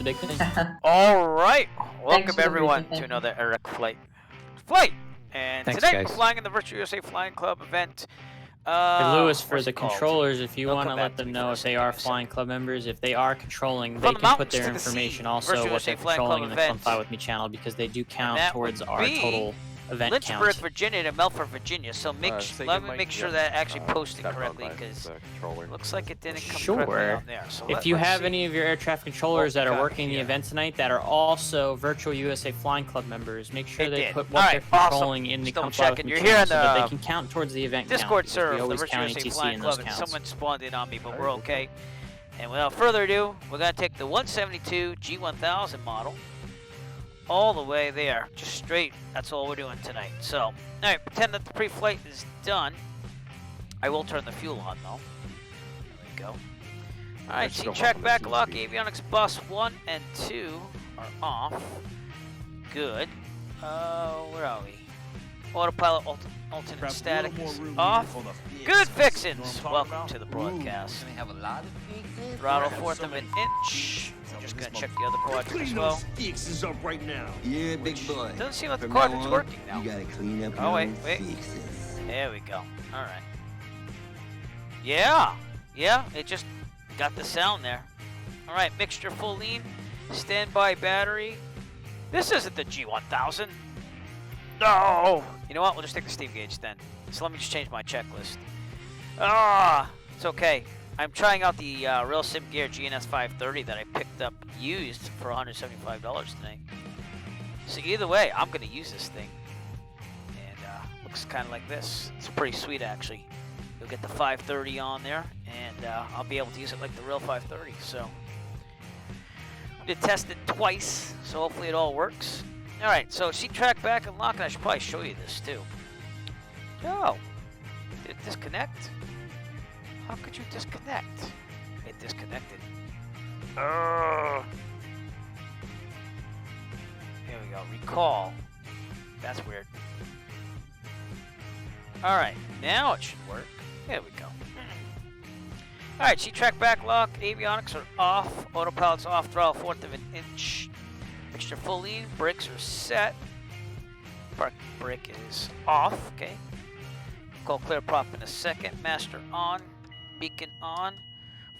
the big thing. All right, welcome for the everyone briefing, to thank another Eric Flight. And Thanks, tonight guys. we're flying in the VtUSA Flying Club event. Hey, Lewis, for what's the it called? controllers, if you They'll want to come let back to them me know if first, they give are me a second. flying club members, if they are controlling, From they the can put mountains their to the sea, information also what VtUSA they're Flying Club controlling in the Come event. Fly With Me channel, because they do count that towards would our be total event Lynchburg, count. Virginia to Melfa, Virginia. So let me make sure that actually posted stepped on correctly, by because the controller. looks like it didn't come Sure. correctly on there. So If you let's have see. any of your air traffic controllers What we that are got working the here. event tonight that are also VtUSA Flying Club members, make sure They they did. put what they're Alright, awesome. controlling in the Just double Come Fly With checking. Me You're channel here in so that the they can count towards the event count, Discord because server we of the always count VtUSA ATC Flying in Club, those and counts. someone spawned in on me, but we're okay. And without further ado, we're gonna take the 172 G1000 model all the way there, just straight. That's all we're doing tonight. So, all right, pretend that the pre-flight is done. I will turn the fuel on though. There we go. All right, Still C-track up on the backlock, C-speed. avionics bus 1 and 2 are off. Good. Where are we? Autopilot alternate static is off. Good fixins. Welcome to the broadcast. Have a lot of fixins. Throttle fourth of an inch. I'm just gonna check the other quads as well. Fixes up right now. Yeah, big boy. Doesn't seem like the From now quadrant's on, working now. You gotta clean up Oh, your wait, own wait. fixes. There we go. All right. Yeah, it just got the sound there. All right, mixture full lean, standby battery. This isn't the G1000. No. You know what? We'll just take the steam gauge then. So let me just change my checklist. It's okay. I'm trying out the Real Sim Gear GNS 530 that I picked up used for $175 today. So either way, I'm gonna use this thing. And looks kind of like this. It's pretty sweet actually. You'll get the 530 on there, and I'll be able to use it like the real 530. So we did test it twice, so hopefully it all works. All right, so seat track back and lock, and I should probably show you this too. Oh, did it disconnect? How could you disconnect? It disconnected. Here we go. Recall. That's weird. All right, now it should work. There we go. All right, C-track back lock, avionics are off, autopilot's off, throttle fourth of an inch. Mixture full lean, brakes are set. Park brake is off, okay. Call clear prop in a second. Master on, beacon on,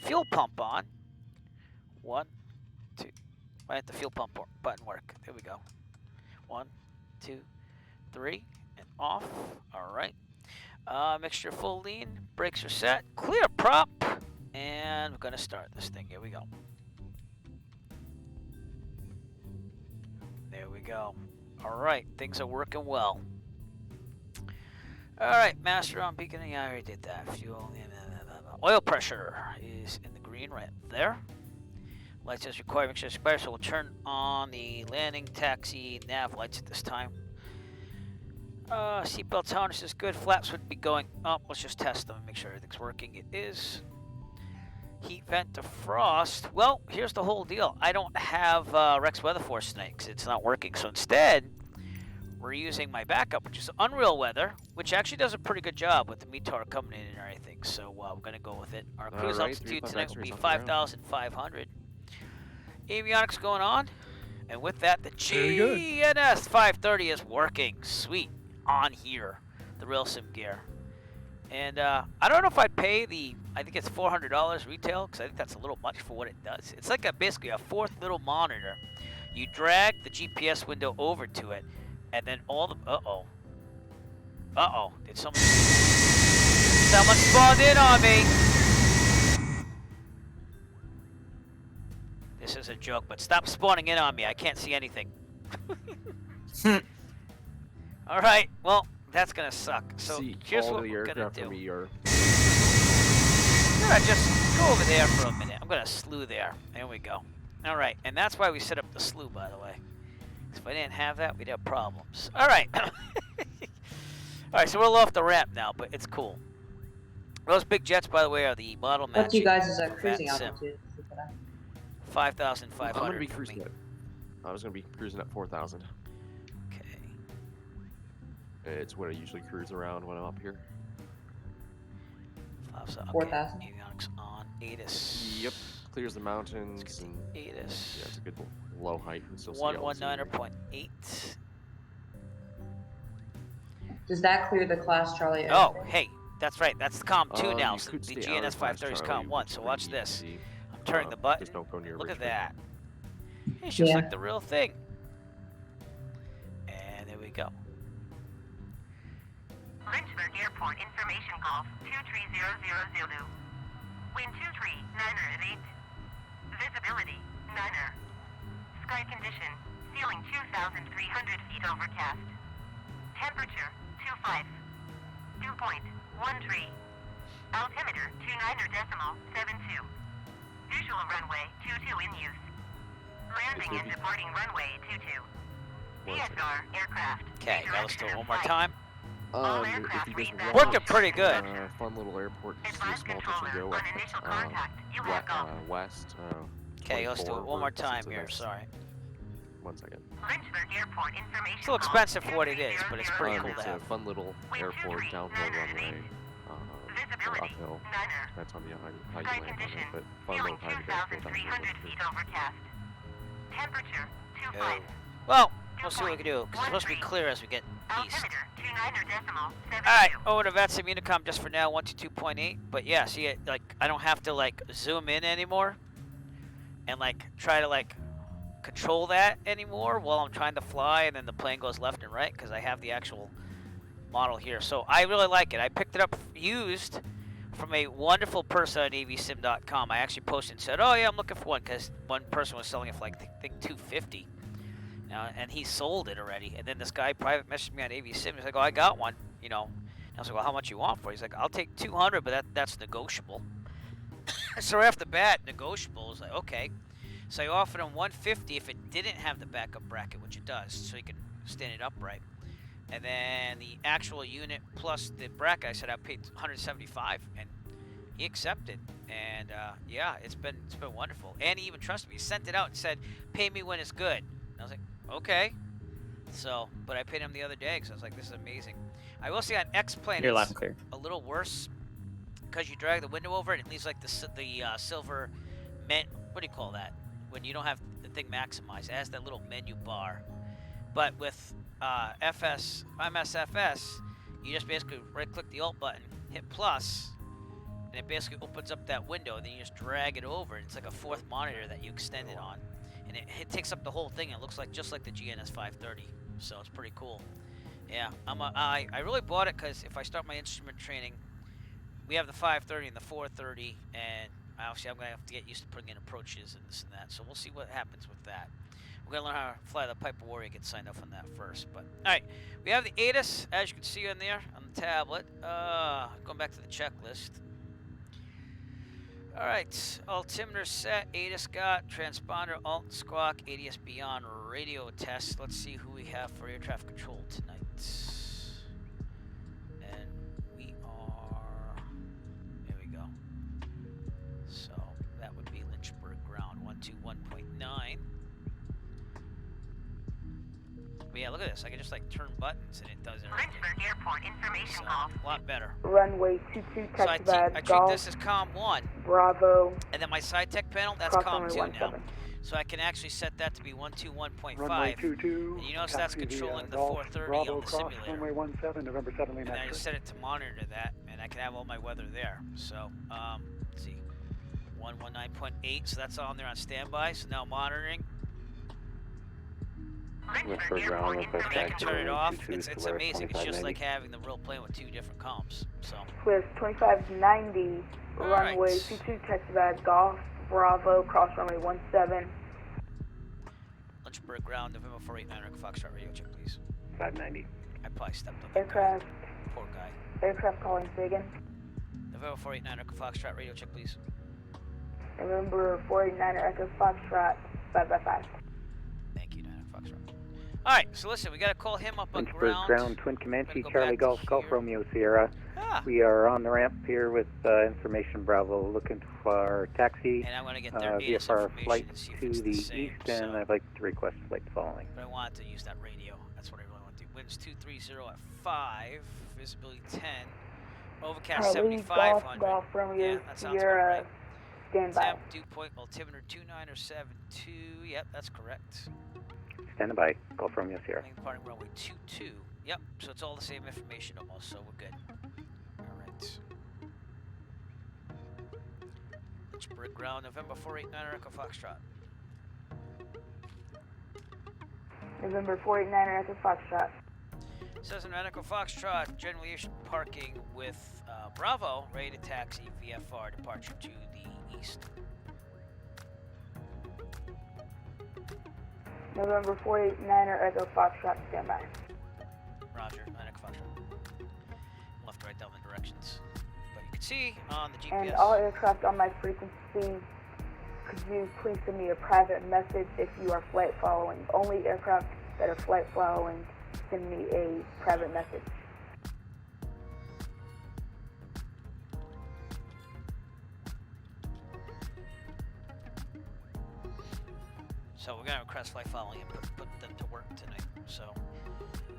fuel pump on. 1, 2. Why didn't the fuel pump button work? There we go. 1, 2, 3, and off. All right. Mixture full lean, brakes are set, clear prop, and we're gonna start this thing. Here we go. There we go. All right, things are working well. All right, master on beacon. Yeah, I already did that. Fuel, oil pressure is in the green right there. Lights as required. Make sure it's expired. So we'll turn on the landing taxi nav lights at this time. Seatbelt harness is good. Flaps would be going up. Let's just test them and make sure everything's working. It is. Heat vent defrost. Well, here's the whole deal. I don't have Rex Weather Force tonight because it's not working. So instead, we're using my backup, which is Unreal Weather, which actually does a pretty good job with the METAR coming in and everything. So we're going to go with it. Our cruise altitude tonight will be 5,500. Avionics going on. And with that, the GNS 530 is working. Sweet. On here, the Real Sim Gear. And I don't know if I'd pay I think it's $400 retail, because I think that's a little much for what it does. It's like basically a fourth little monitor. You drag the GPS window over to it, and then all the, did someone spawned in on me. This is a joke, but stop spawning in on me. I can't see anything. All right, well, that's gonna suck. So here's what we're gonna do. I'm gonna just go over there for a minute. I'm gonna slew there. There we go. All right, and that's why we set up the slew, by the way. If I didn't have that, we'd have problems. All right. All right, so we're off the ramp now, but it's cool. Those big jets, by the way, are the model matching. What's you guys' cruising Sim. altitude? 5,500. I'm gonna be cruising at. I was gonna be cruising at 4,000. Okay. It's what I usually cruise around when I'm up here. 4,000. 4,000. Avionics on. ATIS. Yep. Clears the mountains Let's get and the yeah, ATIS. it's a good low height. You can still see all the scenery. 119.8. Does that clear the class Charlie? Oh, hey, that's right. That's the COM 2 now. You So could the stay out of GNS class 530 is Charlie, COM 1. which is So pretty watch neat this. to see. I'm turning the button. Just don't go near Look at Richmond. that. It's just Yeah. like the real thing. And there we go. Lynchburg Airport information call 23000 Zulu. Wind 239 at 8. Visibility 9er. Sky condition ceiling 2,300 feet overcast. Temperature 25. Dew point 13. Altimeter 29.72. Visual runway 22 in use. Landing and departing runway 22. PSR aircraft. Okay, now let's do it one more time. If you just walk Working pretty good. Fun little airport, just a Advise small touch controller and go on initial contact. You have golf. west. Okay, let's do it 24, one more we're time to here. this. Sorry. 1 second. Lynchburg Airport information. It's a little expensive for what it is, but it's pretty cool It's to a have. fun little airport, downhill runway, or Visibility uphill. 9er. Depends on how you Sky land on it, condition but fun ceiling little time to go for 2,300 feet overcast. Temperature 25. Well, we'll see what we can do. 'Cause it's supposed to be clear as we get east. Altimeter 29.72. All right, over to VtUSA Unicom just for now, 122.8. But yeah, see, like I don't have to like zoom in anymore, and like try to like control that anymore while I'm trying to fly, and then the plane goes left and right because I have the actual model here. So I really like it. I picked it up used from a wonderful person on avsim.com. I actually posted and said, "Oh yeah, I'm looking for one," because one person was selling it for like I think $250. And he sold it already. And then this guy private messaged me on AVSim. He's like, "Oh, I got one." And I was like, "Well, how much you want for it?" He's like, "I'll take 200, but that's negotiable." So right off the bat, negotiable. I was like, okay. So I offered him 150 if it didn't have the backup bracket, which it does, so you can stand it upright. And then the actual unit plus the bracket, I said I paid 175, and he accepted. And yeah, it's been wonderful. And he even trusted me. He sent it out and said, "Pay me when it's good." And I was like, okay. So, but I paid him the other day because I was like, this is amazing. I will say on X-Plane, You're loud it's and clear. a little worse because you drag the window over it, and it leaves like the silver, what do you call that? When you don't have the thing maximized, it has that little menu bar. But with MSFS, you just basically right-click the Alt button, hit plus, and it basically opens up that window, and then you just drag it over, and it's like a fourth monitor that you extend it on. And it takes up the whole thing. It looks like just like the GNS 530, so it's pretty cool. Yeah, I really bought it because if I start my instrument training, we have the 530 and the 430, and obviously I'm gonna have to get used to putting in approaches and this and that. So we'll see what happens with that. We're gonna learn how to fly the Piper Warrior, get signed up on that first. But all right, we have the ATIS, as you can see on there on the tablet. Going back to the checklist. All right, altimeter set, ATIS got, transponder, alt, squawk, ADS beyond, radio test. Let's see who we have for air traffic control tonight. And we are, there we go. So that would be Lynchburg ground, 121.9. But yeah, look at this. I can just like turn buttons and it does everything. Lynchburg Airport information So, call. a lot better. Runway 22, So I taxi treat golf, this as COM 1. Bravo, And then my side tech panel, that's cross COM runway 2 now. 17. So I can actually set that to be 121.5. Runway 22. And you notice that's taxi via controlling the Golf, 430 Bravo, on the cross simulator. runway 17, November 7 And I Lynchburg. just set it to monitor that, and I can have all my weather there. So, let's see, 119.8, so that's on there on standby. So now monitoring. Lynchburg Airport And I information can turn it off. It's amazing. It's just like having the real plane with two different comms. So, Clear 2590, All runway right. 22, taxi golf, Bravo, cross runway 17. Lynchburg ground, November 489, Foxtrot radio check, please. 590. I probably stepped on that guy. Aircraft, Poor guy. aircraft calling Sagan. November 489, Foxtrot radio check, please. November 49er Echo Foxtrot 5x5. Thank you, Niner Foxtrot. All right, so listen, we got to call him up on Lynchburg ground. ground, Twin Gotta Comanche, go Charlie back to Golf, Golf here. Romeo Sierra. Ah, We are on the ramp here with information Bravo, looking for taxi and I'm going to get their via ATIS our information flight and see if to it's the the same. east, and So, I'd like to request flight following. but I wanted to use that radio. That's what I really want to do. Winds 230 at 5, visibility 10, overcast Charlie Golf, 7,500. Golf Romeo Yeah, that sounds about Sierra, right. Stand by. Temp, dew point, altimeter 29er72. Yep, that's correct. Stand by. Golf Romeo Sierra. Main departing runway 22. Yep, so it's all the same information almost, so we're good. Alright. Lynchburg ground, November 489 Echo Foxtrot. November 489 Echo Foxtrot. Says an Echo Foxtrot, general aviation parking with Bravo, ready to taxi VFR departure to the east. November 489 Echo Foxtrot, stand by. Roger, Echo Foxtrot. Left, right down the directions. But you can see on the GPS. And all aircraft on my frequency, could you please send me a private message if you are flight following? Only aircraft that are flight following, send me a private message. So we're gonna request flight following and put them to work tonight. So,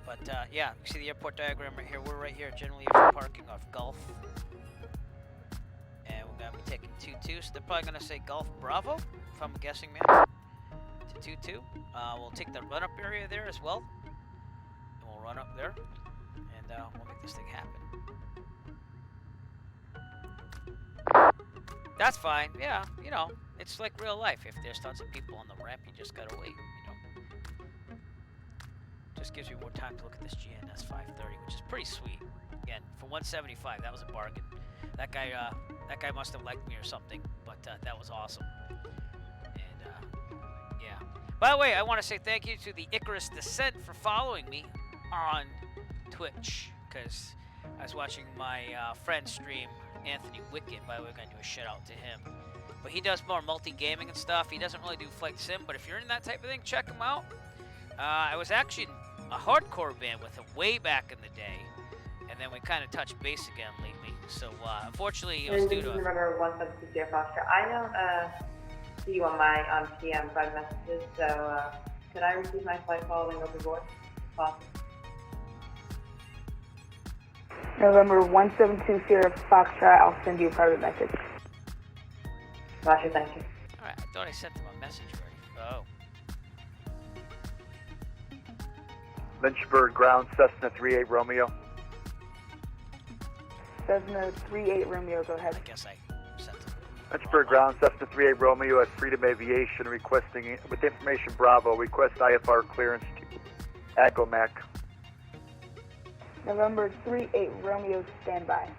but yeah, you see the airport diagram right here. We're right here, generally parking off Gulf, and we're gonna be taking 22. So they're probably gonna say Gulf Bravo, if I'm guessing, man. To 22. We'll take the run-up area there as well, and we'll run up there, and we'll make this thing happen. That's fine. Yeah, you know. It's like real life. If there's tons of people on the ramp, you just gotta wait, you know. Just gives you more time to look at this GNS 530, which is pretty sweet. Again, for 175, that was a bargain. That guy must have liked me or something, but that was awesome. And yeah. By the way, I want to say thank you to the Icarus Descent for following me on Twitch, because I was watching my friend stream, Anthony Wicked. By the way, I'm gonna do a shout out to him. But he does more multi-gaming and stuff. He doesn't really do flight sim, but if you're in that type of thing, check him out. I was actually in a hardcore band with him way back in the day, and then we kind of touched base again lately. So unfortunately, it was due to. Remember 172 Foxtrot. I don't see you on my PM 5 messages, so could I receive my flight following over board? Possible. November 172 Sierra Foxtrot, I'll send you a private message. Roger, thank you. Alright, I thought I sent him a message already. Oh. Lynchburg ground, Cessna 38 Romeo. Cessna 38 Romeo, go ahead. I guess I sent him. Lynchburg ground, Cessna 38 Romeo at Freedom Aviation requesting, with information Bravo, request IFR clearance to Agomac. November 38 Romeo, stand by.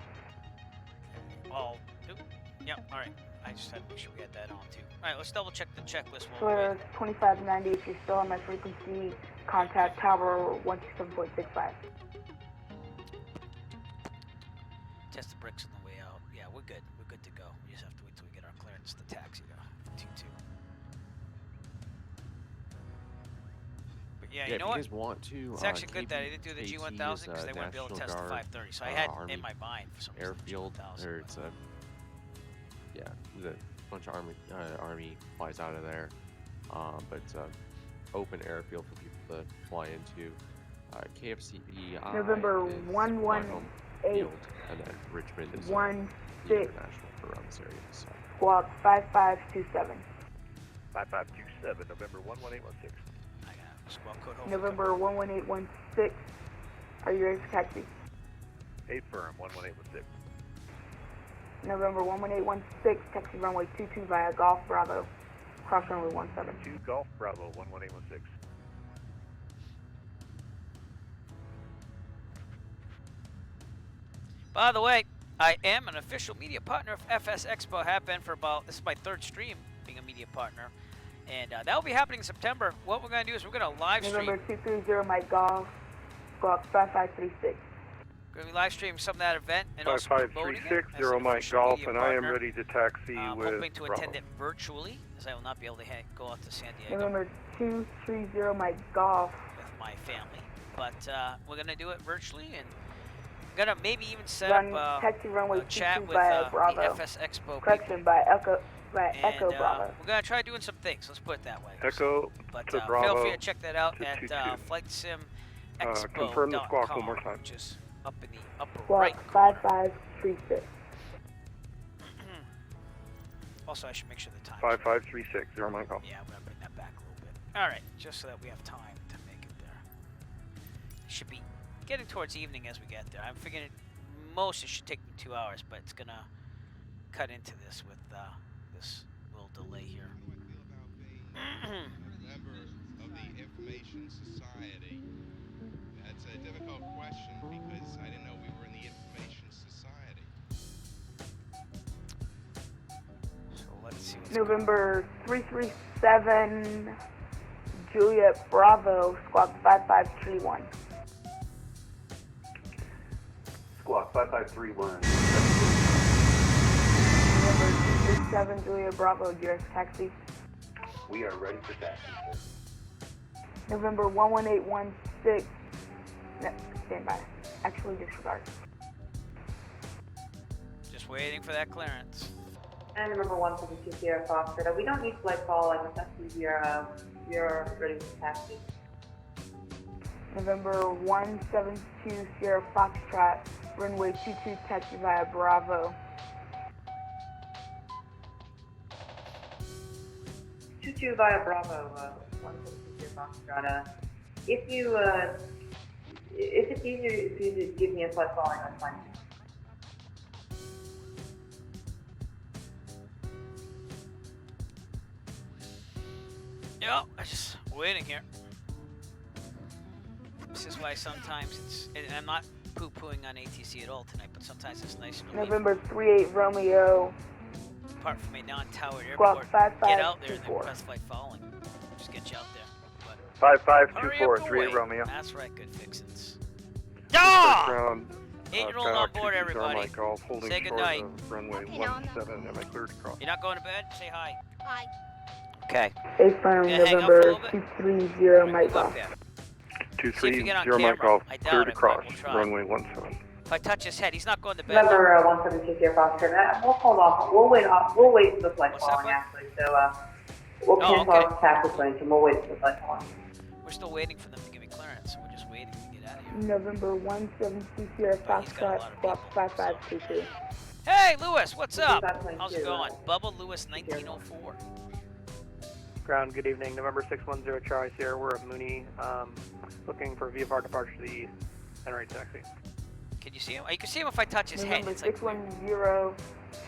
Oh, yep, alright. I just had to make sure we had that on too. Alright, let's double check the checklist while we're Square 2590, if you're still on my frequency, contact tower 127.65. Test the bricks on the way out. Yeah, we're good. We're good to go. We just have to wait till we get our clearance to taxi though. 2-2. But yeah, you know if what? you guys want to, It's actually good that I didn't do the KT G1000 is, because they wouldn't be able to National test the Guard, 530. So I had Army in my mind for some reason airfield, the G1000. or it's a the bunch of army flies out of there, but it's a open airfield for people to fly into. KFCEI November is 118 my home field, and then Richmond is 16 international for around this area. So. Squawk 5527. 5527, November 11816. I got squawk code home. November 11816. Are you ready for taxi? 8 firm, 11816. November 11816, taxi runway 22 via Golf Bravo, cross runway 17. 2 Golf Bravo, 11816. By the way, I am an official media partner of FS Expo. Have been for this is my 3rd stream being a media partner. And that will be happening in September. What we're going to do is we're going to live stream. November 230 Mike Golf, Squawk 5536. We're going to be live streaming some of that event and also promoting it. 5536, Mike Golf, and I am ready to taxi with hoping to Bravo. attend it virtually, as I will not be able to go out to San Diego November 230 Mike Golf. with my family. But we're going to do it virtually, and we're going to maybe even set Run up taxi runway a chat 22 with via Bravo. the FS Expo Correction, people. by Echo And Bravo. we're going to try doing some things, let's put it that way. Echo But to feel Bravo free to check that out to at 22. FlightSimExpo.com, confirm the squawk one more time. which is up in the upper Squawk right corner. 5536. Also, I should make sure the time. 5536, zero Mike Golf. Yeah, I'm gonna bring that back a little bit. All right, just so that we have time to make it there. Should be getting towards evening as we get there. I'm figuring most it should take me 2 hours, but it's gonna cut into this with this little delay here. Member of the Information Society. That's a difficult question because I didn't know we were in the Information Society. So let's see. November 337, Juliet Bravo, squawk 5531. Squawk 5531. November 337, Juliet Bravo, US taxi. We are ready for taxi. November 11816, no, stand by. Actually, disregard. Just waiting for that clearance. And November 172 Sierra Foxtrot. We don't need flight following. It's actually you're ready for taxi. November 172 Sierra Foxtrot, runway 22, taxi via Bravo. 22 via Bravo, 172 Sierra Foxtrot. If it's easier for you to give me a flight following, that's fine. Yeah, I'm just waiting here. This is why sometimes it's, and I'm not poo-pooing on ATC at all tonight, but sometimes it's nice to November 38 Romeo, apart from a non-towered squawk airport, get out there and then 5524. press flight following. Just get you out there. But 5524, hurry up 38 away. Romeo. That's right, good fixins. First Ah! round. 8-year-old on board, everybody. Golf, holding Say short goodnight. of runway 17. Am I cleared to cross? You're not going to bed? Say hi. Hi. Okay. Affirm, Yeah, hang up November a little bit. 230 Mike Move up Golf. there. 230 get on Mike camera. Golf, I doubt cleared to it, but cross, we'll try. runway 17. If I touch his head, he's not going to bed. November 172 Sierra Foxtrot. We'll hold off. We'll wait for the flight What's that following for? actually. So we'll Oh, cancel okay. off taxi planes and we'll wait for the flight following. We're still waiting for them to give me clearance, so we're just waiting to get out of here. November 172 Sierra But he's got a Foxtrot, lot of squawk people, 5522. Hey, Lewis, what's up? 5522, How's it going? Bubba Lewis 1904. Ground, good evening. November 610 Charlie Sierra. We're at Mooney, looking for VFR departure to the east. Enter taxi. Can you see him? You can see him if I touch his head. November It's like 610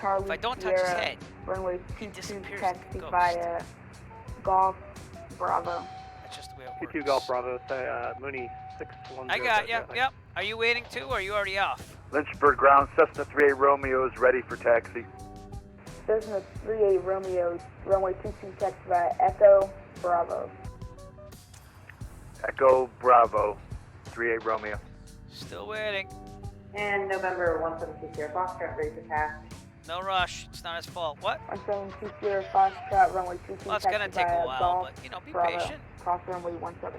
Charlie if I don't touch his Sierra, head, runway he 22, disappears like a taxi ghost. via Golf Bravo. that's just the way it works. T2 Golf Bravo, Mooney 610. I got you. Yep. Are you waiting too, or are you already off? Lynchburg ground, Cessna 38 Romeo is ready for taxi. Cessna 38 Romeo, runway 22, taxi via Echo Bravo. Echo Bravo, 38 Romeo. Still waiting. And November 172 Sierra Foxtrot, ready for taxi. No rush. It's not his fault. What? 172 Sierra Foxtrot, runway 22, Well, it's taxi gonna take via a while, Golf but you know, be Bravo. patient. Cross runway 17.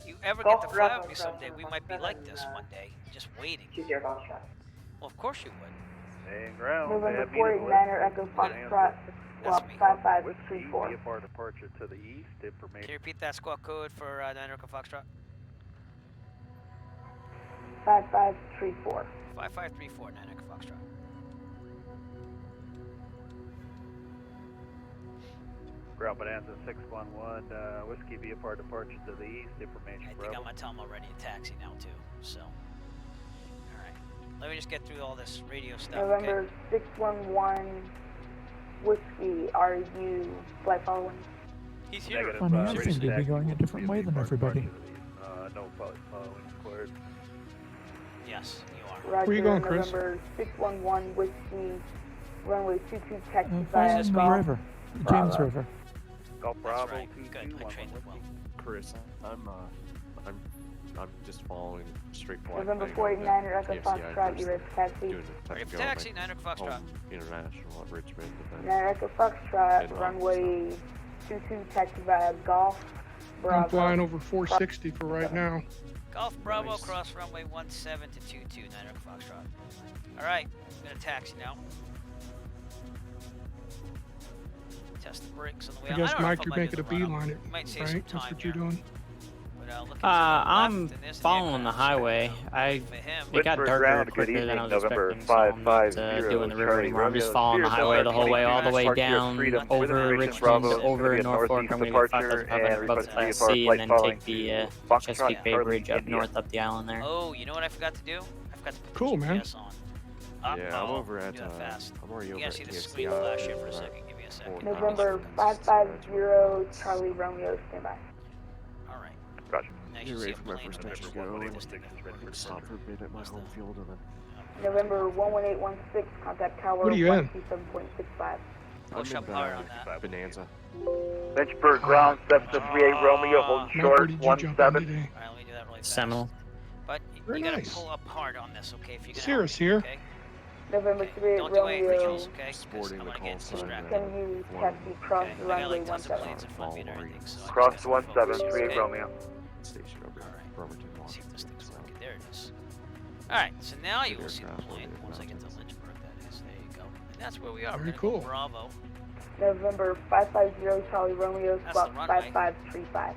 You ever Golf get to fly Bravo, with me someday, we might be Bravo, like this one day, just waiting. 2 Sierra Foxtrot. Well, of course you would. Staying ground. November 49er Echo Foxtrot, squawk me. 5534. VFR departure to the east. Can Information. you repeat that squawk code for Niner Echo Foxtrot? 5534. 5534 Niner Echo Foxtrot. Ground Bonanza 611, Whiskey VFR departure to the east, information I think Bravo. I'm gonna tell him already a taxi now too. So, all right. Let me just get through all this radio stuff. November Okay? 611 Whiskey, are you flight following? He's here. Negative, Funny, I ready think for they'd be taxi. going a different way than VFR everybody. departure to the east. No following cleared. Yes, you are. Roger, Where you going, Chris? November 611 Whiskey, runway 22, taxi Following via Just the Golf river, the Bravo. James River. Golf That's Bravo right. 22, Good. I 11 trained him well. Chris, I'm just following straight flight. November thing 49er on Echo the Foxtrot, KFCI you ready for taxi? doing the Ready for technical taxi, Niner Echo Foxtrot. home international at Richmond. and then- 9er Echo Foxtrot, Head runway 22, taxi via Golf Bravo. I'm flying over 460 for right now. Golf Bravo, Nice. cross runway 17 to 22, Niner Echo Foxtrot. All right, I'm gonna taxi now. Test the brakes on the way I out. guess, don't know Mike, if you're I might making a do the run-up. beeline it, We might save right? some That's time what you're here. doing? But looking I'm following the highway. It got Lynchburg darker ground, good quicker than evening, I was November expecting, so I'm not 550, doing the river Charlie anymore. I'm just Romeo, following the Spears, highway the whole way, all the way departure of down Freedom, over Information Richmond, Bravo, it's over gonna be a Norfolk. I'm going to get northeast 5,500 above departure, Class and C, and then request take the Foxtrot Chesapeake Bay Charlie, Bridge up India. north up the island there. Oh, you know what I forgot to do? I forgot to put Cool, the man. GPS on. Yeah, I'm over at. Do that fast. I'm already You over gotta at see the KFC. screen flash here for a second. Give me a second. November 550 Charlie Romeo, stand by. All right. Gotcha. Now you You're see ready a for my plane first over touch to there. go. This thing is Stop for a bit at my home field and then. November 11816, contact tower What are you in? 127.65. Push I'm up in, hard on that. Bonanza. Lynchburg ground, 738 Romeo, holding Matt, short, where did you jump on 17. today? All right, let me do that really fast. Seminole. But Very you gotta nice. pull up hard on this, okay? If you're gonna Cirrus help me, here. okay? November Okay. 38 Don't do any Romeo, regionals, okay? 'Cause Sporting I'm the gonna call get sign. distracted. can you taxi cross Okay, the I got runway like tons of 17? planes in front of me and everything, so I Cross just gotta focus, 17, 38 okay? Romeo. Station over All right. Bremerton, See if this Washington. thing's So, working. There it is. All right, so now you will see the aircraft plane located once I get to mountains. Lynchburg. That is. There you go. And that's where we are. Very We're gonna cool. go Bravo. November 550 Charlie Romeo, That's squawk the runway. 5535.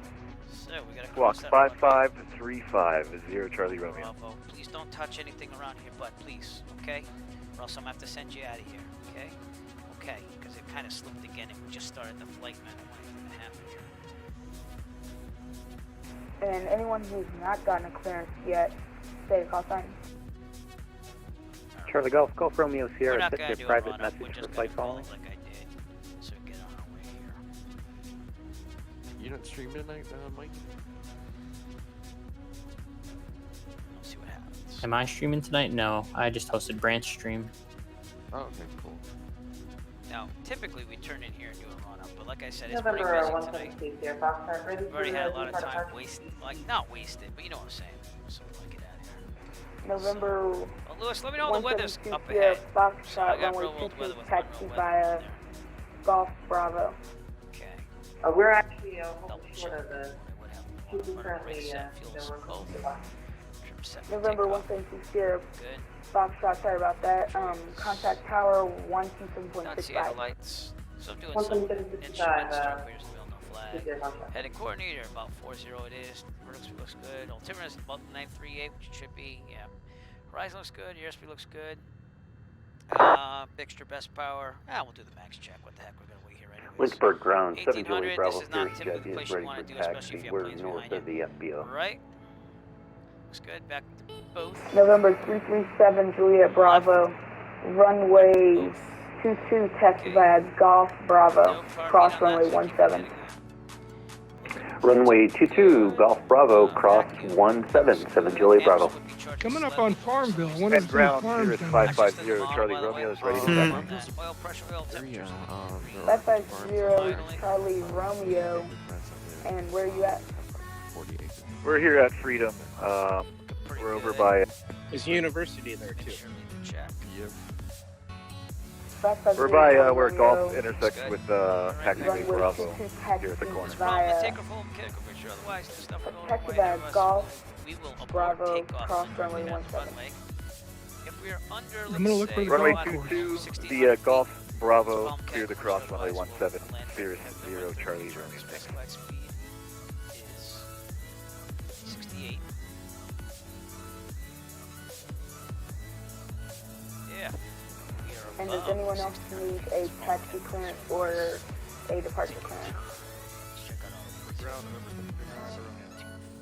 So we gotta Squawk cross that runway. 5535, 0 Charlie Romeo. Bravo. Please don't touch anything around here, but please, okay? Or else I'm gonna have to send you out of here, okay? Okay, because it kind of slipped again and we just started the flight, man. I don't want anything to happen here. And anyone who's not gotten a clearance yet, say the call sign. Charlie Golf Romeo We're Sierra, not set gonna your do a private run-up. message We're for just flight gonna roll following. like I did. So get on our way here. You not streaming tonight, Mike? We'll see what happens. Am I streaming tonight? No, I just hosted Branch stream. Oh, okay, cool. Now, typically we turn in here and do a run-up, but like I said, it's pretty November busy 172, Sierra Foxtrot, ready We've for already had a lot of depart time approach. wasted. Like, not wasted, but you know what I'm saying. So we're gonna get out of here. November Well, Lewis, let me know when the weather's 172 up Sierra ahead. So I Foxtrot, got runway real world weather 22, with taxi real weather via there. Golf Bravo. Okay. We're actually Double holding check. short of the I would have two one currently, reset so fuels we're both. close to box. Trim set for November takeoff. 172 Sierra Good. Foxtrot, sorry about that. Contact tower Not Seattle 127.65. lights. So I'm doing One some thing to instruments, decide, starters, still no flag. Sierra Foxtrot. Heading coordinator, about 40 it is. Vertical speed looks good. Altimeter is about 938, which it should be. Yeah. Horizon looks good. Your airspeed looks good. Mixture best power. We'll do the max check. What the heck? We're gonna wait here anyways. Lynchburg ground, 7 1800. Julie Bravo, This is not Sirius typically Jet the is place you ready want for to do, especially if taxi. you have We're planes north behind of you. the FBO. Right. Looks good. Back to both. November 337 Juliet Bravo, runway 22, taxi via Golf Bravo, cross runway 17. Runway 22, Golf Bravo, cross 17, 7 Julie Bravo. Coming up on Farmville. One of And the ground, farms Sirius down there. 550, Charlie Romeo is ready to taxi. Oil pressure, oil temperature. 550 Charlie Romeo, and where are you at? 48. We're here at Freedom. We're over by. There's a university there too. Check. Yep. 550 We're by where Romeo, golf intersects with Taxi runway Bravo. 22, Here taxi at the corner. via Take a full mechanical picture, otherwise there's stuff going taxi away via there, Russ. Golf We will abort Bravo, takeoff cross and runway remain on the 17. runway. If we're under, I'm gonna look let's for say, the Runway golf course. 22, 1600 the Golf feet, Bravo, bomb clear the cable, cross runway otherwise 17, we'll land Sirius at 0 Charlie the Romeo. specified speed is 68. Yeah. We are And does above anyone else 1600 need a taxi clearance or a departure clearance? Let's check out all the ground.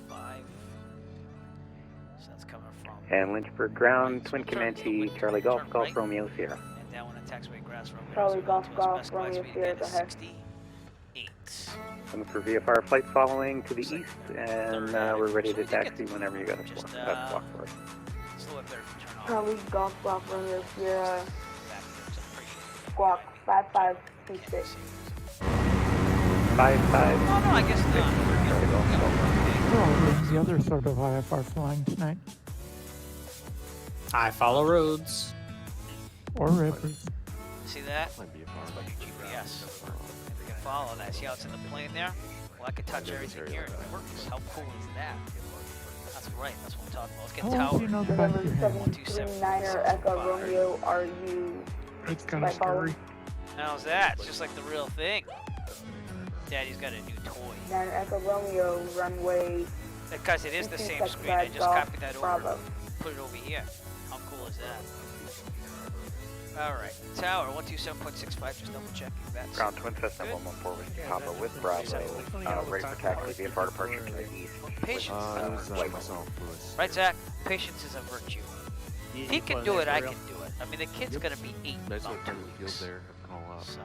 25. So that's coming from. And Lynchburg ground, Twin Comanche, Charlie Golf Romeo Sierra. And down on the taxiway grass road. Charlie Golf Romeo Sierra, go ahead. 68. Looking for VFR flight following to the east, and we're ready to taxi whenever you got a squawk for us. Slow it better if you turn off. Charlie Golf Romeo Sierra, Back there, 'cause I'm pretty sure. squawk 5526. 55. Oh, no, I guess not. Charlie Golf Oh, where's the other sort of IFR flying tonight? I follow roads. Or rivers. See that? Might be a farm. Like your GPS. If we can follow that, see how it's in the plane there? Well, I can touch everything here and it works. How cool is that? That's right, that's what I'm talking about. Let's get How well do you know the back of November your head? 739er Echo Romeo, are you It's kind of by following? scary. How's that? It's just like the real thing. Daddy's got a new toy. 9 Echo Romeo, runway Because it is the same Six screen. I Flags just Golf copied that over Bravo. and put it over here. How cool is that? Alright, tower 127.65, just double checking. That's Ground Twin Cessna 114 Whiskey Papa with Bravo, ready for taxi VFR departure to the east. patience. Myself, Lewis. Right, Zach? Patience is a virtue. If he can do it, I can do it. I mean, the kid's gonna be 8 in Nice about little 2 field weeks. there. Call up. So,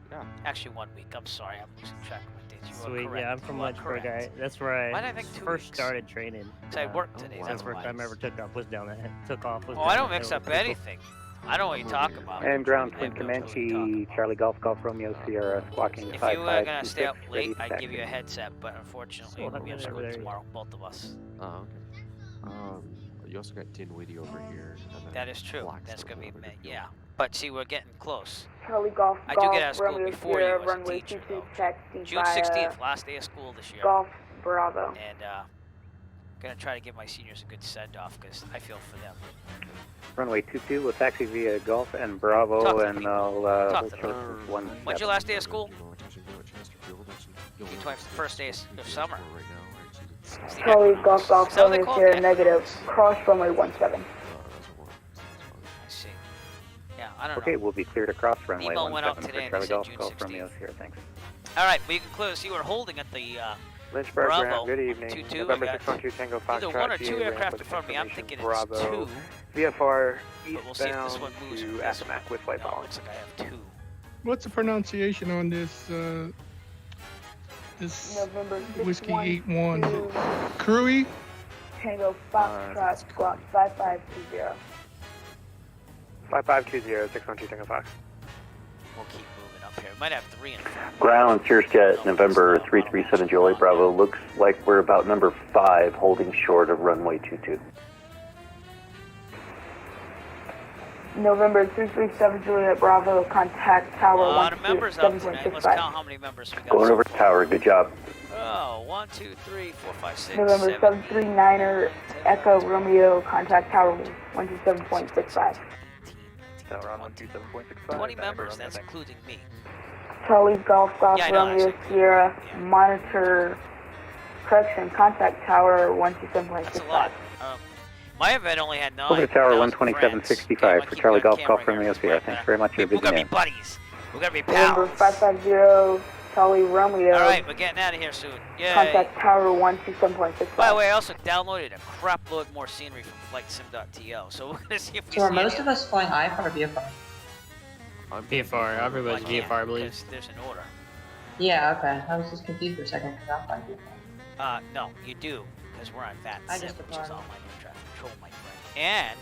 Yeah. actually 1 week. I'm sorry, I'm losing track of my dates. You are Sweet, correct. yeah, I'm from You are Lynchburg. correct. That's where Why did I I think 2 first weeks? started training. So I worked today. wow. That's That's the first why. time I ever took off. Was down there. Took off. Was Oh, I down don't there mix with up people. anything. I know what you're talking about. And ground Twin I have no clue what you're talking Comanche, about. Charlie Golf Golf Romeo Sierra, squawking If you were gonna 5526, stay up ready late, to I'd taxi. give you a headset, but unfortunately, So we're have you gonna ever school there tomorrow, both of us. Oh, okay. You also got Dinwiddie over here. And then That is true. Blackstone That's gonna be over me. here. Yeah, but see, we're getting close. Charlie Golf I do get out of Golf school Romeo before Sierra, you as a runway teacher, 22 though. taxi June via 16th, last day of school this year, Golf Bravo. and gonna try to give my seniors a good send-off because I feel for them. Runway 22, we'll taxi via Golf and Bravo, Talk to and people. I'll Talk to hold them. short When's your last day of school? Your first day of summer. It's the Charlie equinox. Golf Golf Is that what they Romeo call it? Sierra, The negative. equinox? Cross runway 17. I see. Yeah, I don't Okay, know. we'll be cleared across runway email went out 17 today for and they Charlie said Golf June Golf Romeo 16th. Sierra, thanks. All right, well, you can clearly see we're holding at the Lynchburg, Bravo, ground, good evening. 2-2. November I got 612 Tango Foxtrot. either one or GA two ramp aircraft with in front of me. I'm information thinking it's Bravo. 2. VFR But we'll see if this one eastbound moves to from this Accomack with flight No, it following. looks like I have 2. What's the pronunciation on this this November whiskey 612 81? Crewy? Tango Foxtrot, squawk 5520. 5520, 612 Tango Fox. We'll keep moving up here. We might have 3 in front. Ground, Cirrus Jet, November 337 Juliet Bravo. Looks like we're about number 5, holding short of runway 22. November 337 Juliet Bravo, contact A tower lot of members up tonight. Let's 127.65. count how many members we got. Going so over far. tower, good job. Oh, 1, 2, 3, 4, 5, 6, November 7, 739er Echo Romeo, contact tower 127.65. Tower on 127.65. 20 members, that's including me. Charlie Golf Golf Yeah, I know, Romeo that's Sierra, yeah. monitor, correction, contact tower 127.65. That's a lot. My event only had 9. Over to tower That was in 127.65 France. for Charlie Golf Golf Camera Romeo here. Sierra. Thanks very much for your We're gonna be visit. buddies. We're gonna be November pals. 550 Charlie Romeo, Alright, we're getting out of here soon. Yay. contact tower 127.65. By the way, I also downloaded a crap load more scenery from flightsim.to, so we're gonna see if we So are see most any of us flying IFR or VFR? I'm VFR. Everybody's Well, I VFR, I can't, believe. because there's an order. Yeah, okay. I was just confused for a second because I'm flying VFR. No, you do, because we're on VAT I 7, just which is applied. all my air traffic control, my friend. And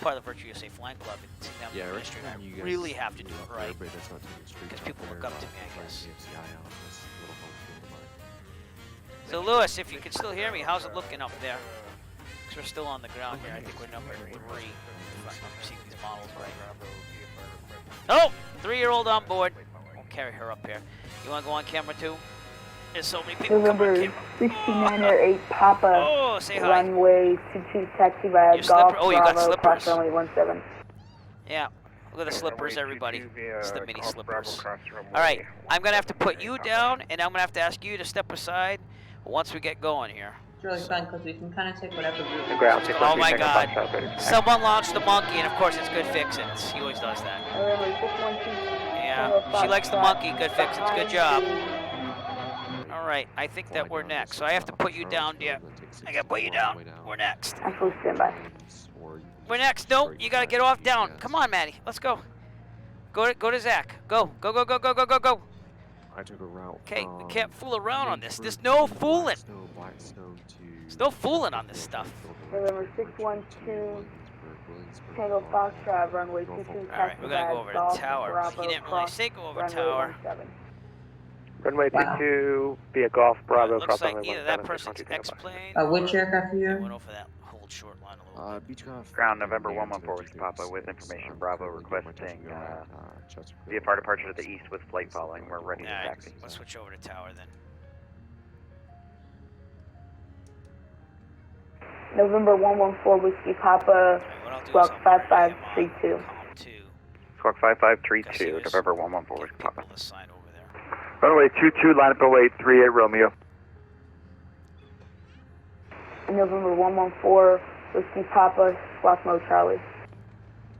part of the VtUSA Flying Club and Team Yeah, I Ministry, recommend you I guys really have to do go it up right. there, but that's not taking street Because up people there, look up to me, I fly guess. CFCI out on this little home field of mine. So, Lewis, if you can still hear me, how's it looking up there? Because we're still on the ground here. I think we're number 3. If I remember seeing these models right. Oh! 3-year-old on board. We'll carry her up here. You want to go on camera too? There's so many people coming on November camera. 69er 8 Papa, Oh, say hi. runway 22 taxi via Your Golf slipper- oh, you got Bravo, cross slippers. runway 17. Yeah. Look at the slippers, everybody. It's the mini Golf Bravo slippers. cross runway. All right, I'm going to have to put you down, and I'm going to have to ask you to step aside once we get going here. It's really fun because we can kind of take whatever route. The ground, Oh my 612 God. Tango Foxtrot. Someone launched the monkey, and of course it's Good Fixins. He always does that. November 612 Yeah, she likes the monkey. Good Fixins. Good job. All right, I think that we're next. So I have to put you down, dear. I got to put you down. We're next. Actually, standby. We're next. No, you got to get off down. Come on, Maddie. Let's go. Go to Zach. Go. Go, go, go, go, go, go, go. I took a route. Okay, we from can't fool around on this. There's Lynchburg no to fooling. Blackstone to There's no fooling on this stuff. November 612 Tango Foxtrot, runway 22 All right, taxi we're via going to go over to Golf tower. Bravo, He didn't really cross say go over runway tower. 17. Runway Wow. 22 via Golf Bravo, Looks cross like runway either that 17, person's 612 Tango Fox. X-plane. Which aircraft are you They in? went over that whole short line a little bit. Beechcraft. Ground November 114 Whiskey Papa with information Bravo requesting VFR departure to the east with flight following. We're ready to All right, taxi. let's switch over to tower then. November 114 Whiskey Papa, What I'll do is squawk I'll mark him on 5532. column 2. Squawk 5532, Because November 114 Get Whiskey people Papa. to sign over there. Runway 22, line up away 38 Romeo. November 114, Whiskey Papa, Slothmo Charlie.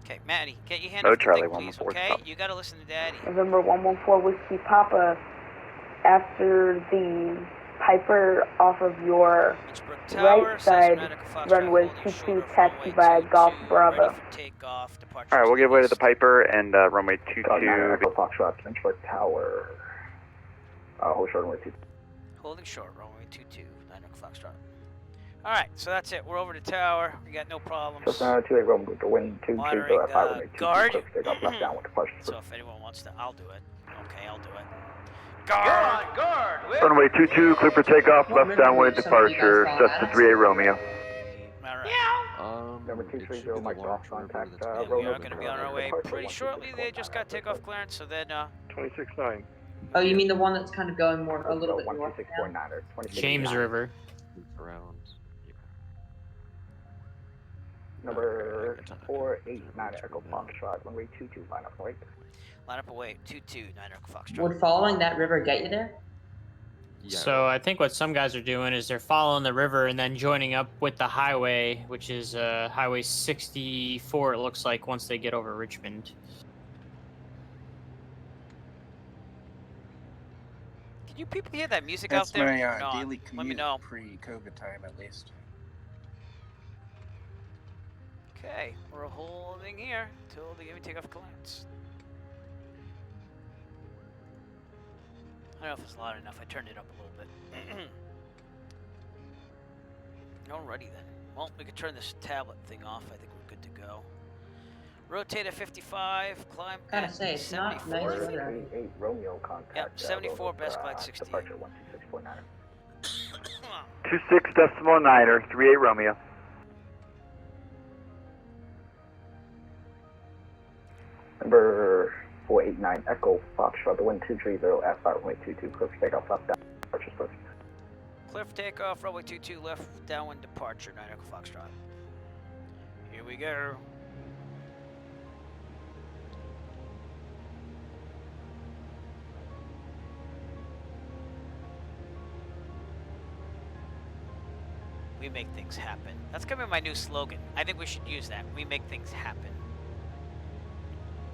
Okay, Maddie, get your hand No, off the Charlie, thing, please, 114, okay? stop. You gotta listen to Daddy. November 114, Whiskey Papa, after the Piper off of your right side, runway 22, taxi by Golf Bravo. Alright, we'll give way to the Piper and runway 22. Echo Foxtrot, Lynchburg Tower. Hold short runway 22. Holding short, runway 22, 9 Foxtrot. Alright, so that's it. We're over to tower. We got no problems. Just 2-8 Roman with the wind, 2-2, Monitoring, guard. left down with the push. So if anyone wants to, I'll do it. Okay, I'll do it. Guard! Runway 22, clear for takeoff, left downwind departure, Cessna 3A Romeo. Number 230, Mike Ross, contact We are going to be on our way pretty shortly. They just got takeoff clearance, so then 26-9. Oh, you mean the one that's kind of going more a little bit north now? James River. Around. Number 489 Echo Foxtrot, runway 22, line up right. line up away, 22, 9 Foxtrot. Would following that river get you there? Yeah. So I think what some guys are doing is they're following the river and then joining up with the highway, which is Highway 64, it looks like, once they get over Richmond. Can you people hear that music That's out there? my or not? daily commute Let me know. pre-COVID time, at least. Okay, we're holding here until they give me takeoff clearance. I don't know if it's loud enough. I turned it up a little bit. Alrighty then. Well, we could turn this tablet thing off. I think we're good to go. Rotate at 55, climb Gotta at say, it's not 74. nice weather. 8 Romeo contact. Yep, 74, best glide 60. Departure 12649. 26.9er, 3A Romeo. Number 489 Echo Foxtrot, the wind 230 at 5 runway 22, clear for takeoff, left down, departure first. Clear for takeoff, runway 22, left downwind departure, 9 Echo Foxtrot. Here we go. We make things happen. That's gonna be my new slogan. I think we should use that. We make things happen.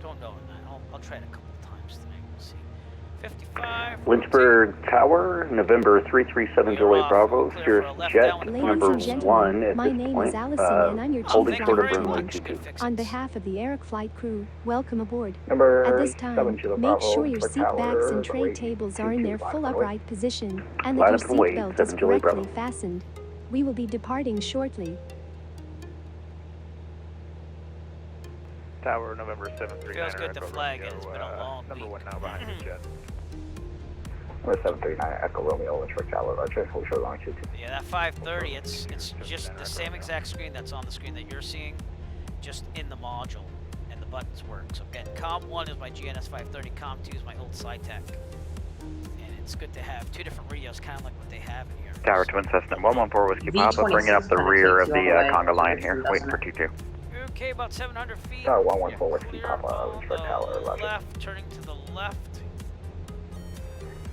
Don't know that. I'll try it a couple of times tonight. We'll see. 55. Lynchburg Tower, November 337 Juliet Bravo, Cirrus Jet, Ladies number and gentlemen, 1 at my this name point, is Allison and I'm your holding chief short of flight runway attendant. 22. On behalf of the Eric flight crew, welcome aboard. Number At this 7 time, Juliet make Bravo, sure your Lynchburg seat backs Tower, and tray runway tables are in their 22, full line up away. upright position, and Line that up your and wait, seatbelt is 7 Juliet correctly Bravo. fastened. We will be departing shortly. Tower, November 739. Feels good to flag it. It's been a long Number week. 1 now behind the jet. Number 739 Echo Romeo, Lynchburg Tower, Roger, hold short runway 22. Yeah, that 530, it's just the same exact screen that's on the screen that you're seeing, just in the module, and the buttons work. So again, COM1 is my GNS 530, COM2 is my old SciTech. And it's good to have two different radios, kind of like what they have in here. Tower Twin Cessna 114 Whiskey Papa, bringing up the rear of the conga line here, waiting for 22. Okay, about 700 feet. Tower 114 Whiskey Clear Papa, on Lynchburg the Tower, Roger. left, turning to the left.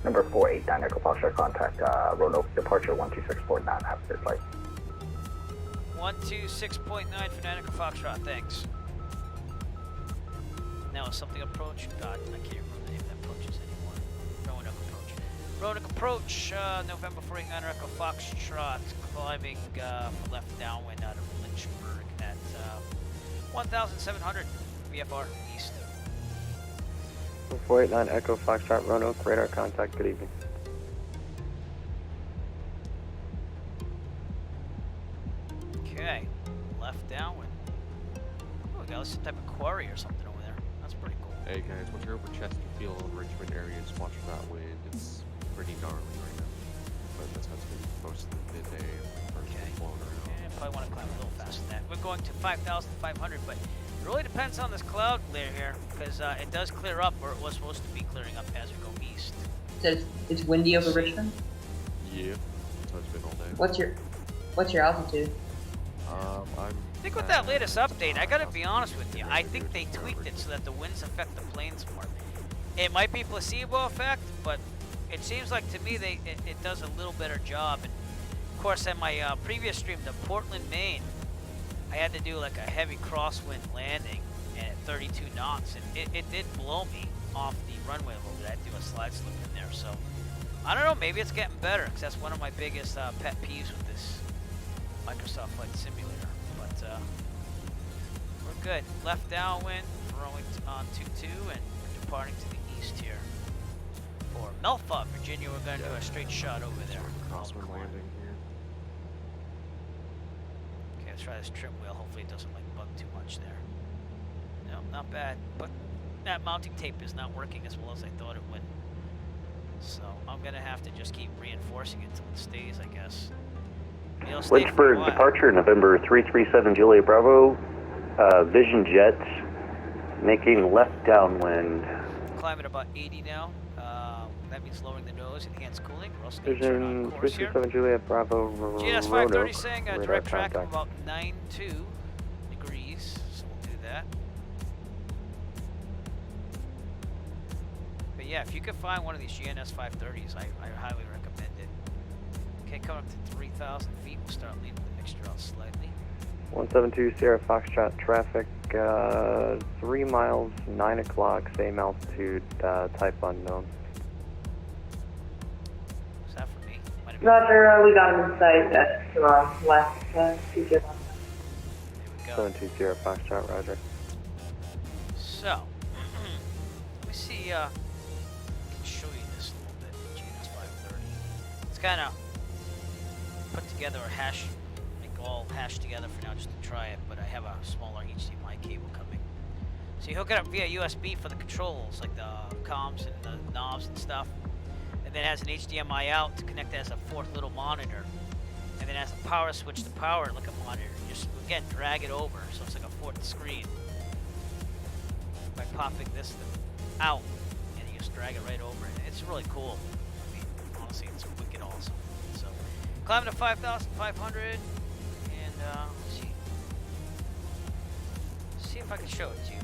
Number 489 Echo Foxtrot, contact Roanoke, departure 126.9 after flight. 126.9 for 9 Echo Foxtrot, thanks. Now is something approach? God, I can't remember the name of that approaches anymore. Roanoke approach. Roanoke approach, November 489 Echo Foxtrot, climbing for left downwind out of Lynchburg at 1,700 VFR east. 489 Echo Foxtrot, Roanoke, radar contact, good evening. Okay, left downwind. Oh, we got some type of quarry or something over there. That's pretty cool. Hey guys, once you're over Chesterfield and Richmond areas, watch for that wind. It's pretty gnarly right now. But that's how it's been most of the midday. Okay. Blowing around. Yeah, probably want to climb a little faster than that. We're going to 5,500, but it really depends on this cloud clear here, because it does clear up where it was supposed to be clearing up as we go east. So it's windy over Richmond? Yeah, that's how it's been all day. What's your altitude? I think with that latest update, I gotta be honest with you, I think they tweaked it so that the winds affect the planes more. It might be placebo effect, but it seems like to me it does a little better job. And Of course, at my previous stream to Portland, Maine, I had to do like a heavy crosswind landing and at 32 knots, and it did blow me off the runway a little bit. I had to do a slide slip in there, so I don't know, maybe it's getting better, because that's one of my biggest pet peeves with this Microsoft Flight Simulator. But we're good. Left downwind, throwing on 22, and we're departing to the east here. For Melfa, Virginia, we're going to do a straight shot over there. Crosswind landing here. Okay, let's try this trim wheel. Hopefully it doesn't like bug too much there. No, not bad. But that mounting tape is not working as well as I thought it would. So I'm gonna have to just keep reinforcing it until it stays, I guess. Lynchburg departure, November 337 Juliet Bravo. Vision jets making left downwind. Climbing about 80 now. That means lowering the nose, enhanced cooling. Vision 337 Juliet Bravo. GNS 530 saying direct track of about 92 degrees, so we'll do that. But yeah, if you could find one of these GNS 530s, I highly recommend it. Okay, coming up to 3,000 feet, we'll start leaving the mixture out slightly. 172 Sierra Foxtrot traffic, 3 miles, 9 o'clock, same altitude, type unknown. Is that for me? Roger, we got him in sight to our left, future. 72 Sierra Foxtrot, roger. So, let me see, I can show you this a little bit, GNS 530. It's kind of put together a hash, all hashed together for now just to try it, but I have a smaller HDMI cable coming. So you hook it up via USB for the controls, like the comms and the knobs and stuff, and then it has an HDMI out to connect as a fourth little monitor, and then it has a power switch to power it like a monitor. You just, again, drag it over, so it's like a fourth screen. By popping this out, and you just drag it right over, and it's really cool. I mean, honestly, it's wicked awesome. So, climbing to 5,500. Let's see. See if I can show it to you.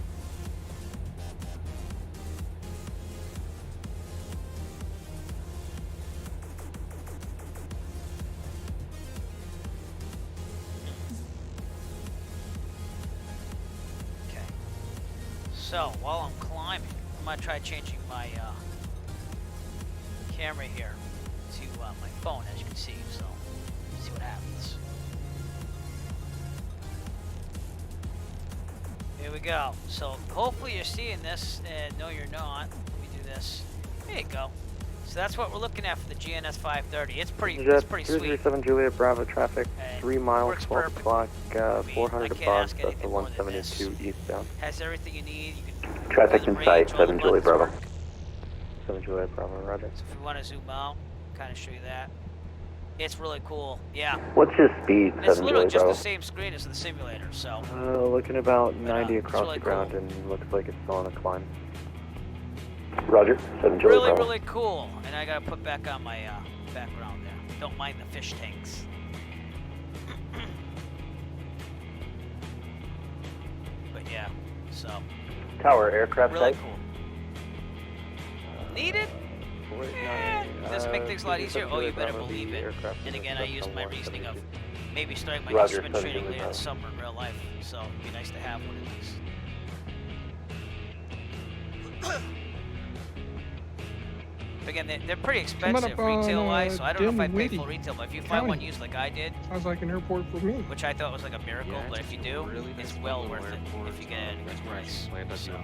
Okay. So while I'm climbing, I'm gonna try changing my camera here to my phone, as you can see. So see what happens. Here we go. So hopefully you're seeing this, and no you're not. Let me do this. There you go. So that's what we're looking at for the GNS 530. It's pretty sweet. 337 Juliet Bravo traffic, 3 miles, 12 o'clock, 400 above, that's the 172 eastbound. Has everything you need. You can Traffic in sight, 7 Juliet Bravo. 7 Juliet Bravo, roger. So if you want to zoom out, kind of show you that. It's really cool, yeah. What's his speed, 7 It's literally Juliet just Bravo? the same screen as the simulator, so. Looking about 90 across really the ground and looks like it's still on a climb. Roger, 7 Juliet Really, Bravo. really cool. And I gotta put back on my background there. Don't mind the fish tanks. But yeah, so. Tower, aircraft really type? cool. Needed? Does it make things a lot easier? Oh, you better believe it. And again, I used my reasoning of maybe starting my instrument training later this summer in real life. So it'd be nice to have one of these. But again, they're pretty expensive retail-wise, so I don't know if I pay full retail, but if you find one used like I did, sounds like an airport for me. which I thought was like a miracle, but if you do, it's well worth it if you get it at a good price. So.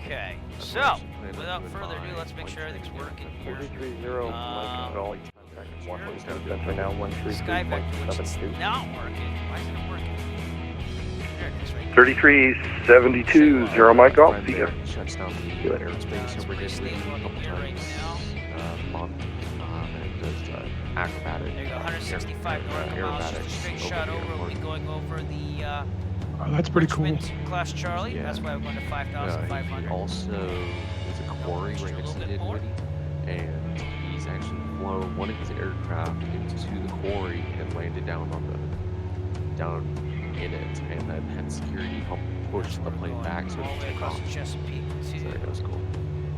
Okay, so without further ado, let's make sure everything's working here. 430 Mike now 133.72. It's not working. Why isn't it working? There it is, right? 3372, 0 Mike Golf. See ya. Shuts down the aerospace over here a couple times a month, and does acrobatic. There you go, 165 nautical miles, just a straight shot over. We'll be going over the Oh, that's pretty cool. Class Charlie. Yeah. That's why we're going to 5,500. Also, there's a quarry right next to Dinwiddie, and he's actually flown one of his aircraft into the quarry and landed down in it, and then had security help push the plane back so it all the could way take across off. the Chesapeake So to that was cool.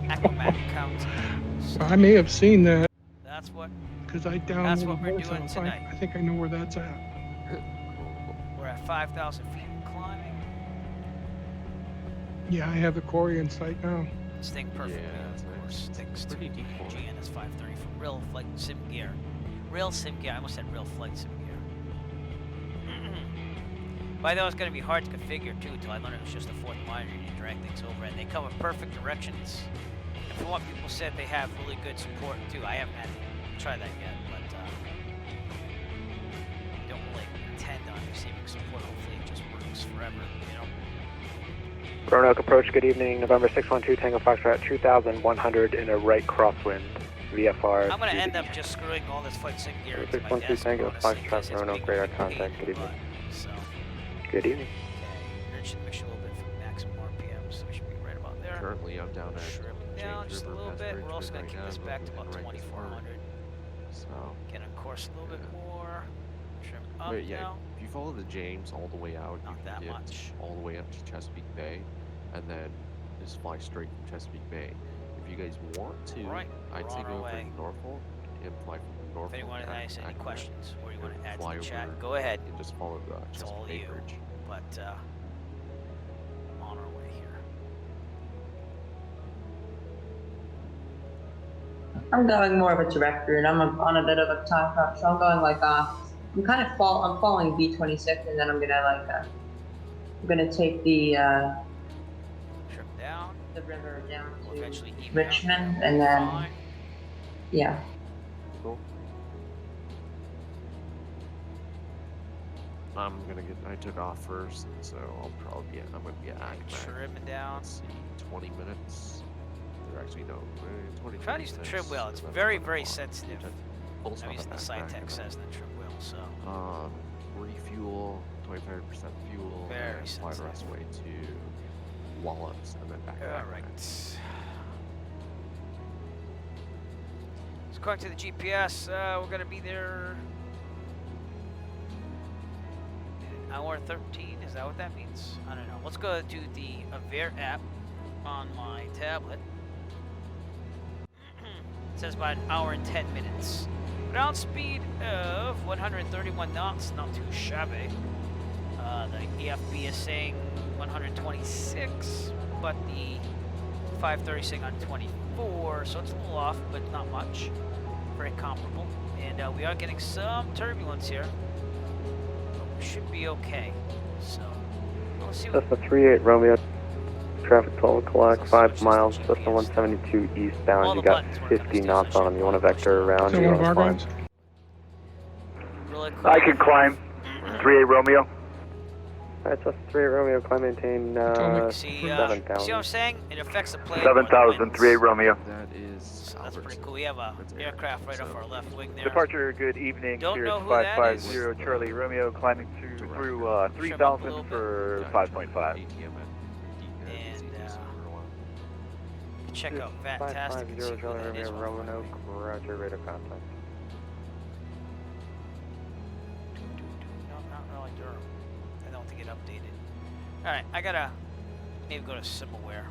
Accomack County. So I may have seen that that's what because I downloaded that's what we're voice doing off. tonight. I think I know where that's at. We're at 5,000 feet and climbing. Yeah, I have the quarry in sight now. Staying perfectly, Yeah, of course. Thanks to pretty deep quarry. GNS 530 for real flight sim gear. Real sim gear. I almost said real flight sim gear. But I thought it was going to be hard to configure too until I learned it was just a fourth monitor and you drag things over, and they come with perfect directions. And from what people said, they have really good support too. I haven't had to try that yet, but don't really intend on receiving support. Hopefully, it just works forever, you know. Roanoke approach, good evening. November 612 Tango Foxtrot 2100 in a right crosswind. VFR. I'm going to end up just screwing all this flight sim gear into my 612 desk. Tango honestly, Foxtrot, 'cause it's Roanoke making radar me contact, pain good in the evening. butt, so. Good evening. Okay, should push a little bit from maximum RPM, so we should be right about there. Currently, I'm down at Trim it down James just a River little past bit. We're Richmond also going right to kick now, this but back we to can about right this 2,400. So, Get of course a little bit more. Trim up but yeah, now. if you follow the James all the way out, Not you that can get much. all the way up to Chesapeake Bay, and then just fly straight from Chesapeake Bay. If you guys want to, Right, I'd we're say on our go way. from Norfolk and fly from Norfolk. If anyone has any questions or you want to add to fly the chat, over go ahead. and just follow the It's all Chesapeake Bay you. Bridge. But on our way here. I'm going more of a direct route. I'm on a bit of a time crunch, so I'm going like I'm kind of I'm following B26, and then I'm gonna take the Trim down. the river down We'll to eventually even Richmond, out. and then Fine. yeah. Cool. I took off first, so I'm gonna be at Accomack. Trim it down. Let's see, 20 minutes. Or actually, no, 20 Try to use the minutes, trim wheel. It's and then very, I'm very on sensitive. full I'm stop using the at side Accomack, tech and says the trim wheel, so. Refuel, 25% fuel, Very and fly the rest of the way to Wallops, and then back to All Accomack. right. So according to the GPS, we're gonna be there in an hour 13. Is that what that means? I don't know. Let's go to the Avere app on my tablet. It says about an hour and 10 minutes. Ground speed of 131 knots, not too shabby. The EFB is saying 126, but the 530 is saying 124, so it's a little off, but not much. Very comparable. And we are getting some turbulence here, but we should be okay. So, let's see what... Cessna 38 Romeo, traffic 12 o'clock, 5 miles, Cessna 172 eastbound. You got 50 knots on them. You want to vector around? Is that You one of want our to climb? guns? Really cool. I can climb. 38 Romeo. Alright, Cessna 38 Romeo, climb maintain See, 7,000. see what I'm saying? It affects the plane. 7,000, 38 Romeo. That is So that's pretty cool. We have a aircraft right off our left wing there. Departure, good evening. Don't Sirius know who that 550 Charlie Romeo, climbing through 3,000 for 5.5. Check out Fantastic and see who that is. Roanoke, roger, radar contact. No, not really Durham. I don't think it updated. Alright, I gotta maybe go to Similware.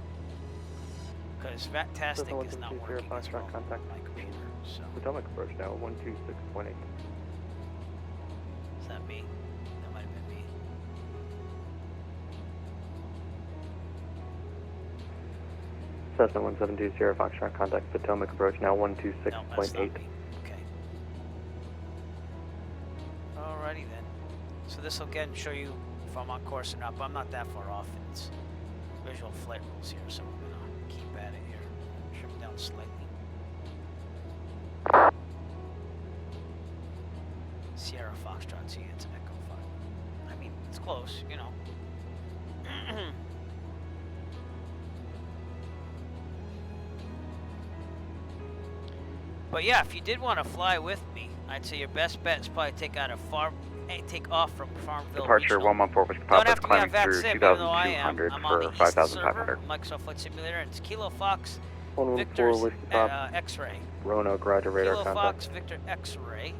Because Fantastic is not working as well on my computer. So. Potomac approach now, 126.8. Is that me? That might have been me. Cessna 1720 Foxtrot, contact Potomac approach now, No, that's not 126.8. me. Okay. Alrighty then. So this will again show you if I'm on course or not, but I'm not that far off. It's visual flight rules here, so we're gonna keep at it here. Trim down slightly. Sierra Foxtrot, see, it's an Echo 5. I mean, it's close, you know. But yeah, if you did want to fly with me, I'd say your best bet is probably take off from Farmville. Departure Regional. 114 Whiskey Don't Papa, have to be on climbing through VATSIM, even though I am. 2,200 I'm on the for East 5,500. server, Microsoft Flight Simulator, and it's Kilo Fox, 114 Victor's Whiskey Pop, X-Ray. Roanoke, roger, radar Kilo contact. Fox, Victor X-Ray.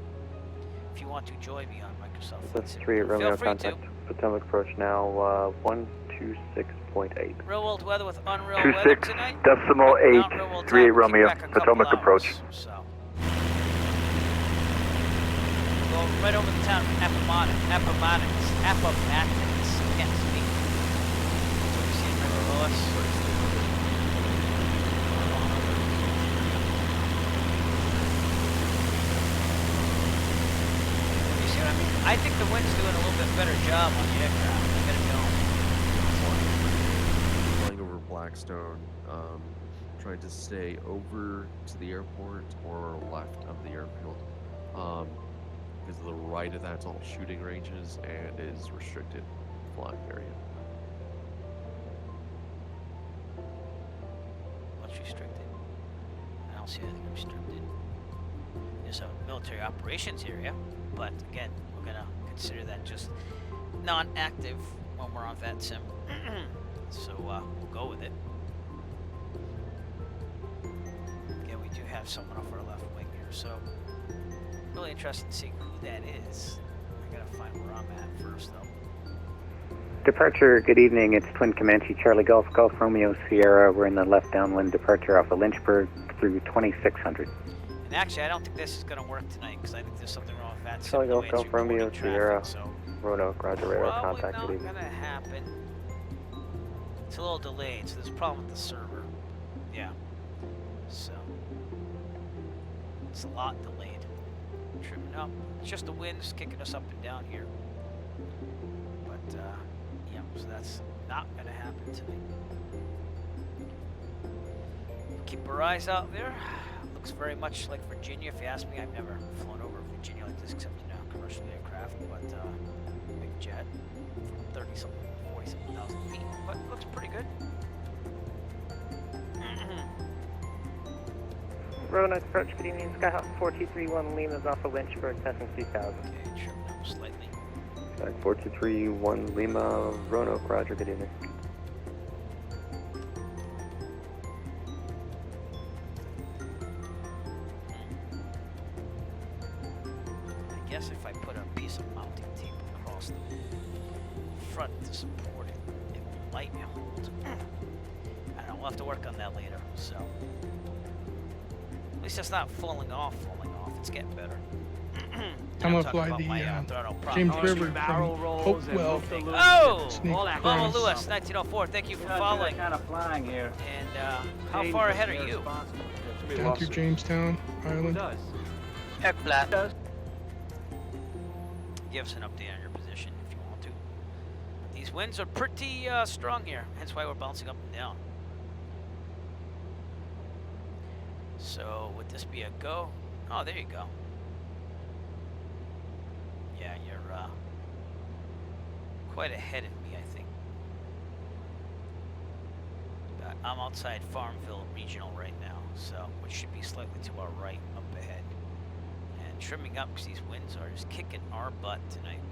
If you want to join me on Microsoft Flight Cessna Simulator, 38 Romeo, feel free contact Potomac approach now, 126.8. 2.8. Real world weather with unreal weather tonight. 26.8, 38 Romeo, Potomac approach. So. Go right over the town of Appomattox. Can't speak. So we see it right below us. You see what I mean? I think the wind's doing a little bit better job on the aircraft. I gotta be honest. Flying over Blackstone, trying to stay over to the airport or left of the airfield. Because the right of that's all shooting ranges and is restricted flying area. What's restricted? I don't see anything restricted. There's a military operations area, but again, we're gonna consider that just non-active when we're on VATSIM. So we'll go with it. Again, we do have someone off our left wing here, so really interested in seeing who that is. I gotta find where I'm at first, though. Departure, good evening. It's Twin Comanche, Charlie Golf, Golf Romeo, Sierra. We're in the left downwind departure off of Lynchburg through 2600. And actually, I don't think this is gonna work tonight because I think there's something wrong with that. Charlie Golf, Golf Romeo, Sierra. So Roanoke, Roger, radar probably contact. not Good evening. gonna happen. It's a little delayed, so there's a problem with the server. Yeah. So it's a lot delayed. Trimming up. It's just the wind's kicking us up and down here. But yeah, so that's not gonna happen tonight. Keep our eyes out there. Looks very much like Virginia. If you ask me, I've never flown over Virginia like this, except in a commercial aircraft, but big jet, 30-something, 40-something thousand feet. But looks pretty good. Roanoke approach, good evening. Skyhawk 4231 Lima's off of Lynchburg, passing 3000. Okay, trim down slightly. Sky 4231 Lima, Roanoke, Roger, good evening. I guess if I put a piece of mounting tape across the front to support it, it might hold. I don't know, we'll have to work on that later, so. At least it's not falling off. It's getting better. I'm gonna fly the James River from Hopewell. Oh! Sneak Mama across. Lewis, 1904, thank you for following. Kind of flying here. And how far ahead are you? Down through Jamestown Island. Heck flat. Give us an update on your position if you want to. These winds are pretty strong here, hence why we're bouncing up and down. So would this be a go? Oh, there you go. Yeah, you're quite ahead of me, I think. I'm outside Farmville Regional right now, so which should be slightly to our right, up ahead. And trimming up because these winds are just kicking our butt tonight.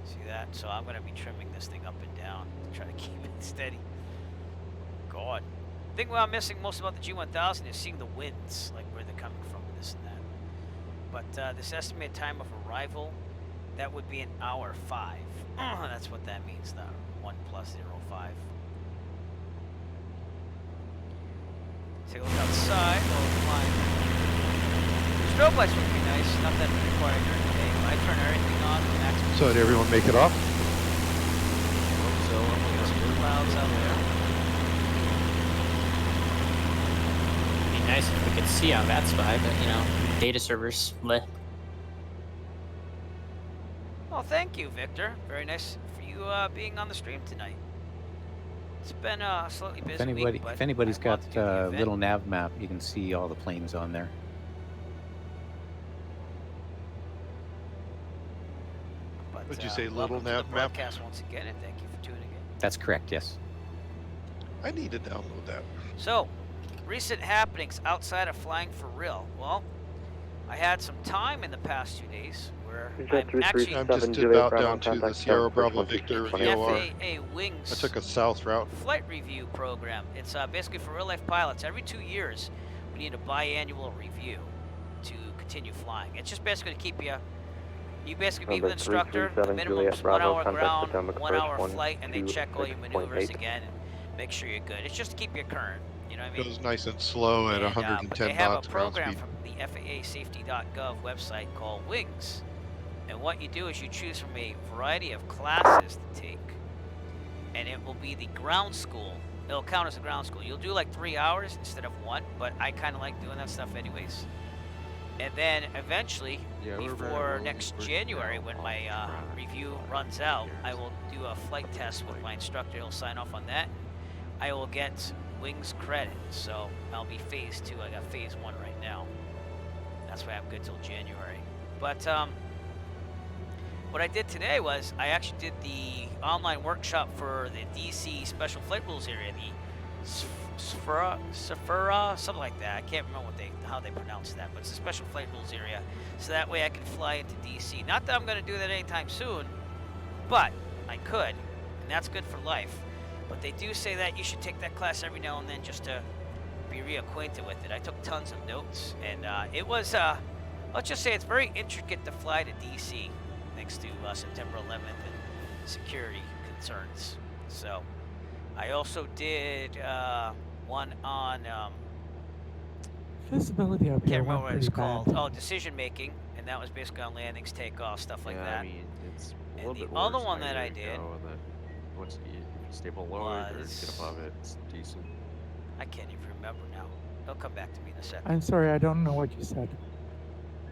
See that? So I'm going to be trimming this thing up and down to try to keep it steady. God. The thing I'm missing most about the G1000 is seeing the winds, like where they're coming from, this and that. But this estimated time of arrival, that would be an hour 5. That's what that means, the 1 + 05. Take a look outside while we're flying. The strobe lights would be nice, not that required during the day. I turn everything on to maximum. So did everyone make it off? So I'm looking at some clouds out there. It'd be nice if we could see on that spy, but you know, data servers lit. Oh, thank you, Victor. Very nice for you being on the stream tonight. It's been a slightly busy week, but if anybody's got a event. little nav map, you can see all the planes on there. But, Would you say welcome little to the nav map? broadcast once again, and thank you for tuning in. That's correct, yes. I need to download that. So, recent happenings outside of flying for real. Well, I had some time in the past 2 days where I'm actually I'm just about down to the Sierra Bravo Victor VOR. FAA Wings I took a south route. flight review program. It's basically for real-life pilots. Every 2 years, we need a biannual review to continue flying. It's just basically to keep you You basically meet Number with instructor, the 337 minimum's Juliet 1 Bravo, hour contact ground, Potomac 1 approach hour flight, and they check all your maneuvers 126.8. again and make sure you're good. It's just to keep you current, you know what I mean? Goes nice and slow at But 110 they have knots a ground program speed. from the FAAsafety.gov website called Wings. And what you do is you choose from a variety of classes to take. And it will be the ground school. It'll count as a ground school. You'll do like 3 hours instead of 1, but I kind of like doing that stuff anyways. And then eventually, before next January, when my review runs out, I will do a flight test with my instructor. He'll sign off on that. I will get Wings credit, so I'll be phase 2. I got phase 1 right now. That's why I'm good till January. But what I did today was I actually did the online workshop for the DC Special Flight Rules area, the SFRA, something like that. I can't remember how they pronounce that, but it's a Special Flight Rules area. So that way I can fly into DC. Not that I'm going to do that anytime soon, but I could, and that's good for life. But they do say that you should take that class every now and then just to be reacquainted with it. I took tons of notes, and it was, let's just say it's very intricate to fly to DC thanks to September 11th and security concerns. So I also did one on, visibility up here can't remember what it's pretty called. bad. Oh, decision making, and that was basically on landings, takeoff, stuff like that. I mean, it's a And little the bit other worse one higher that I you did go, and then once you stay below it or get above it, it's decent. I can't even remember now. It'll come back to me in a second. I'm sorry, I don't know what you said.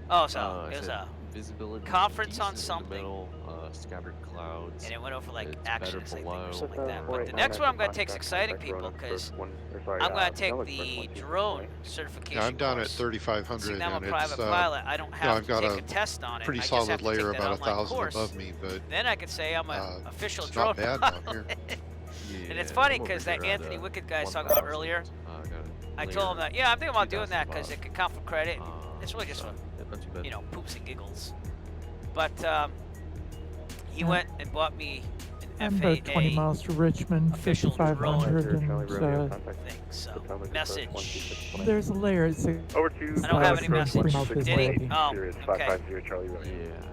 Oh, so it was a visibility conference on decent something. in the middle, scattered clouds. And it went over like it's actions, I better think, or below. something like that. But the next one I'm going to take is exciting, people, because I'm going to take the drone certification Yeah, I'm down course. at 3,500, See, now I'm and a private pilot. I don't you know, have I've to got take a a test on it. pretty I just solid have to layer, take that about online 1,000 course. above me, but Then I could say I'm an official it's drone not bad pilot. down here. And it's funny because that Anthony Wicked guy I was talking about earlier, I told him that, yeah, I'm thinking about doing that because it could count for credit. It's really just for, you know, poops and giggles. But he went and bought me I'm an about 20 FAA miles to Richmond, official 5,500, drone and thing. So, message. there's a layer. It's Over to I don't have any message. This Did he? lady. Oh, Sirius okay. 550 Charlie Romeo. Yeah.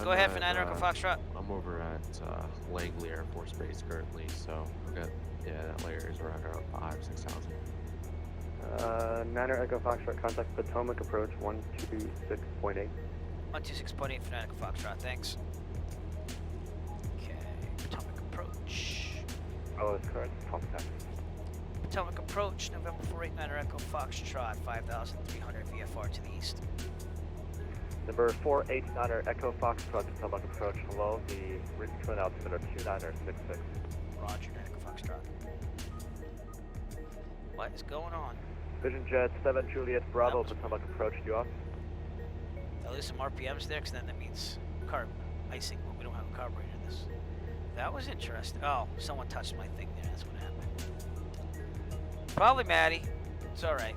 Go ahead, Fernando Echo Foxtrot. I'm over at Langley Air Force Base currently, so I've got, that layer is around 5,000-6,000. Niner Echo Foxtrot, contact Potomac approach 126.8. 126.8 Fernando Echo Foxtrot, thanks. Okay, Potomac approach. Oh, that's correct. Contact. Potomac approach, November 48 Niner Echo Foxtrot, 5,300 VFR to the east. Number 489er Echo Foxtrot, Potomac approach. Hello, the Richmond altimeter 2966. Roger, Echo Foxtrot. What is going on? Vision Jet 7 Juliet Bravo, Potomac approach, you off? I'll lose some RPMs there, because then that means carb icing, but we don't have a carburetor in this. That was interesting. Oh, someone touched my thing there. That's what happened. Probably Maddie. It's all right.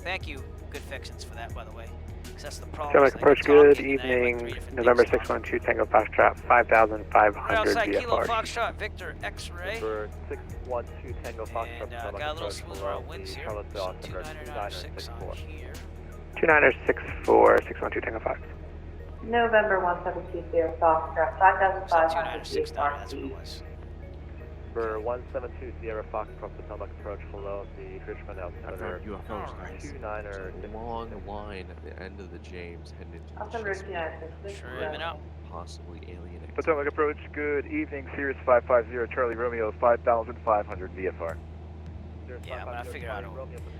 Thank you, Good Fixins, for that, by the way. Because that's the problem. Potomac approach, good evening. November 612 Tango Foxtrot, 5,500 outside Kilo VFR. Foxtrot, Victor X-ray. Number 612 Tango Foxtrot, And got a little smoother on winds here. 2996 on here. 2964, 612 Tango Fox. November 1720 Foxtrot, 5,500 $296, that's what it was. Number 172 Sierra Fox from Potomac approach, below the Richmond altimeter. UFOs, guys. 29er. There's a long line at the end of the James heading into Altimeter 2966. Sure, out. possibly alien activity. Potomac approach, good evening. Sirius 550 Charlie Romeo, 5,500 VFR. Yeah, but I figured out.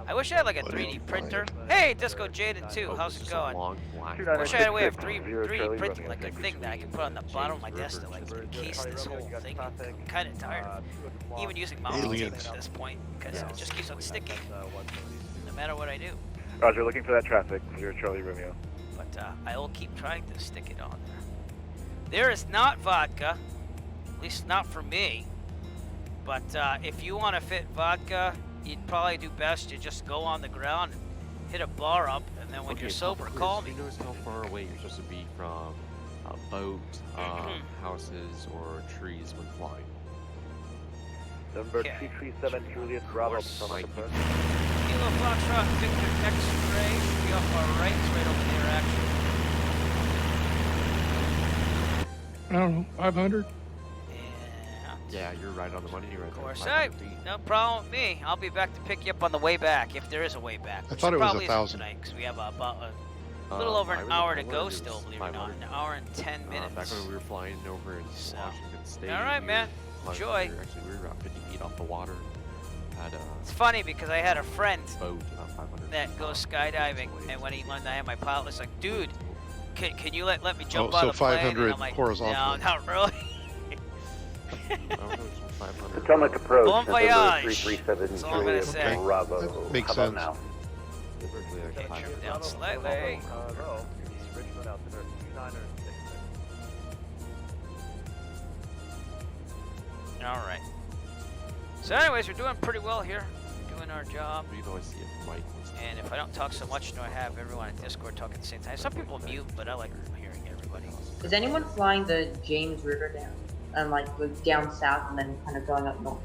I wish I had like a 3D printer. Hey, Disco Jaden too. How's it going? I wish I had a way of 3D printing like a thing that I could put on the bottom of my desk to like encase this whole thing. I'm kind of tired of even using mounting tape at this point because it just keeps on sticking no matter what I do. Roger, looking for that traffic. 0 Charlie Romeo. But I will keep trying to stick it on there. There is not vodka, at least not for me. But if you want to fit vodka, you'd probably do best to just go on the ground and hit a bar up, and then when you're sober, call me. Do you notice how far away you're supposed to be from a boat, houses, or trees when flying? Number 237 Julius Bravo, Potomac approach. Kilo Foxtrot, Victor X-ray, should be off our right, it's right over there actually. I don't know, 500? Yeah, you're right on the money. You're right. Of course, hey, no problem with me. I'll be back to pick you up on the way back, if there is a way back. I thought it was 1,000. Because we have about a little over an hour to go still, believe it or not. An hour and 10 minutes. Back when we were flying over in Washington State. All right, man. Enjoy. We were about 50 feet off the water. It's funny because I had a friend boat about 500 that goes skydiving, and when he learned I had my pilot, it's like, dude, can you let me jump out so of the plane? 500 And I'm like, horizontal. no, not really. Potomac approach, Bon voyage. November 337 That's all I'm gonna say. Bravo. That makes How about sense. now? Okay, trim down slightly. Richmond altimeter 2966. All right. So anyways, we're doing pretty well here. Doing our job. You can always see if Mike was And if I don't talk so much, I have everyone at Discord talking at the same time. Some people mute, but I like hearing everybody. Is anyone flying the James River down? And like down south and then kind of going up north?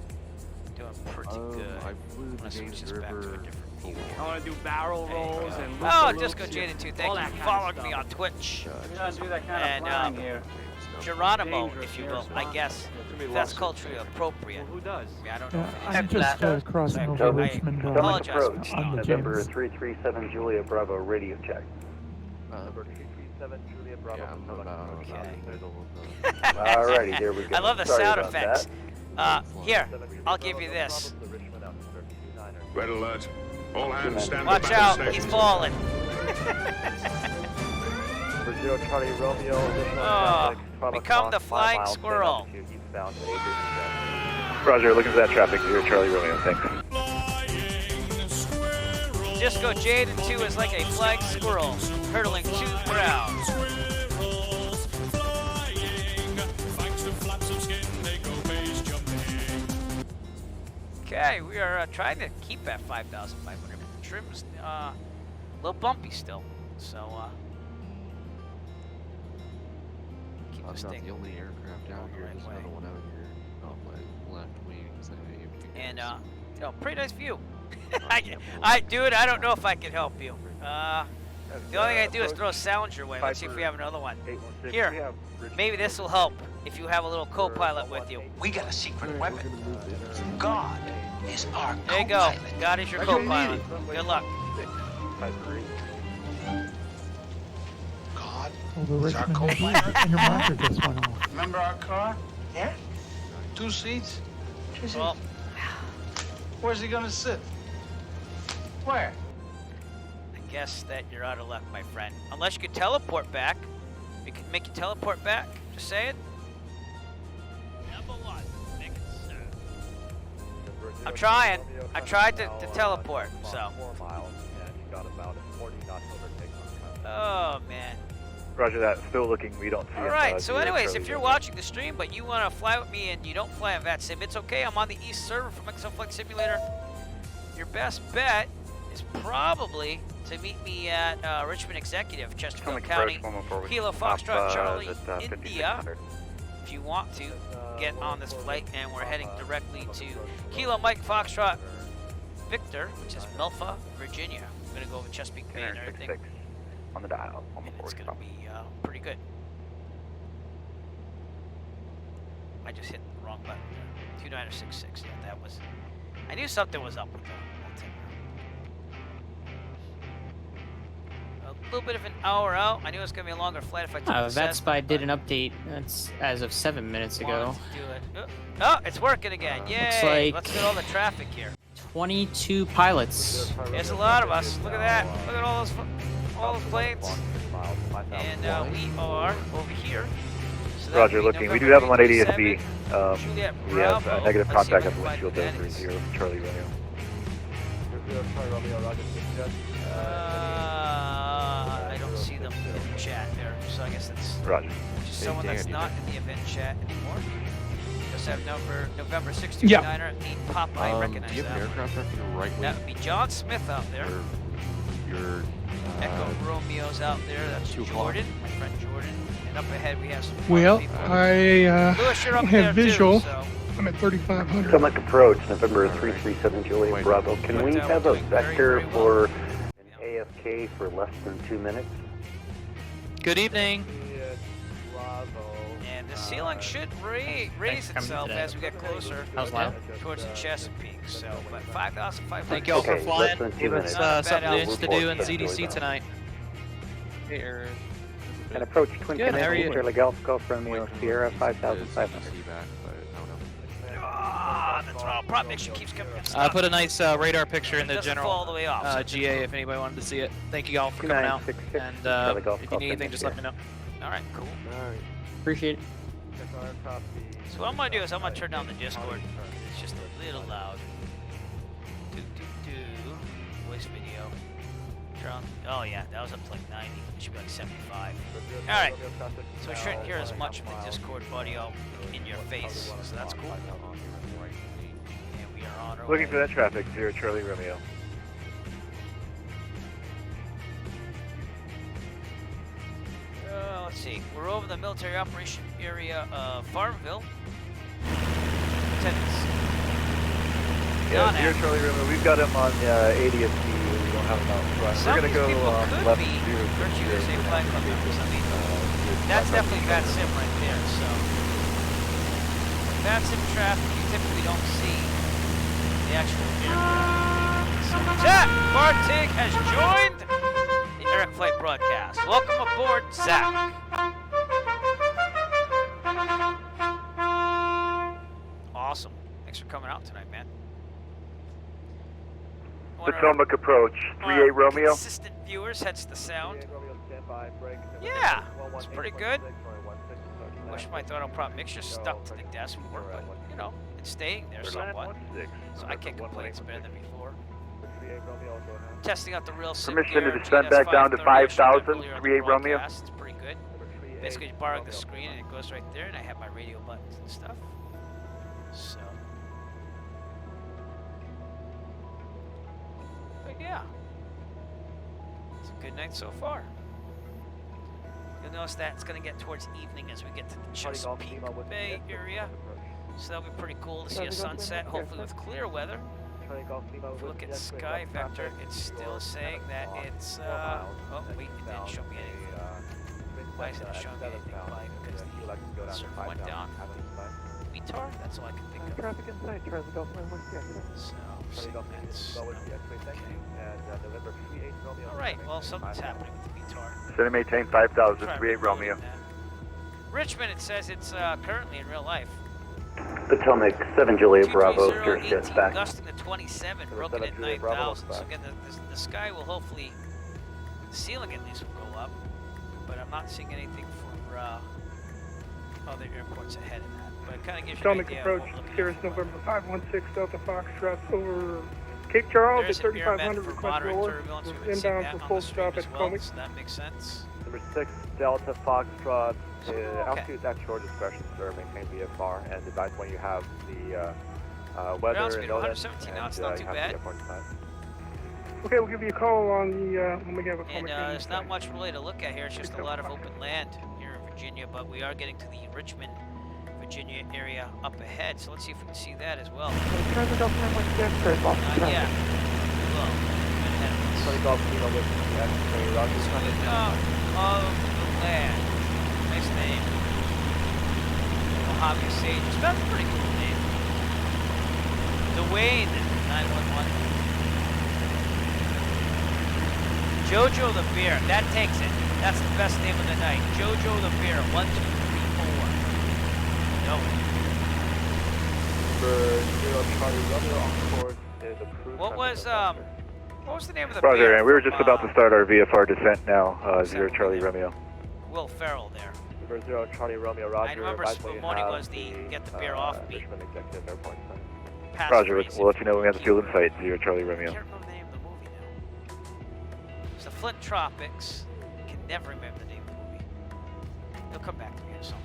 Doing pretty good. I flew the James River. I want to do barrel rolls and Oh, Disco Jaded 2, thank you for following me on Twitch. We don't do that kind of flying here. Geronimo, if you will, I guess. If that's culturally appropriate. Who does? I mean, I don't know. I'm just crossing over Richmond apologize approach, on the November James. 337 Julia Bravo radio check. Number 337 Julia Bravo. Alrighty, here we go. I love the Sorry sound about effects. that. Here, I'll give you this. Red alert. All hands stand Watch by out, the he's stations. falling. Number 0 Charlie Romeo, additional Oh, traffic, become the 5 flying miles, squirrel. eastbound to Roger, looking for that traffic here, Charlie Romeo, thanks. Disco Jaden 2 is like a flying squirrel, hurtling to the ground. Okay, we are trying to keep at 5,500. The trim's a little bumpy still, so keep I'm this not thing. the only aircraft out here. There's another one out here on my left wing. And you know, pretty nice view. Dude, I don't know if I can help you. The only thing I do is throw sound your way. Let's see if we have another one. Here, maybe this will help if you have a little co-pilot with you. We got a secret weapon. God is our There you go. God is your co-pilot. Good luck. God Over is our Richmond, co-pilot. and your monitor just went off. Remember our car? Yeah? 2 seats? Well, where's he gonna sit? Where? I guess that you're out of luck, my friend. Unless you could teleport back. We could make you teleport back. Just saying. I'm trying. I tried to teleport, so. 4 miles, and you got about a 40 knot overtake on Oh, man. Roger that, still looking, we don't see him. Alright, so zero anyways, Charlie if you're Romeo. watching the stream, but you want to fly with me and you don't fly on VatSim, it's okay. I'm on the East server from XL Flight Simulator. Your best bet is probably to meet me at Richmond Executive, Chesterfield County, Kilo Foxtrot Charlie, India. If you want to get on this flight, and we're heading directly to Kilo Mike Foxtrot Victor, which is Melfa, Virginia. I'm going to go over Chesapeake Bay and everything. On the dial, on the And it's going to be pretty good. I just hit the wrong button. 2966. Yeah, that was. I knew something was up with that. A little bit of an hour out. I knew it was going to be a longer flight if I took the VetSpy did an update. That's as of 7 minutes ago. do it. Oh, it's working again. Yay! like- Let's get all the traffic here. 22 pilots. There's a lot of us. Look at that. Look at all those planes. And we are over here. So that Roger, would be looking. We do have him on November ADSB. 27, Juliet We have Bravo. negative Let's see contact if at the I can windshield find there, what that 30 Charlie Romeo. I don't see them in the chat there, so I guess that's Roger. just Hey, someone that's Dan, not in the event chat anymore. Just have November Yeah. 629er, Meet Popeye, I recognize do you have an that. aircraft up your right wing? That would be John Smith out there. Your Echo Romeo's out there. That's 2 o'clock. Jordan, my friend Jordan. And up ahead we have some Well, people. I Lewis, you're up there have too, visual. so. I'm at 3,500. Potomac approach, November 337 Juliet Bravo. Can we have a vector for an AFK for less than 2 minutes? Good evening. And the ceiling should raise itself as we get closer towards the Chesapeake. So, but 5,500. Thank y'all for flying. Give us something altitude to do in ZDC tonight. Here. And approach Twin Good, how are Comanche, you? Charlie Golf Romeo Sierra 5,500. The throttle prop mixture keeps coming. I put a nice radar picture in the Doesn't general fall all the way off, so GA if anybody wanted to see it. Thank you all for coming out. 2966, And Charlie Golf if you Golf need anything, just let me know. All right, cool. Appreciate it. So what I'm gonna do is I'm gonna turn down the Discord. It's just a little loud. Voice video. Drone. Oh yeah, that was up to like 90. It should be like 75. All right. So we shouldn't hear as much of the Discord audio in your face. So that's cool. And we are on our Looking way. for that traffic, 0 Charlie Romeo. Let's see. We're over the military operation area of Farmville. Attendance. Yeah, 0 Charlie Romeo. We've got him on 80th. We don't have him out front. Some We're of going to these go people could left be 0 VtUSA flag club members. I mean, that's definitely bad sim right there. So, bad sim traffic, you typically don't see the actual aircraft. Zach Bartig has joined the Eric Flight broadcast. Welcome aboard, Zach. Awesome. Thanks for coming out tonight, man. Potomac approach, 38 Romeo. Consistent viewers, hence the sound. Yeah, it's pretty good. Wish my throttle prop mixture stuck to the desk more, but you know, it's staying there somewhat. So I can't complain, it's better than before. Testing out the real sim Permission to gear, descend back down to 5,000, earlier on the 38 Romeo. broadcast. It's pretty good. Basically just borrowing the screen and it goes right there, and I have my radio buttons and stuff. So. But yeah. It's a good night so far. You'll notice that it's going to get towards evening as we get to the Chesapeake Bay area. So that'll be pretty cool to see a sunset, hopefully with clear weather. If we look at Sky Vector, it's still saying that it's, oh wait, it didn't show me anything. Why isn't it showing me anything? Probably because the server went down. VTAR? That's all I can think of. Traffic inside, Charlie Golf Romeo. So, that's alright, well, something's happening with the VTAR. Center maintain 5,000, 38 Romeo. Richmond, it says it's currently in real life. Potomac 7 Juliet Bravo, 230, Sirius back. gusting to 27, broken at 9,000. So again, the sky will hopefully, the ceiling at least will go up, but I'm not seeing anything for other airports ahead of that. But it kind of gives you an Potomac idea approach, of what we're looking Sirius at. November 516 Delta Foxtrot over Cape Charles at 3,500 request roller. Inbound for full stop at Potomac. So that makes sense. Number 6, Delta Foxtrot. Altitude is at your discretion, sir. Maintain VFR and advise when you have the weather Ground and speed notice. 117 knots, not too bad. Okay, we'll give you a call on the when we have a And there's not much really to look at here. It's just a lot of open land here in Virginia, but we are getting to the Richmond, Virginia area up ahead. So let's see if we can see that as well. Not yet. Well, of the land. Nice name. Mojave Sages. That's a pretty cool name. Dwayne 911. Jojo the Bear. That takes it. That's the best name of the night. Jojo the Bear. 1, 2, 3, 4. No. What was the name of the Roger, bear? and we were just about to start our VFR descent now, 0 Charlie Romeo. Will Ferrell there. Number 0 Charlie Romeo, Roger. I remember Super Morning was the get the bear off beat. Roger, we'll let you know when we have the field in sight, 0 Charlie Romeo. I can't remember the name of the movie now. It's the Flint Tropics. I can never remember the name of the movie. It'll come back to me at some point.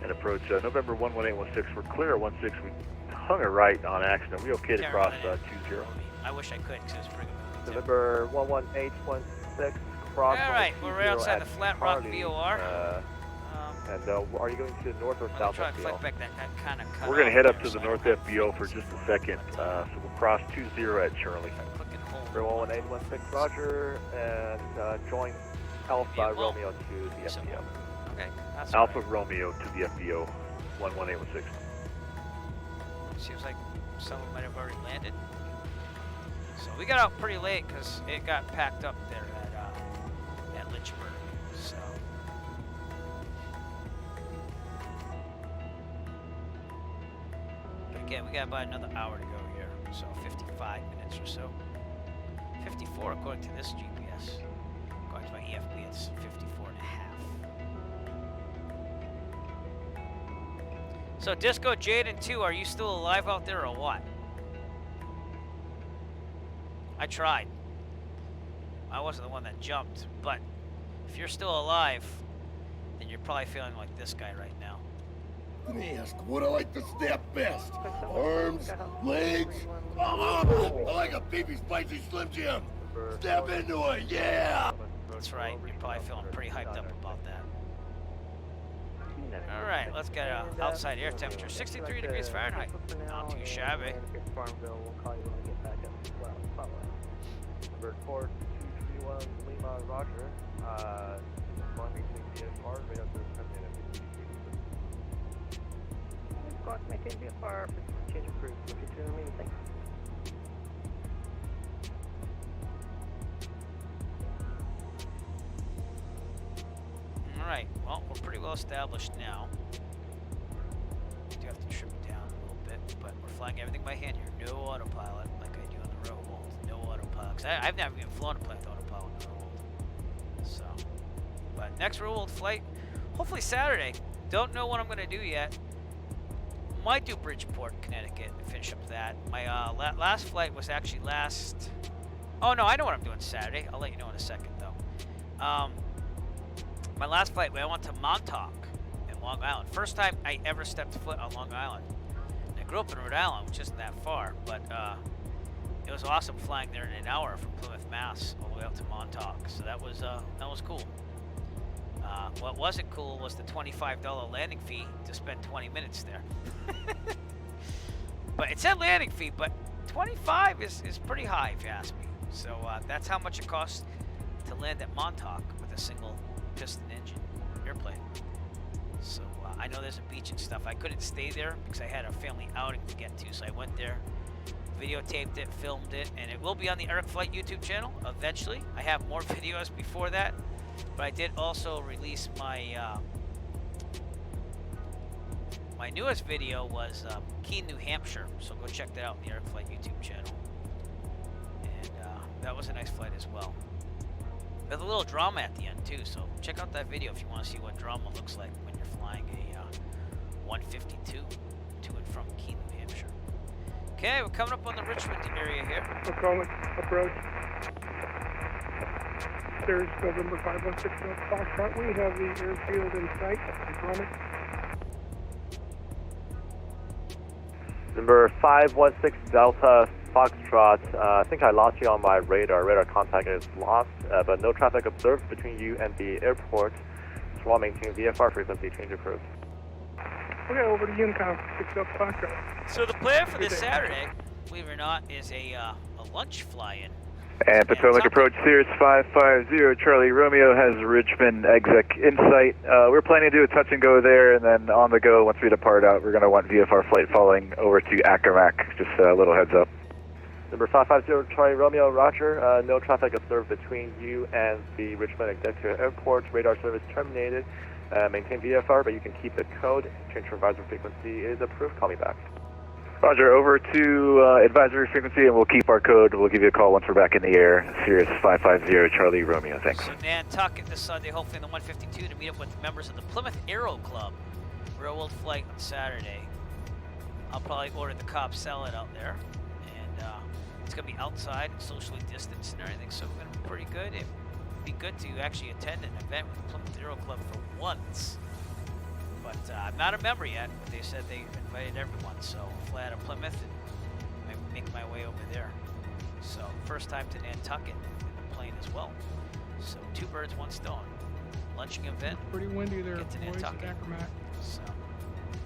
And approach November 11816, we're clear 16, we hung a right on accident. We okay to cross 20? I wish I could, because it was pretty good. November 11816, cross. Alright, we're right outside the Flat Rock VOR. And are you going to north or south Try to FBO? flight back that kind of cut. We're going to off head up there, to so the I north don't have FBO for just a second. So we'll cross 20 at Charlie. Row 1816, roger, and join Alpha Romeo to the FBO. Okay, that's Alpha right. Romeo to the FBO, 11816. Seems like someone might have already landed. So we got out pretty late because it got packed up there at Lynchburg. So. But again, we got about another hour to go here, so 55 minutes or so. 54 according to this GPS. According to my EFB, it's 54 and a half. So Disco Jaden 2, are you still alive out there or what? I tried. I wasn't the one that jumped, but if you're still alive, then you're probably feeling like this guy right now. Let me ask, what I like to snap best? Arms, legs? Oh, I like a beefy, spicy Slim Jim. Step into it, yeah! That's right, you're probably feeling pretty hyped up about that. All right, let's get outside air temperature, 63 degrees Fahrenheit. Not too shabby. Farmville, we'll call you when we get back up as well. Number 4231 Lima, roger. Flying between VFR, radar service terminated. Squawk, maintain VFR, change of crew, 52 remaining, thanks. Alright, well, we're pretty well established now. Do have to trim it down a little bit, but we're flying everything by hand here. No autopilot, like I do on the road world. No autopilot. Because I've never even flown a plane with autopilot on the road world. So, but next road world flight, hopefully Saturday. Don't know what I'm going to do yet. Might do Bridgeport, Connecticut, and finish up that. My last flight was actually last... Oh, no, I know what I'm doing Saturday. I'll let you know in a second, though. My last flight, I went to Montauk in Long Island. First time I ever stepped foot on Long Island. And I grew up in Rhode Island, which isn't that far, but it was awesome flying there in an hour from Plymouth, Mass, all the way up to Montauk. So that was cool. What wasn't cool was the $25 landing fee to spend 20 minutes there. But it said landing fee, but 25 is pretty high if you ask me. So that's how much it costs to land at Montauk with a single piston engine airplane. So I know there's a beach and stuff. I couldn't stay there because I had a family outing to get to, so I went there, videotaped it, filmed it, and it will be on the Eric Flight YouTube channel eventually. I have more videos before that, but I did also release my my newest video was Keene, New Hampshire, so go check that out on the Eric Flight YouTube channel. And that was a nice flight as well. There's a little drama at the end too, so check out that video if you want to see what drama looks like when you're flying a 152 to and from Keene, New Hampshire. Okay, we're coming up on the Richmond area here. Oklahoma, approach. There's November 516 Foxtrot. We have the airfield in sight. Oklahoma. Number 516 Delta Foxtrot, I think I lost you on my radar. Radar contact is lost, but no traffic observed between you and the airport. So while maintaining VFR frequency, change of crew. Okay, over to Unicom, 6 Delta Foxtrot. So the plan for this Saturday, believe it or not, is a lunch fly-in. And Potomac approach, Cirrus 550, Charlie Romeo has Richmond exec in sight. We're planning to do a touch and go there, and then on the go, once we depart out, we're going to want VFR flight falling over to Accomack. Just a little heads up. Number 550, Charlie Romeo, roger. No traffic observed between you and the Richmond Executive Airport. Radar service terminated. Maintain VFR, but you can keep the code. Change for advisory frequency is approved. Call me back. Roger, over to advisory frequency, and we'll keep our code. We'll give you a call once we're back in the air. Cirrus 550, Charlie Romeo. Thanks. So Nantucket this Sunday, hopefully in the 152, to meet up with members of the Plymouth Aero Club. Real world flight on Saturday. I'll probably order the Cobb salad out there. And it's going to be outside and socially distanced and everything, so we're going to be pretty good. It'd be good to actually attend an event with the Plymouth Aero Club for once. But I'm not a member yet, but they said they invited everyone, so I'll fly out of Plymouth and make my way over there. So first time to Nantucket in the plane as well. So 2 birds, 1 stone. lunching event. Pretty windy there, Get to boys, at Nantucket. Acromack. So,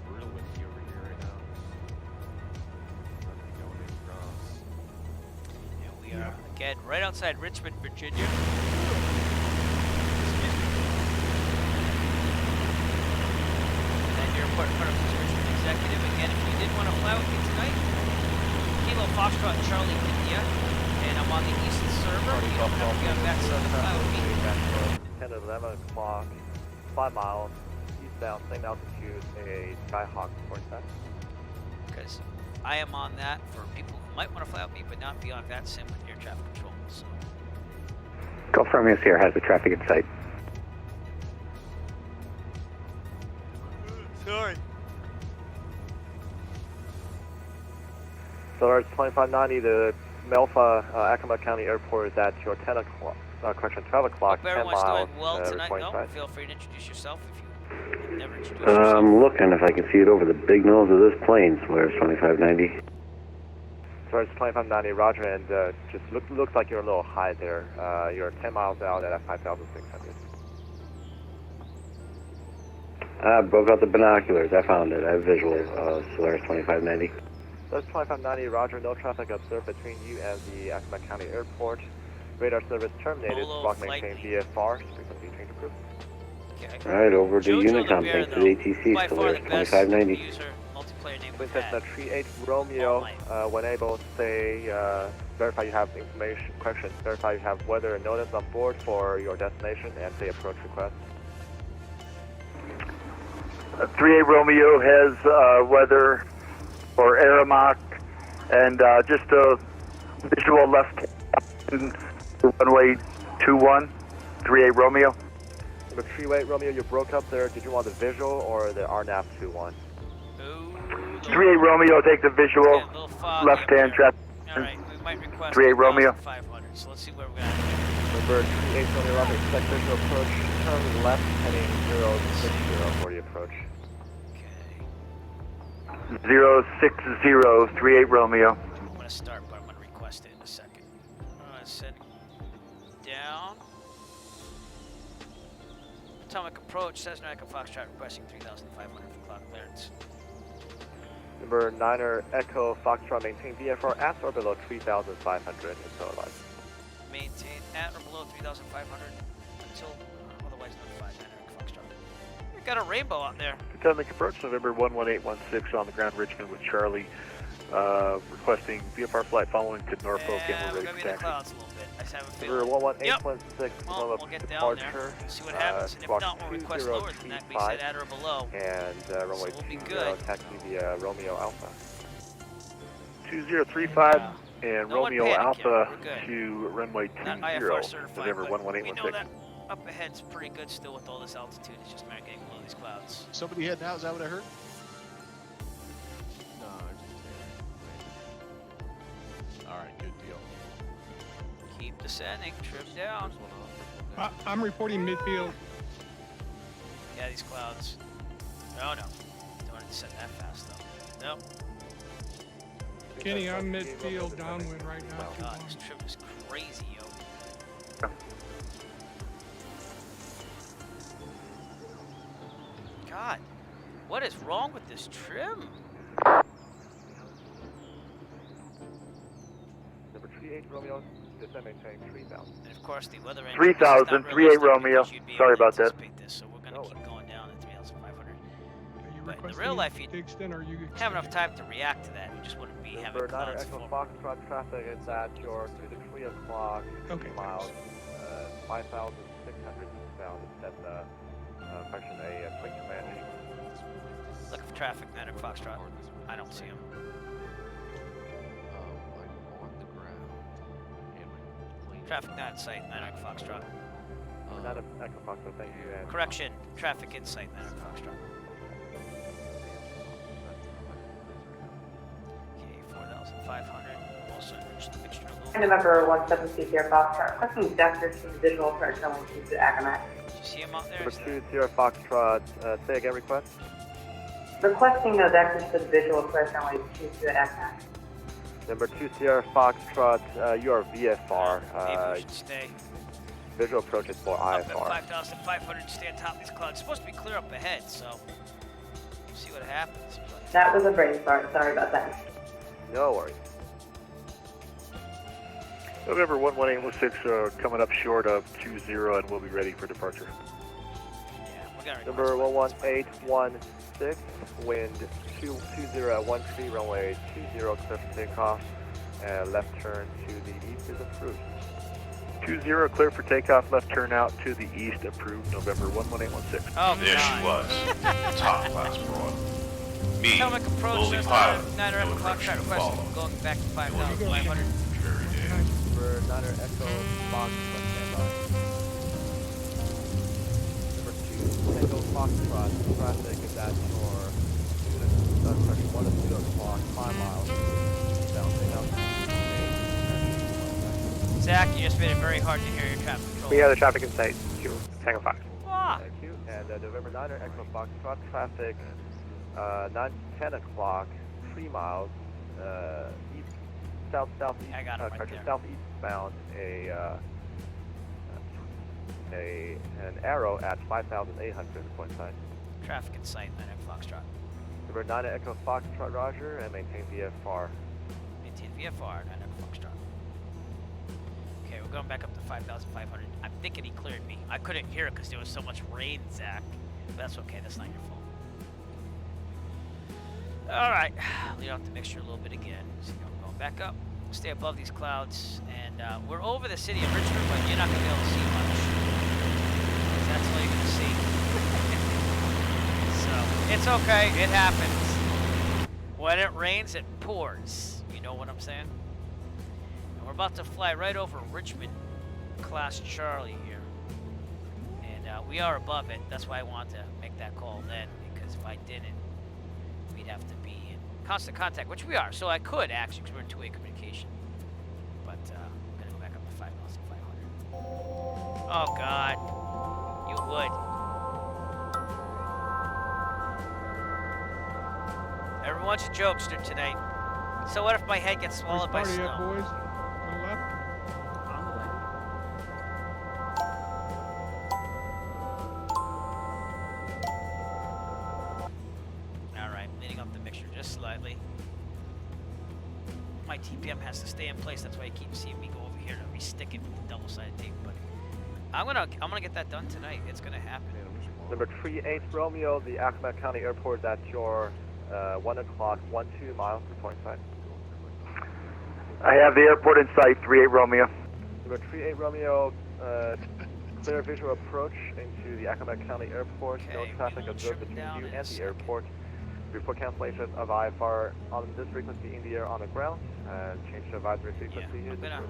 Real windy over here right now. Going across. and we are again right outside Richmond, Virginia. And your report in front of this Richmond executive. Again, if you did want to fly with me tonight, Kilo Foxtrot Charlie India, and I'm on the east server. You don't have to be on that side to fly with me. 10 to 11 o'clock, 5 miles, eastbound, same altitude, a Skyhawk report set. Because I am on that for people who might want to fly with me, but not be on that sim with air traffic control. So. Gulf Romeo Sierra has the traffic in sight. Sorry. Solaris 2590, the Melfa, Accomack County Airport is at your 10 o'clock, 12 o'clock, 10 Everyone's miles, doing well tonight. reporting No, side. feel free to introduce yourself if you never introduced yourself. I'm looking if I can see it over the big nose of this plane, Solaris 2590. Solaris 2590, roger, and just looks like you're a little high there. You're 10 miles out at 5,600. I broke out the binoculars. I found it. I have visual Solaris 2590. Solaris 2590, roger, no traffic observed between you and the Accomack County Airport. Radar service terminated, squawk maintain VFR, frequency change approved. Okay. Alright, over to Jojo Unicom, the thanks to Bear, the though, ATC, by far Solaris the best 2590. user multiplayer name we've Princess had. 38 Romeo, when able, say, verify you have information, correction, verify you have weather and notice on board for your destination and say approach request. 38 Romeo has weather for Aramak and just a visual left runway 21, 38 Romeo. Number 38 Romeo, you broke up there. Did you want the visual or the RNAV 21? 38 Romeo, take the visual, left-hand traffic. Alright, we might request 38 Romeo. 500, so let's see where we're at. Number 38 Romeo, Robert, expect visual approach, turn left, heading 060 for the approach. 060, 38 Romeo. I'm going to start, but I'm going to request it in a second. Set down. Atomic approach, Cessna Echo Foxtrot requesting 3,500 for cloud clearance. Number 9er Echo Foxtrot, maintain VFR at or below 3,500 until alive. Maintain at or below 3,500 until otherwise notified. 9er Echo Foxtrot. We got a rainbow out there. Atomic approach, November 11816 on the ground, Richmond with Charlie, requesting VFR flight following to Norfolk, and we're ready for taxi. Clouds a little bit. I just have a feeling. Number 11816, Well, we'll get down there, see what happens, and if not, we'll request lower than that. We said at or below. And runway So we'll be 20, good. taxi via Romeo Alpha. 2035 and No one Romeo panic yet. Alpha We're good. to runway 20, Not IFR certified, November but we know 11816. that up ahead's pretty good still with all this altitude. It's just a matter of getting below these clouds. Somebody heading out, is that what I heard? No, Alright, good deal. Keep descending, trim down. I'm reporting midfield. Yeah, these clouds. Oh no. Don't want to descend that fast though. Nope. Kenny, I'm midfield downwind right now. God, this trip is crazy, yo. God, what is wrong with this trim? Number 38 Romeo, descend maintain 3,000. And of course, the weather engine 3,000, 38 Romeo. Sorry about that. this, so we're going to keep going down at 3,500. But in the real life, you have enough time to react to that. We just wouldn't be having Number 9er clouds Echo form. Foxtrot traffic is at your 2 to 3 o'clock, 2 miles, 5,600 eastbound. That's question a twin Comanche. Look for traffic, 9er Foxtrot. I don't see him. I'm on the ground. And my plane Traffic not in sight, 9er Foxtrot. Not Echo Foxtrot, thank you. And Correction, traffic in sight, 9er Foxtrot. Okay, 4,500. Also enrich the mixture a little bit. November 172 Sierra Foxtrot, requesting vectors from visual approach runway 22 Accomack. Did you see him out there? Number 2 Sierra Foxtrot, say again request. Requesting no vectors for the visual approach runway 22 Accomack. Number 2 Sierra Foxtrot, you are VFR. Maybe we should stay. Visual approach is for Up at IFR. 5,500, stay on top of these clouds. It's supposed to be clear up ahead, so we'll see what happens. But That was a brain fart. Sorry about that. No worries. November 11816 coming up short of 20 and we'll be ready for departure. Number 11816, wind 20 at 13, runway 20, clear for takeoff, and left turn to the east is approved. 20 clear for takeoff, left turn out to the east, approved, November 11816. Oh, There God. she was. Top class broad. Me, Potomac approach, lowly there's pilot, Niner no Echo Foxtrot direction to request, follow. going back to 5,500. Number Niner Echo Fox, standby. Number 2, Echo Foxtrot, traffic is at your 1 to 2 o'clock, 5 miles. Zach, you just made it very hard to hear your traffic control. We have the traffic in sight, Tango Fox. Ah. Thank you. And November 9er Echo Foxtrot, traffic 10 o'clock, 3 miles, east, southeast, I got it right there. southeast bound, an arrow at 5,800 point sign. Traffic in sight, 9 Echo Foxtrot. Number 9 Echo Foxtrot, roger, and maintain VFR. Maintain VFR, 9 Echo Foxtrot. Okay, we're going back up to 5,500. I'm thinking he cleared me. I couldn't hear it because there was so much rain, Zach. But that's okay, that's not your fault. Alright, lead off the mixture a little bit again. So going back up, stay above these clouds, and we're over the city of Richmond, but you're not going to be able to see much. That's all you're going to see. So, it's okay, it happens. When it rains, it pours. You know what I'm saying? And we're about to fly right over Richmond, class Charlie here. And we are above it. That's why I wanted to make that call then, because if I didn't, we'd have to be in constant contact, which we are. So I could actually, because we're in two-way communication. But I'm going to go back up to 5,500. Oh, God. You would. Everyone's a jokester tonight. So what if my head gets swallowed by snow? Up, boys. To the left. On the way. Alright, leading up the mixture just slightly. My TPM has to stay in place, that's why you keep seeing me go over here to re-stick it with the double-sided tape, but I'm gonna get that done tonight. It's gonna happen. Number 38 Romeo, the Acoma County Airport, that's your 1 o'clock, 12 miles per point sign. I have the airport in sight, 38 Romeo. Number 38 Romeo, clear visual approach into the Acoma County Airport. No traffic observed between you and the airport. Report cancellation of IFR on this frequency in the air on the ground. Change to advisory frequency is approved.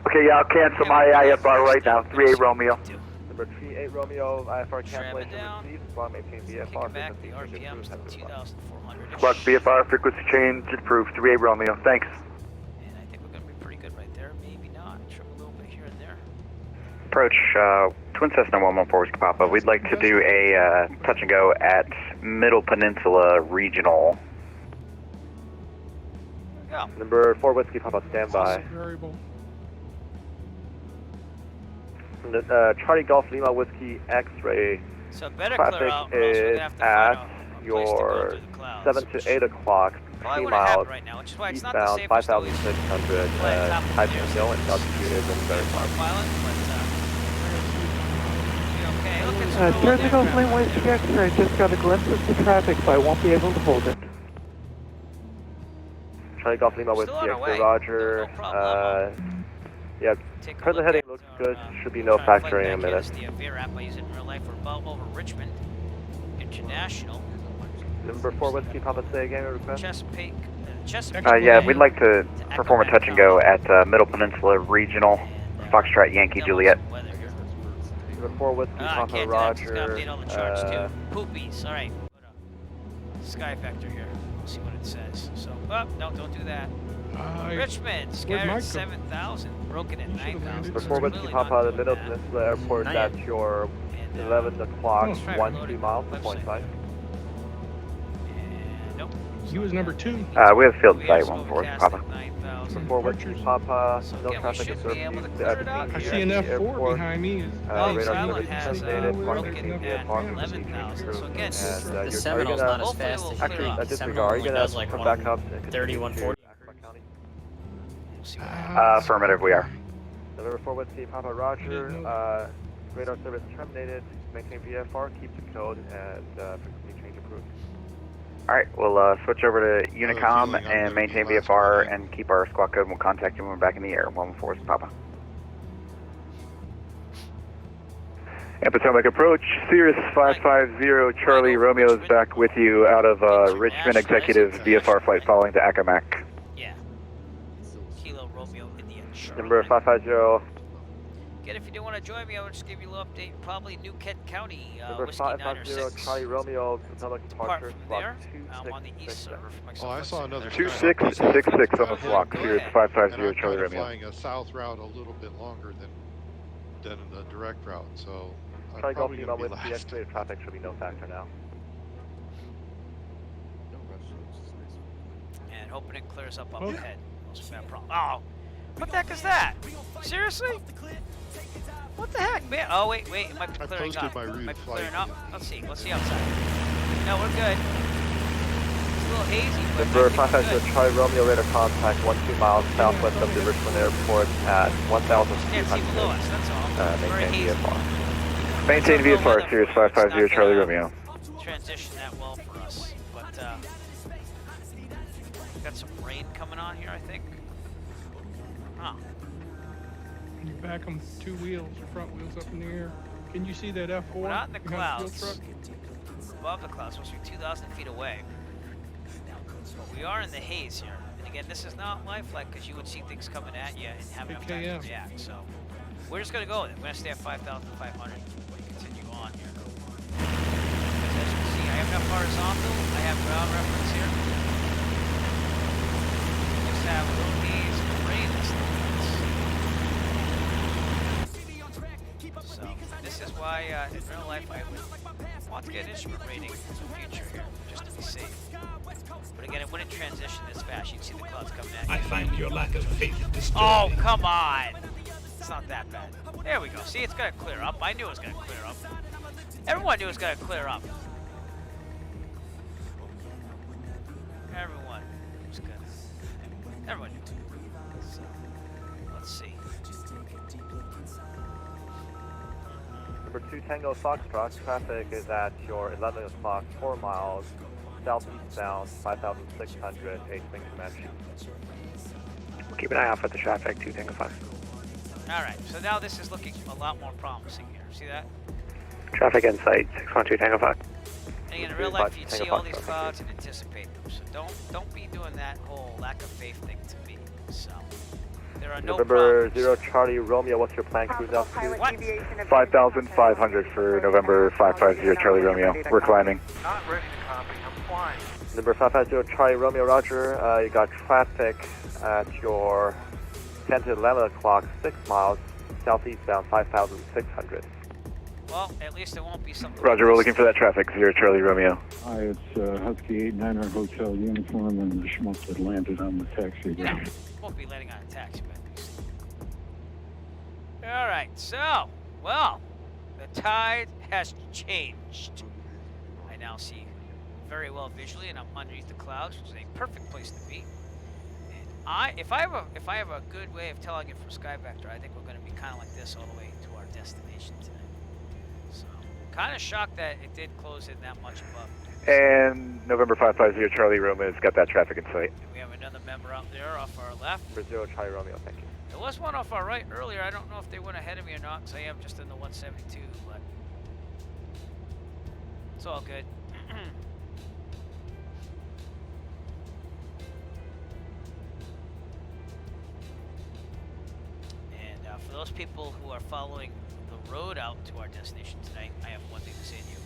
Okay, yeah, I'll cancel my IFR right now, 38 Romeo. Number 38 Romeo, IFR cancellation received. Squawk maintain VFR Back the frequency RPMs to approved. 2,400. Squawk VFR frequency change approved, 38 Romeo, thanks. And I think we're gonna be pretty good right there. Maybe not. Trim a little bit here and there. Approach Twin Cessna 114 Papa. We'd like to do a touch and go at Middle Peninsula Regional. Go. Number 4 Whiskey Papa, standby. Variable. Charlie Golf Lima Whiskey X-ray. So better clear Traffic out, or else we're is gonna have to find at a your 7 to 8 o'clock, Probably 3 wouldn't happen miles right now, which is why it's not the eastbound, safest to always 5,600. play on top of the Type no and altitude is in very far. pilot, but okay, look at Jersey Gulf Lane Whiskey X-ray, just got a glimpse of the traffic, but I won't be able to hold it. Charlie Golf Lima Whiskey on our X-ray, way. roger. Yeah, present heading looks good. Should be no factor in a minute. The Veer app I use it in real life. We're about over Richmond International. Number 4 Whiskey Papa, say again, request. Chesapeake. Yeah, we'd like to perform a touch and go at Middle Peninsula Regional, Foxtrot Yankee Juliet. Number 4 Whiskey Papa, Can't roger. do that, update all the charts too. Poopies. All right. Sky Factor here. We'll see what it says. So, no, don't do that. Richmond, scattered 7,000, broken at 9,000. Before Whiskey Papa, the Middle Peninsula Airport, that's your 11 o'clock, 12 miles per point sign. He was number 2. We have field site 1 for Papa. 2000. Forward to Papa, So no again, we traffic should observed be able to between clear it out I here. see an F4 airport. behind me. Ellis Radar Island service has terminated, broken maintain at VFR, 11,000. So again, and The you're Seminole's gonna, not as hopefully fast we'll as clear actually, up. the disregard, Seminole are you only gonna does like come back up and 30, continue 140. to Acrobat County? We'll see what happens. Affirmative, we are. November 4 with Steve Papa Roger, radar service terminated, maintain VFR, keep the code, and frequency change approved. Alright, we'll switch over to Unicom and maintain VFR and keep our squawk code and we'll contact you when we're back in the air. 114 is Papa. And Potomac approach, Sirius 550, Charlie Romeo is back with you out of Richmond Executive VFR flight following to Accomac. Yeah. Kilo Romeo India. Number 550. Again, if you do want to join me, I will just give you a little update. Probably New Kent County, Number Whiskey 550, Charlie Romeo, Potomac Apart departure, from block there, I'm on the east server for myself. Oh, I saw another 2666 on the block, Sirius 550, Charlie Romeo. Flying a south route a little bit longer than the direct route, so I'm Charlie Golf probably Lima going to with be the last. excavated traffic should be no factor now. And hoping it clears up ahead. No problem. Oh, what the heck is that? Seriously? What the heck, man? Oh, wait, it might be clearing up. Might be clearing up. Let's see outside. No, we're good. It's a little hazy, but Number 550, Charlie Romeo, radar contact 12 miles southwest of the Richmond Airport at 1,200. can't see below us, that's all. Very Maintain hazy. VFR. Maintain VFR, Sirius 550, Charlie Romeo. Transition that well for us, but got some rain coming on here, I think. Huh. You back them two wheels, your front wheels up in the air. Can you see that F4? We're not in the behind clouds. fuel truck? Above the clouds, supposed to be 2,000 feet away. But we are in the haze here. And again, this is not lifelike because you would see things coming at you and have enough time to react. So we're just going to go with it. We're going to stay at 5,500 and continue on here. As you can see, I have enough horizontal. I have ground reference here. Just have a little haze and rain that's so this is why in real life I would want to get an instrument rating in the future here, just to be safe. But again, it wouldn't transition this fast. You'd see the clouds coming at you. I find your lack of faith disturbing. Oh, come on! It's not that bad. There we go. See, it's going to clear up. I knew it was going to clear up. Everyone knew it was going to clear up. Everyone was good. Everyone knew. So, let's see. Number 2 Tango Foxtrot, traffic is at your 11 o'clock, 4 miles, southeast bound, 5,600, 8 wing Comanche. We'll keep an eye out for the traffic, 2 Tango Fox. Alright, so now this is looking a lot more promising here. See that? Traffic in sight, 612 Tango Fox. And again, in real life, you'd see all these clouds and anticipate them. So don't be doing that whole lack of faith thing to me. So there are no November problems. 0 Charlie Romeo, what's your plan cruise altitude? 5,500 for November 550, Charlie Romeo. We're climbing. Not ready to copy. I'm flying. Number 550 Charlie Romeo, Roger. You got traffic at your 10 to 11 o'clock, 6 miles, southeast bound, 5,600. Well, at least it won't be something. Roger, we're looking for that traffic, 0 Charlie Romeo. Hi, it's Husky 89er Hotel uniform and the schmuck that landed on the taxi. No, won't be landing on a taxi, but all right, so, well, the tide has changed. I now see very well visually, and I'm underneath the clouds, which is a perfect place to be. And if I have a good way of telling it from Sky Vector, I think we're going to be kind of like this all the way to our destination tonight. So, kind of shocked that it did close in that much above. And November 550, Charlie Romeo's got that traffic in sight. We have another member out there off our left. Number 0 Charlie Romeo, thank you. There was one off our right earlier. I don't know if they went ahead of me or not, because I am just in the 172, but it's all good. And for those people who are following the road out to our destination tonight, I have one thing to say to you.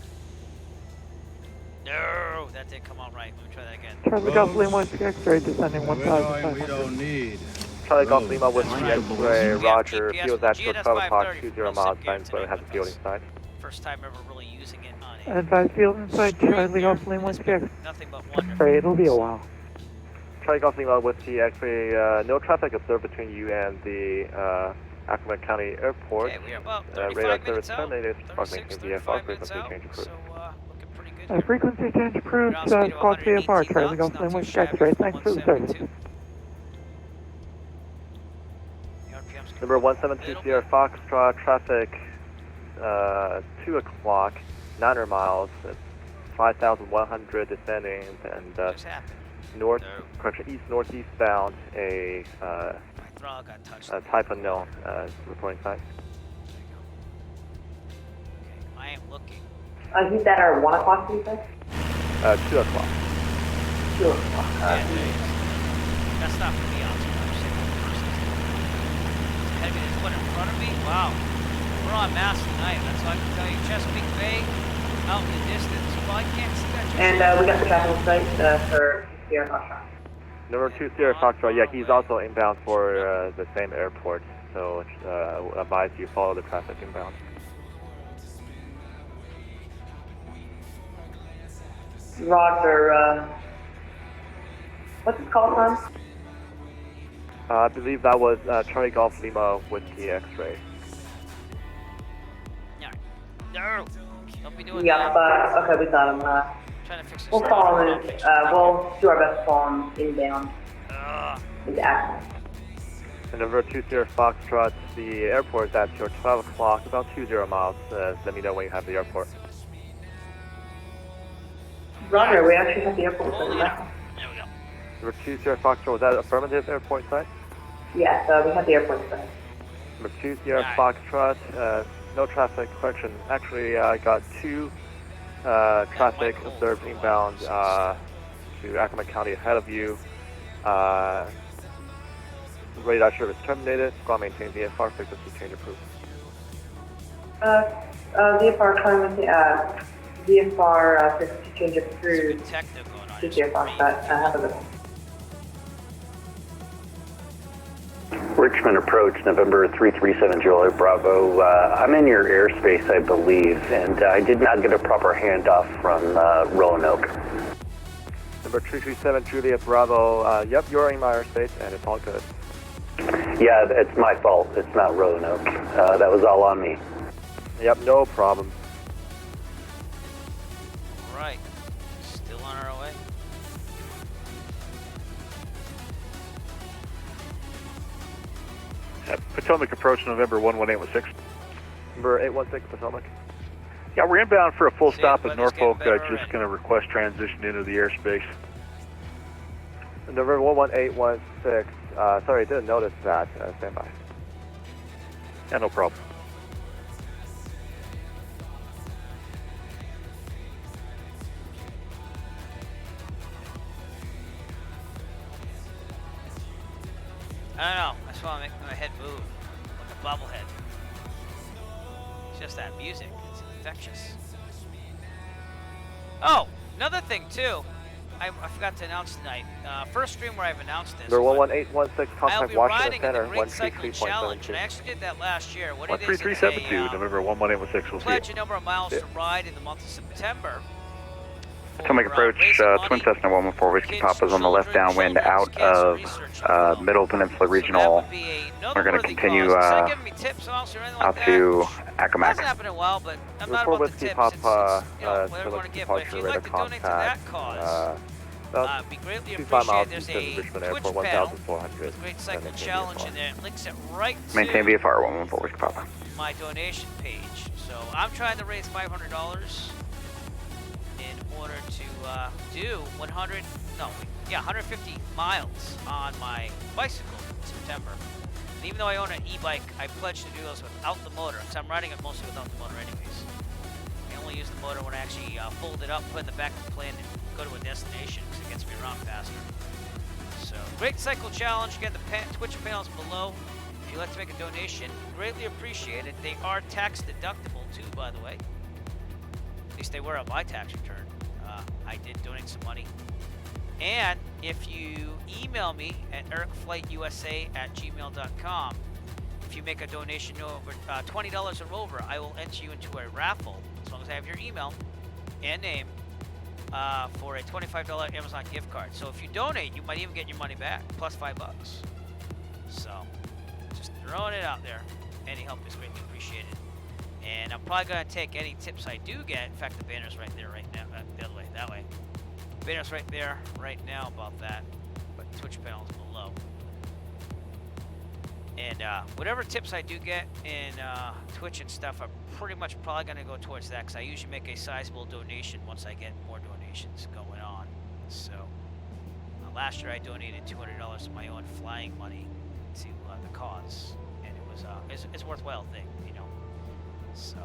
No, that didn't come out right. Let me try that again. Charlie Golf Lima with the X-ray descending 1,500. We don't need. Charlie Golf Lima with the X-ray, Roger. Fuels at your 12 o'clock, 20 miles, 9 has a field inside. First time ever really using it on a Advise field inside Charlie Golf Lima with the nothing but wonderful. X-ray. It'll be a while. Charlie Golf Lima with the X-ray. No traffic observed between you and the Accomack County Airport. Okay, we are about radar 35 service minutes out. terminated. 36, 35 minutes out. Change approved. So, looking pretty good. Frequency change approved. Ground speed of Squad 118 VFR, Charlie knots, Golf not Lima too with shabby X-ray. for Thanks for the service. 172. Number 172 Sierra Foxtrot, traffic 2 o'clock, 900 miles, 5,100 descending, and east-northeast bound, a type unknown, reporting site. I am looking. He's at our 1 o'clock, you said? 2 o'clock. 2 o'clock. That's not for me, Heavy is what in front of me? Wow. We're on mass tonight, that's all I can tell you. Chesapeake Bay, out in the distance. Well, I can't see that. And we got the traffic site for Sierra Foxtrot. Number 2 Sierra Foxtrot, yeah, he's also inbound for the same airport, so advise you follow the traffic inbound. Roger, what's his call sign? I believe that was Charlie Golf Lima with the X-ray. No, don't be doing Yep, that. okay, we got him. Trying to fix this. We'll follow him, we'll do our best to follow him inbound. Into action. And number 2 Sierra Foxtrot, the airport is at your 12 o'clock, about 20 miles. Let me know when you have the airport. Roger, we actually have the airport site now. Number 2 Sierra Foxtrot, was that affirmative airport site? Yes, we have the airport site. Number 2 Sierra Foxtrot, no traffic, correction. Actually, I got 2 traffic observed inbound to Accomack County ahead of you. Radar service terminated. Squad maintain VFR, frequency change approved. VFR climate, VFR frequency change approved. To Sierra Foxtrot, have a good one. Richmond approach, November 337 Juliet Bravo. I'm in your airspace, I believe, and I did not get a proper handoff from Roanoke. Number 337 Juliet Bravo. Yep, you're in my airspace, and it's all good. Yeah, it's my fault. It's not Roanoke. That was all on me. Yep, no problem. Right. Still on our way. Potomac approach, November 11816. Number 816 Potomac. Yeah, we're inbound for a full stop at Norfolk. Just already. going to request transition into the airspace. Number 11816. Sorry, I didn't notice that. Stand by. Yeah, no problem. I don't know. I just want to make my head move like a bobblehead. It's just that music. It's infectious. Oh, another thing too. I forgot to announce tonight. First stream where I've announced this. Number 11816, I'll contact be Washington riding in Center, the Great Cycling Challenge, and I 133.72. actually did that last year. What it is, it's 13372, November 11816. We'll see pledge you. a number of miles to ride in the month of September. Potomac approach, Twin Cessna 114 Whiskey Papa's on the left downwind out of Middle Peninsula Regional. We're going to continue out to Accomack. Hasn't happened in a while, but I'm not about the tips. It's, whatever you want to give. But if you'd like to donate to that cause, it'd be greatly appreciated. There's a Twitch panel with Great Cycle Challenge in there. It links it right to Maintain VFR 114 Whiskey Papa. my donation page. So I'm trying to raise $500 in order to do 150 miles on my bicycle in September. And even though I own an e-bike, I pledge to do those without the motor, because I'm riding it mostly without the motor anyways. I only use the motor when I actually fold it up, put it in the back of the plane, and go to a destination, because it gets me around faster. So, Great Cycle Challenge. Again, the Twitch panel's below. If you'd like to make a donation, greatly appreciate it. They are tax deductible too, by the way. At least they were on my tax return. I did donate some money. And if you email me at ericflightusa@gmail.com, if you make a donation over $20 or over, I will enter you into a raffle, as long as I have your email and name, for a $25 Amazon gift card. So if you donate, you might even get your money back, plus $5. So just throwing it out there. Any help is greatly appreciated. And I'm probably going to take any tips I do get. In fact, the banner's right there right now. The other way, that way. Banner's right there right now about that. But the Twitch panel is below. And whatever tips I do get in Twitch and stuff, I'm pretty much probably going to go towards that, because I usually make a sizable donation once I get more donations going on. So last year I donated $200 of my own flying money to the cause, and it was it's a worthwhile thing, you know. So.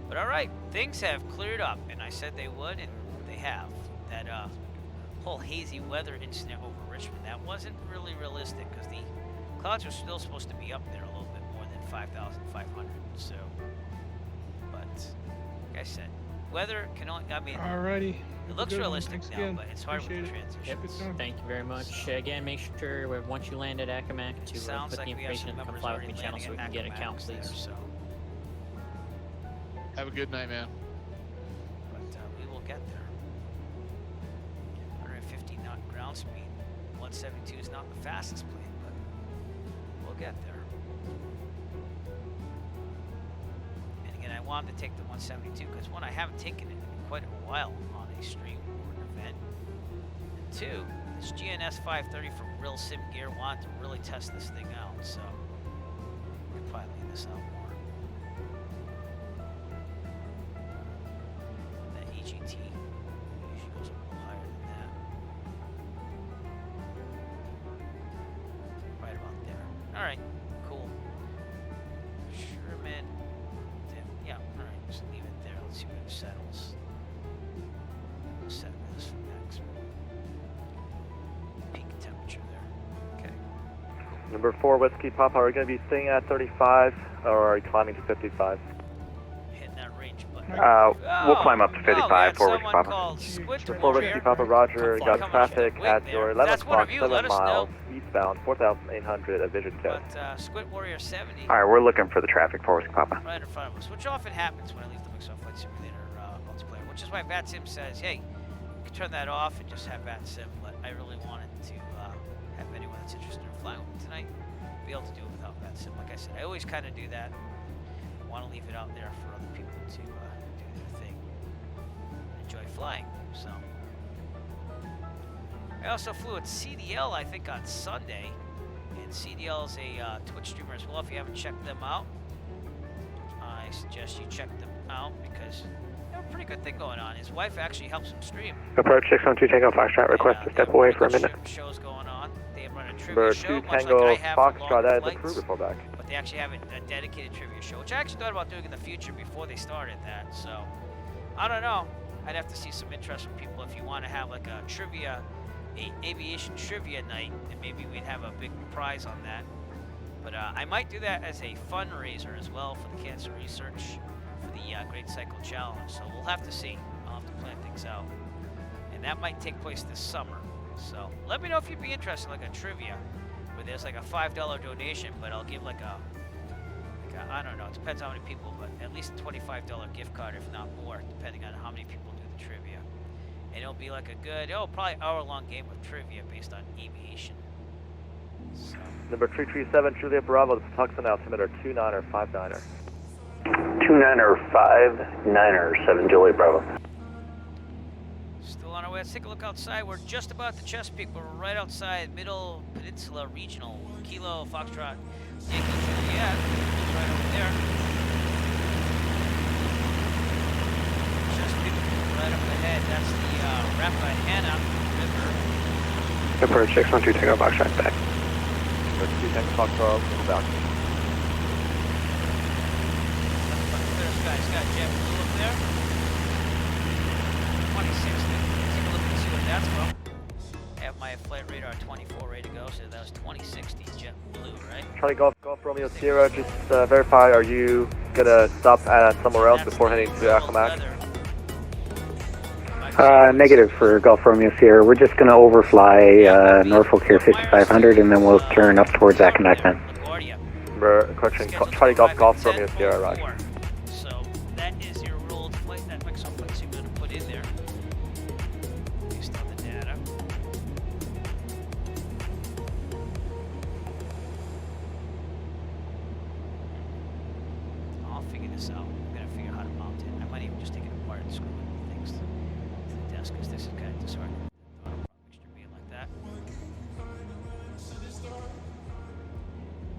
But all right, things have cleared up, and I said they would, and they have. That whole hazy weather incident over Richmond, that wasn't really realistic, because the clouds are still supposed to be up there a little bit more than 5,500. So, but like I said, weather can only, I mean, alrighty. It looks realistic now, but it's hard with the transitions. Thank you very much. Again, make sure once you land at Accomack to put the information in the Come Fly With Me channel so we can get a count, please. So. Have a good night, man. But we will get there. 150 knot ground speed. 172 is not the fastest plane, but we'll get there. And again, I wanted to take the 172 because one, I haven't taken it in quite a while on a stream or an event. And two, this GNS 530 from Real Sim Gear wanted to really test this thing out, so we could probably leave this out more. That EGT usually goes a little higher than that. Right about there. Alright, cool. Sherman. Yeah, alright, just leave it there. Let's see where it settles. We'll set this for next. Peak temperature there. Okay. Number 4, Whiskey Papa, are we going to be staying at 35 or are you climbing to 55? Hitting that range button. We'll climb up to 55 for Whiskey Papa. Number 4, Whiskey Papa, Roger. Got traffic at your 11 o'clock, 7 miles eastbound, 4,800 at Vision Test. But Squid Warrior 70. Alright, we're looking for the traffic for Whiskey Papa. Right in front of us, which often happens when I leave the Microsoft Flight Simulator multiplayer, which is why VtSim says, hey, you can turn that off and just have VtSim, but I really wanted to have anyone that's interested in flying with me tonight be able to do it without VtSim. Like I said, I always kind of do that. I want to leave it out there for other people to do their thing and enjoy flying. So I also flew at CDL, I think, on Sunday, and CDL is a Twitch streamer as well. If you haven't checked them out, I suggest you check them out because they have a pretty good thing going on. His wife actually helps him stream. Approach 612 Tango Foxtrot, request to step away for a minute. Shows going on. They run a trivia Number show, 2 much Tango like I have for Foxtrot, longer that is flights, approved report back. but they actually have a dedicated trivia show, which I actually thought about doing in the future before they started that. So I don't know. I'd have to see some interest from people if you want to have like a trivia, aviation trivia night, and maybe we'd have a big prize on that. But I might do that as a fundraiser as well for the cancer research for the Great Cycle Challenge. So we'll have to see. I'll have to plan things out. And that might take place this summer. So let me know if you'd be interested in like a trivia where there's like a $5 donation, but I'll give like a I don't know, it depends how many people, but at least a $25 gift card, if not more, depending on how many people do the trivia. And it'll be like a good, probably hour-long game of trivia based on aviation. So. Number 337 Juliet Bravo, this is Tucson altimeter 29er 59er. 29er 59er 7 Juliet Bravo. Still on our way. Let's take a look outside. We're just about the Chesapeake. We're right outside Middle Peninsula Regional. Kilo Foxtrot Yankee Juliet. Right over there. Chesapeake right up ahead. That's the Rappahannock River. Approach 612 Tango Foxtrot back. Number 2 Tango Foxtrot, go back. Clear sky. It's got jet blue up there. 2060. Take a look and see what that's from. I have my flight radar 24 ready to go, so that was 2060 jet blue, right? Charlie Golf Romeo Sierra, just verify, are you going to stop at somewhere else before heading to Accomack? Negative for Gulf Romeo Sierra. We're just going to overfly Norfolk here 5500 and then we'll turn up towards Accomack then. Charlie Golf Golf Romeo Sierra, Roger. So that is your rolled flight, that Microsoft flight sim you're going to put in there. Based on the data. I'll figure this out. I'm going to figure out how to mount it. I might even just take it apart and screw it things to the desk, because this is kind of disoriented. Like that.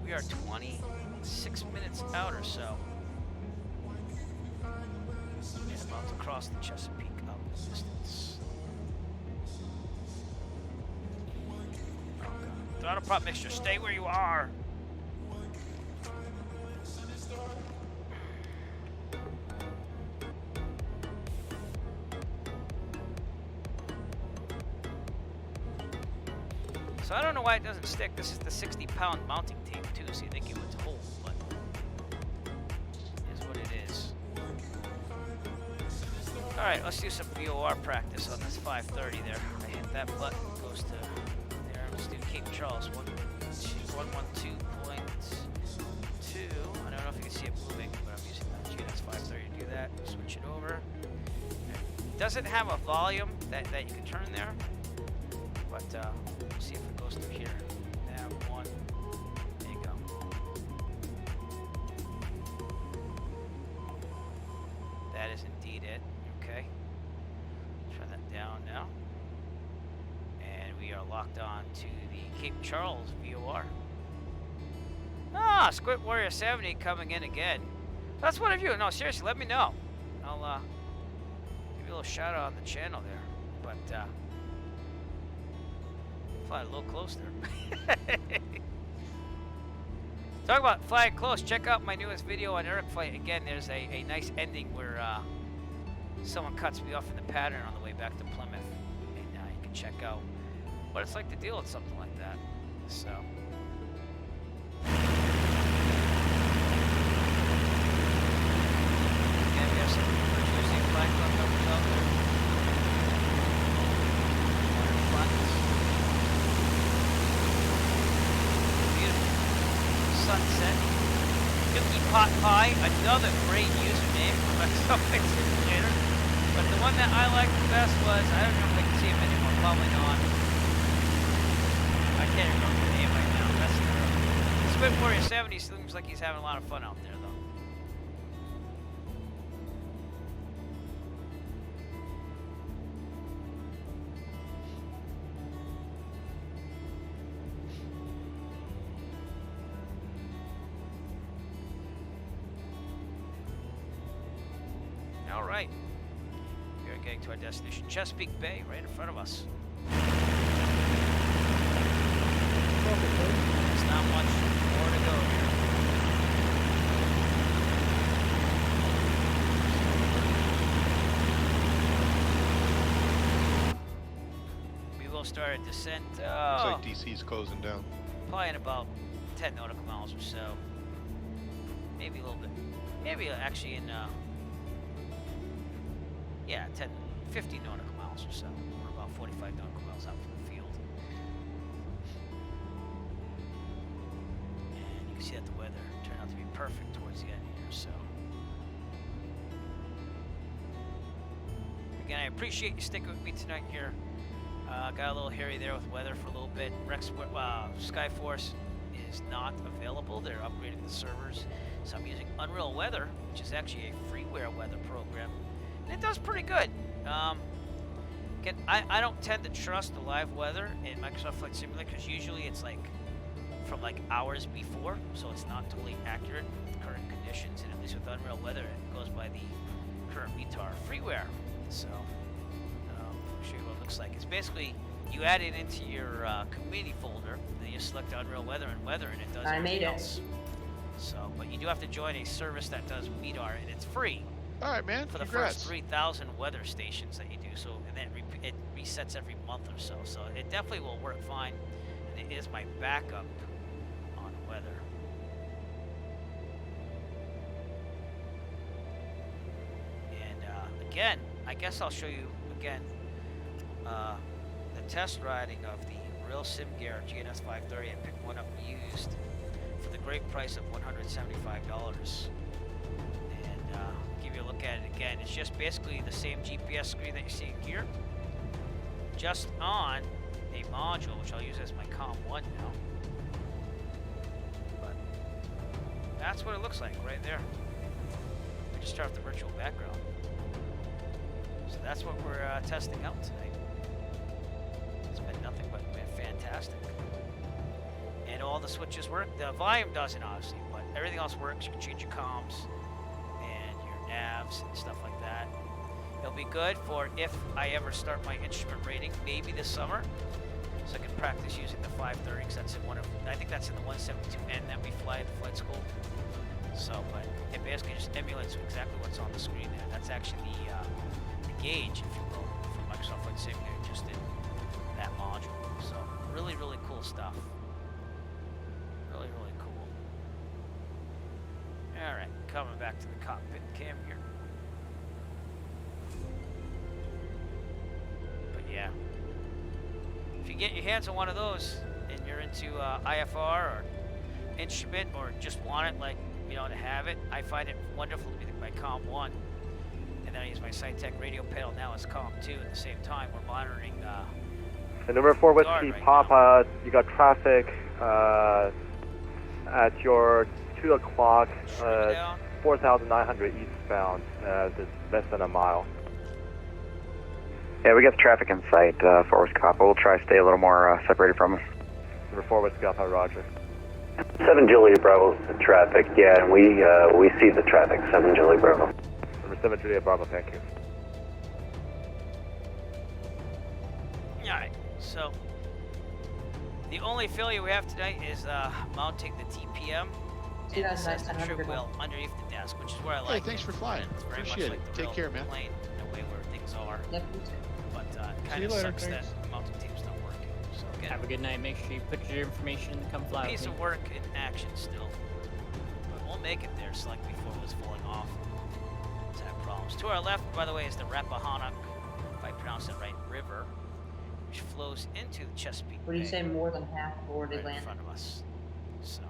We are 26 minutes out or so. And about to cross the Chesapeake up distance. Oh God. Throttle prop mixture, stay where you are. So I don't know why it doesn't stick. This is the 60-pound mounting tape too, so you think it would hold, but it is what it is. All right, let's do some VOR practice on this 530 there. I hit that button, goes to there. Let's do Cape Charles 112.2. I don't know if you can see it moving, but I'm using that GNS 530 to do that. Switch it over. It doesn't have a volume that you can turn there, but let's see if it goes through here. Nav 1. There you go. That is indeed it. Okay. Turn that down now. And we are locked on to the Cape Charles VOR. Ah, Squid Warrior 70 coming in again. That's one of you. No, seriously, let me know. I'll give you a little shout out on the channel there. But flying a little close there. Talk about flying close. Check out my newest video on Eric Flight. Again, there's a nice ending where someone cuts me off in the pattern on the way back to Plymouth. And you can check out what it's like to deal with something like that. So. Again, we have some using flag numbers out there. Sunset. Yuki Pot Pie, another great username for myself simulator. But the one that I liked the best was, I don't know if I can see him anymore, probably not. I can't remember the name right now. That's the Squid Warrior 70 seems like he's having a lot of fun out there though. All right, we are getting to our destination, Chesapeake Bay, right in front of us. There's not much more to go here. We will start a descent. Looks like DC's closing down. Probably in about 10 nautical miles or so. Maybe a little bit. Maybe actually in yeah, 50 nautical miles or so. We're about 45 nautical miles out from the field. And you can see that the weather turned out to be perfect towards the end here, so. Again, I appreciate you sticking with me tonight here. Got a little hairy there with weather for a little bit. Skyforce is not available. They're upgrading the servers. So I'm using Unreal Weather, which is actually a freeware weather program. And it does pretty good. Again, I don't tend to trust the live weather in Microsoft Flight Simulator because usually it's like from like hours before, so it's not totally accurate with current conditions. And at least with Unreal Weather, it goes by the current VTAR freeware. So I'll show you what it looks like. It's basically you add it into your community folder, then you select Unreal Weather, and it does everything else. So, but you do have to join a service that does VTAR, and it's free. All right, man. For the first 3,000 weather stations that you do, so and then it resets every month or so. So it definitely will work fine, and it is my backup on weather. And again, I guess I'll show you again the test riding of the real SimGear GNS 530. I picked one up used for the great price of $175. And give you a look at it again. It's just basically the same GPS screen that you're seeing here, just on a module, which I'll use as my COM1 now. But that's what it looks like right there. We just start the virtual background. So that's what we're testing out tonight. It's been nothing but fantastic. And all the switches work. The volume doesn't, obviously, but everything else works. You can change your comms and your navs and stuff like that. It'll be good for if I ever start my instrument rating, maybe this summer, so I can practice using the 530, because that's in I think that's in the 172N that we fly at the flight school. So, but it basically just emulates exactly what's on the screen there. That's actually the gauge, if you will, from Microsoft Flight Simulator, just in that module. So, really, really cool stuff. Really, really cool. All right, coming back to the cockpit cam here. But yeah, if you get your hands on one of those and you're into IFR or instrument or just want it, like, you know, to have it, I find it wonderful to be my COM1, and then I use my SciTech radio panel now as COM2 at the same time. We're monitoring the number 4 Whiskey Papa, you got traffic at your 2 o'clock, 4,900 eastbound, just less than a mile. Yeah, we got the traffic in sight, 4 Whiskey Papa. We'll try to stay a little more separated from us. Number 4 Whiskey Papa, roger. 7 Juliet Bravo traffic, yeah, and we see the traffic, 7 Juliet Bravo. Number 7 Juliet Bravo, thank you. Alright, so the only failure we have tonight is mounting the TPM and the Cessna trip wheel underneath the desk, which is where I like it. Hey, thanks for flying. It's very Appreciate much it. like the Take care, man. plane in a way where things are. Yep. But it kind of sucks that the mounting team's not working. So again, Have a good night. Make sure you put your information and come fly. piece of work in action still. But we'll make it there, select before it was falling off. Let's have problems. To our left, by the way, is the Rappahannock, if I pronounce it right, River, which flows into the Chesapeake Would you Bay, say more than half already right in landed? front of us. So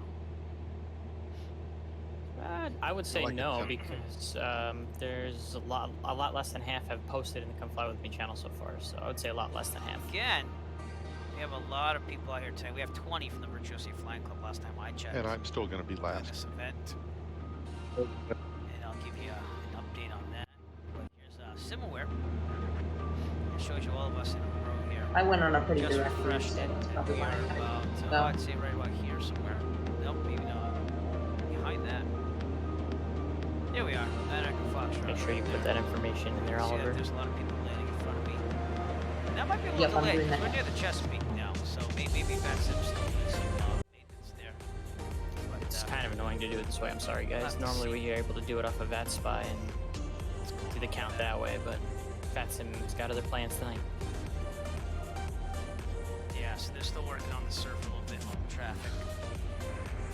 I would say like no, it. because there's a lot less than half have posted in the Come Fly With Me channel so far. So I would say a lot less than half. again, we have a lot of people out here tonight. We have 20 from the VtUSA Flying Club last time I checked. And I'm still going to be on last. this event. And I'll give you an update on that. But here's Simaware. It shows you all of us in a row here. I went on a pretty Just direct route, refreshed so it. it's And probably we why are I about, No. I'd say right about here somewhere. Nope, maybe not. Behind that. Here we are. That Foxtrot. Make sure you put that information in there, See that Oliver. there's a lot of people landing in front of me. And that might be a Yep, little I'm delayed, doing 'cause that. we're near the Chesapeake now, so maybe that's still needs some maintenance there. But, It's kind of annoying to do it this way. I'm sorry, guys. Normally we are able to do it off of VatSpy and do the count that way, but VatSim's got other plans tonight. yeah, so they're still working on the surf a little bit on the traffic.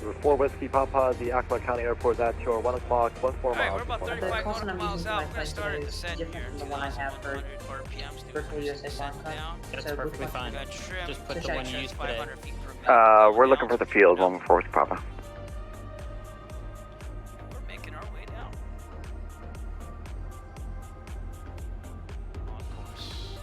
Number 4 Whiskey Papa, the Acoma County Airport at your 1 o'clock, 14 Alright, miles. we're about before. 35 cost nautical I'm miles using out. for We're my going to start at flight descent different here. from the one I have for 2,100 RPMs. Do Virtual USA descent Flying Club. down. That's So perfectly we're fine. Got trim. Just put the Check. one you used today. 500 feet per minute. We're looking for the field, 1 4 Whiskey Papa. We're making our way down. On course.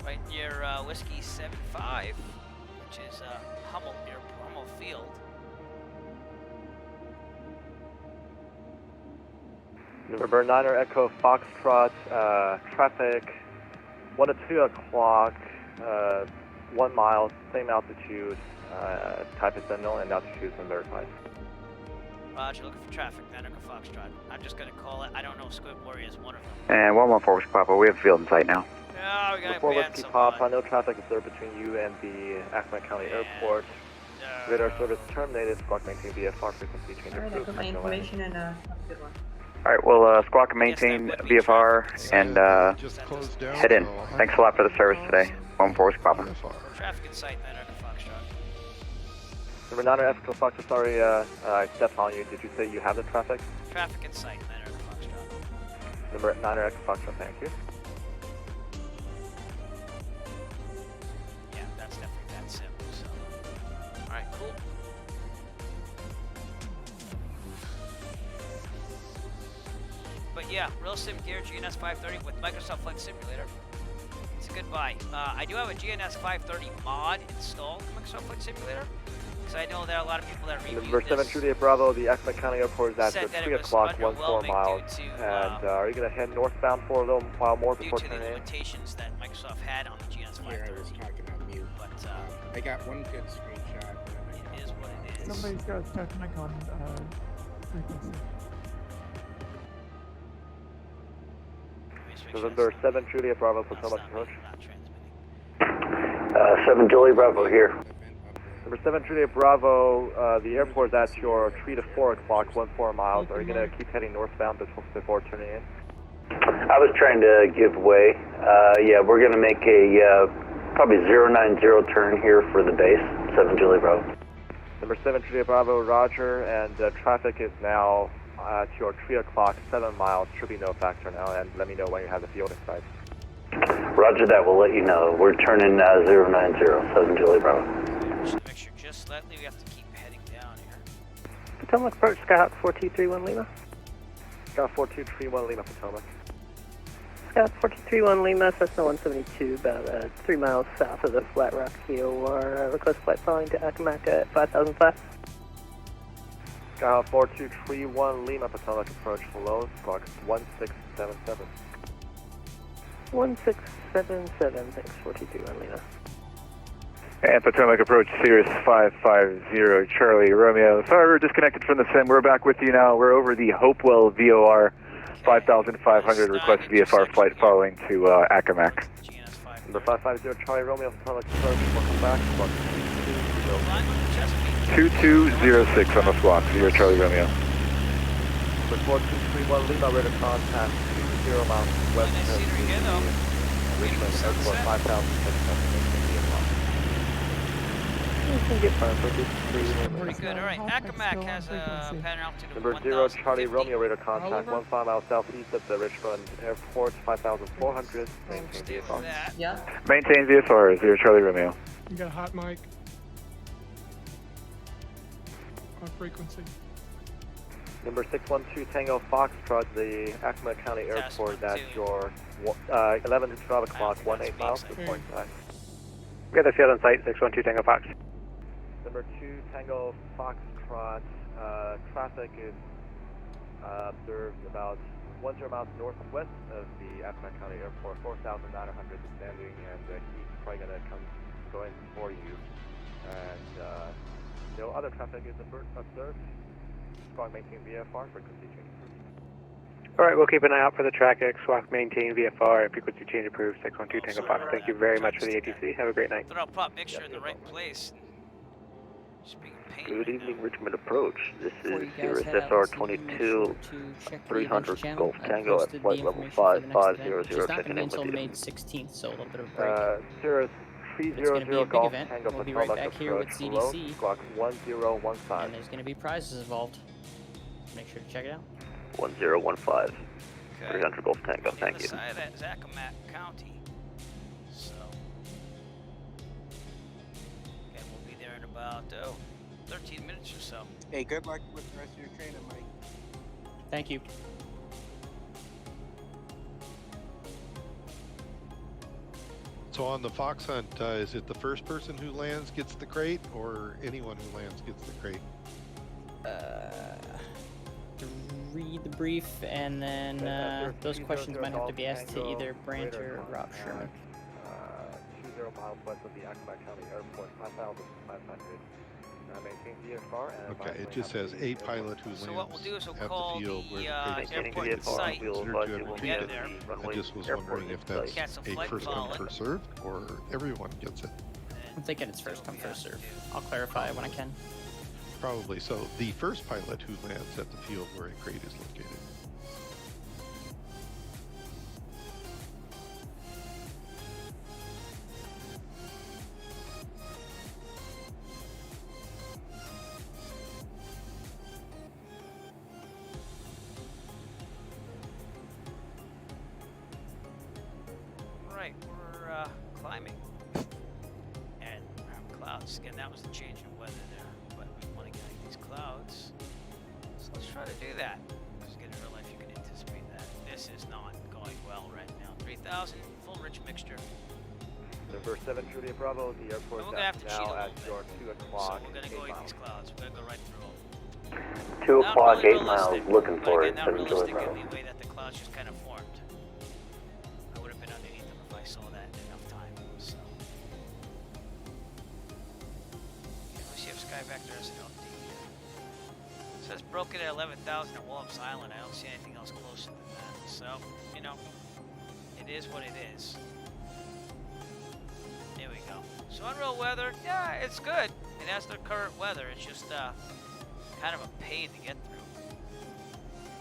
Right near Whiskey 75, which is Hummel Field. November 9er Echo Foxtrot, traffic 1 to 2 o'clock, 1 mile, same altitude, type is unknown and altitude is unverified. Roger, looking for traffic, Niner Foxtrot. I'm just going to call it. I don't know if Squid Warrior is one of them. And 1 4 Whiskey Papa, we have the field in sight now. Oh, we got Before we had Whiskey some, Papa, no traffic observed between you and the Acoma County Airport. Radar service terminated, squawk maintain VFR frequency change Alright, I approved. put my information and have a good one. Alright, we'll squawk and maintain VFR and Just closed down. head in. so Thanks a lot for the service today. 1 4 Whiskey Papa. traffic in sight, Niner Foxtrot. Number 9er Echo Foxtrot, sorry, I stepped on you. Did you say you have the traffic? Traffic in sight, Niner Foxtrot. Number 9er Echo Foxtrot, thank you. Yeah, yeah, Real Sim Gear GNS 530 with Microsoft Flight Simulator. It's a good buy. I do have a GNS 530 mod installed in Microsoft Flight Simulator. Because I know there are a lot of people that review Number 7 Juliet Bravo, the Acme County Airport is at 3 o'clock, 14 miles. And are you going to head northbound for a little while more before turning in? Due to the limitations that Microsoft had on the GNS 530. I was talking on mute. But I got one good screenshot. It is what it is. Somebody's got a Titanic on frequency. November 7 Juliet Bravo, Potomac approach. 7 Juliet Bravo here. Number 7 Juliet Bravo, the airport is at your 3 to 4 o'clock, 14 miles. Are you going to keep heading northbound before turning in? I was trying to give way. Yeah, we're going to make a probably 090 turn here for the base, 7 Juliet Bravo. Number 7 Juliet Bravo, roger, and traffic is now at your 3 o'clock, 7 miles. Should be no factor now, and let me know when you have the field in sight. Roger that, we'll let you know. We're turning 090, 7 Juliet Bravo. Just make sure just slightly we have to keep heading down here. Potomac approach, Skyhawk 4231 Lima. Skyhawk 4231 Lima, Potomac. Skyhawk 4231 Lima, Cessna 172, about 3 miles south of the Flat Rock VOR. Request flight following to Accomack at 5005. Skyhawk 4231 Lima, Potomac approach below, squawk 1677. 1677, thanks, 4231 Lima. And Potomac approach, Cirrus 550, Charlie Romeo. Sorry, we're disconnected from the sim. We're back with you now. We're over the Hopewell VOR 5500. Request VFR flight following to Accomack. Number 550, Charlie Romeo, Potomac approach, welcome back, squawk 2206 on the squawk, 0 Charlie Romeo. Number 4231 Lima, radar contact 0 miles west of Richmond Airport, 5,000. Pretty good. All right, Accomack has a pattern altitude of Number 0 Charlie Romeo, radar contact 15 miles southeast of the Richmond Airport, 5,400. Maintain VFR. Yeah. Maintain VFR, 0 Charlie Romeo. You got a hot mic on frequency. Number 612 Tango Foxtrot, the Acme County Airport, that's your 11 to 12 o'clock, 18 miles to point time. We got the field in sight, 612 Tango Fox. Number 2 Tango Foxtrot, traffic is observed about 10 miles northwest of the Acme County Airport, 4,900 standing, and he's probably going to go in before you. And no other traffic is observed. Squawk maintain VFR, frequency change approved. Alright, we'll keep an eye out for the traffic. Squawk maintain VFR, frequency change approved, 612 Tango Fox. Thank you very much for the ATC. Have a great night. I'll pop mixture in the right place. Good evening, Richmond approach. This is Cirrus SR-22, 300 Golf Tango at flight level 5500, checking in with you. May 16th, so a little bit of a break. Cirrus 300 Golf Tango, we'll be right back here with CDC. Squawk 1015. And there's going to be prizes involved. Make sure to check it out. 1015, 300 Golf Tango, thank you. On the side of that is Accomack County. So, and we'll be there in about 13 minutes or so. Hey, good luck with the rest of your training, Mike. Thank you. So on the fox hunt, is it the first person who lands gets the crate, or anyone who lands gets the crate? Read the brief, and then those questions might have to be asked to either Brandt or Rob Sherman. 20 miles west of the Acme County Airport, 5,500. Maintain VFR and okay, it just says a pilot who lands so what we'll do is we'll at call the field where the crate airport is site. considered to have retrieved it. I just was wondering if that's a first come, first served, or everyone gets it. I'm thinking it's first come, first serve. I'll clarify when I can. Probably. So the first pilot who lands at the field where a crate is located. Right, we're climbing. And clouds. Again, that was the change in weather there. But we want to get these clouds. So let's try to do that. Because again, in real life you can anticipate that. this is not going well right now. 3,000, full rich mixture. Number 7 Julia Bravo, the airport We're gonna have to cheat a now little at bit. your 2 o'clock. So we're gonna go eat these clouds. We're gonna go right through them. 2 Not o'clock, really 8 miles, realistic, looking but for again, it, not 7 Julia realistic Bravo. in the way that the clouds just kind of formed. I would have been underneath them if I saw that in enough time. So, okay, let's see if Sky Vector has an update here. It says broken at 11,000 at Wallops Island. I don't see anything else closer than that. So, you know, it is what it is. There we go. So unreal weather, yeah, it's good. It has the current weather. It's just kind of a pain to get through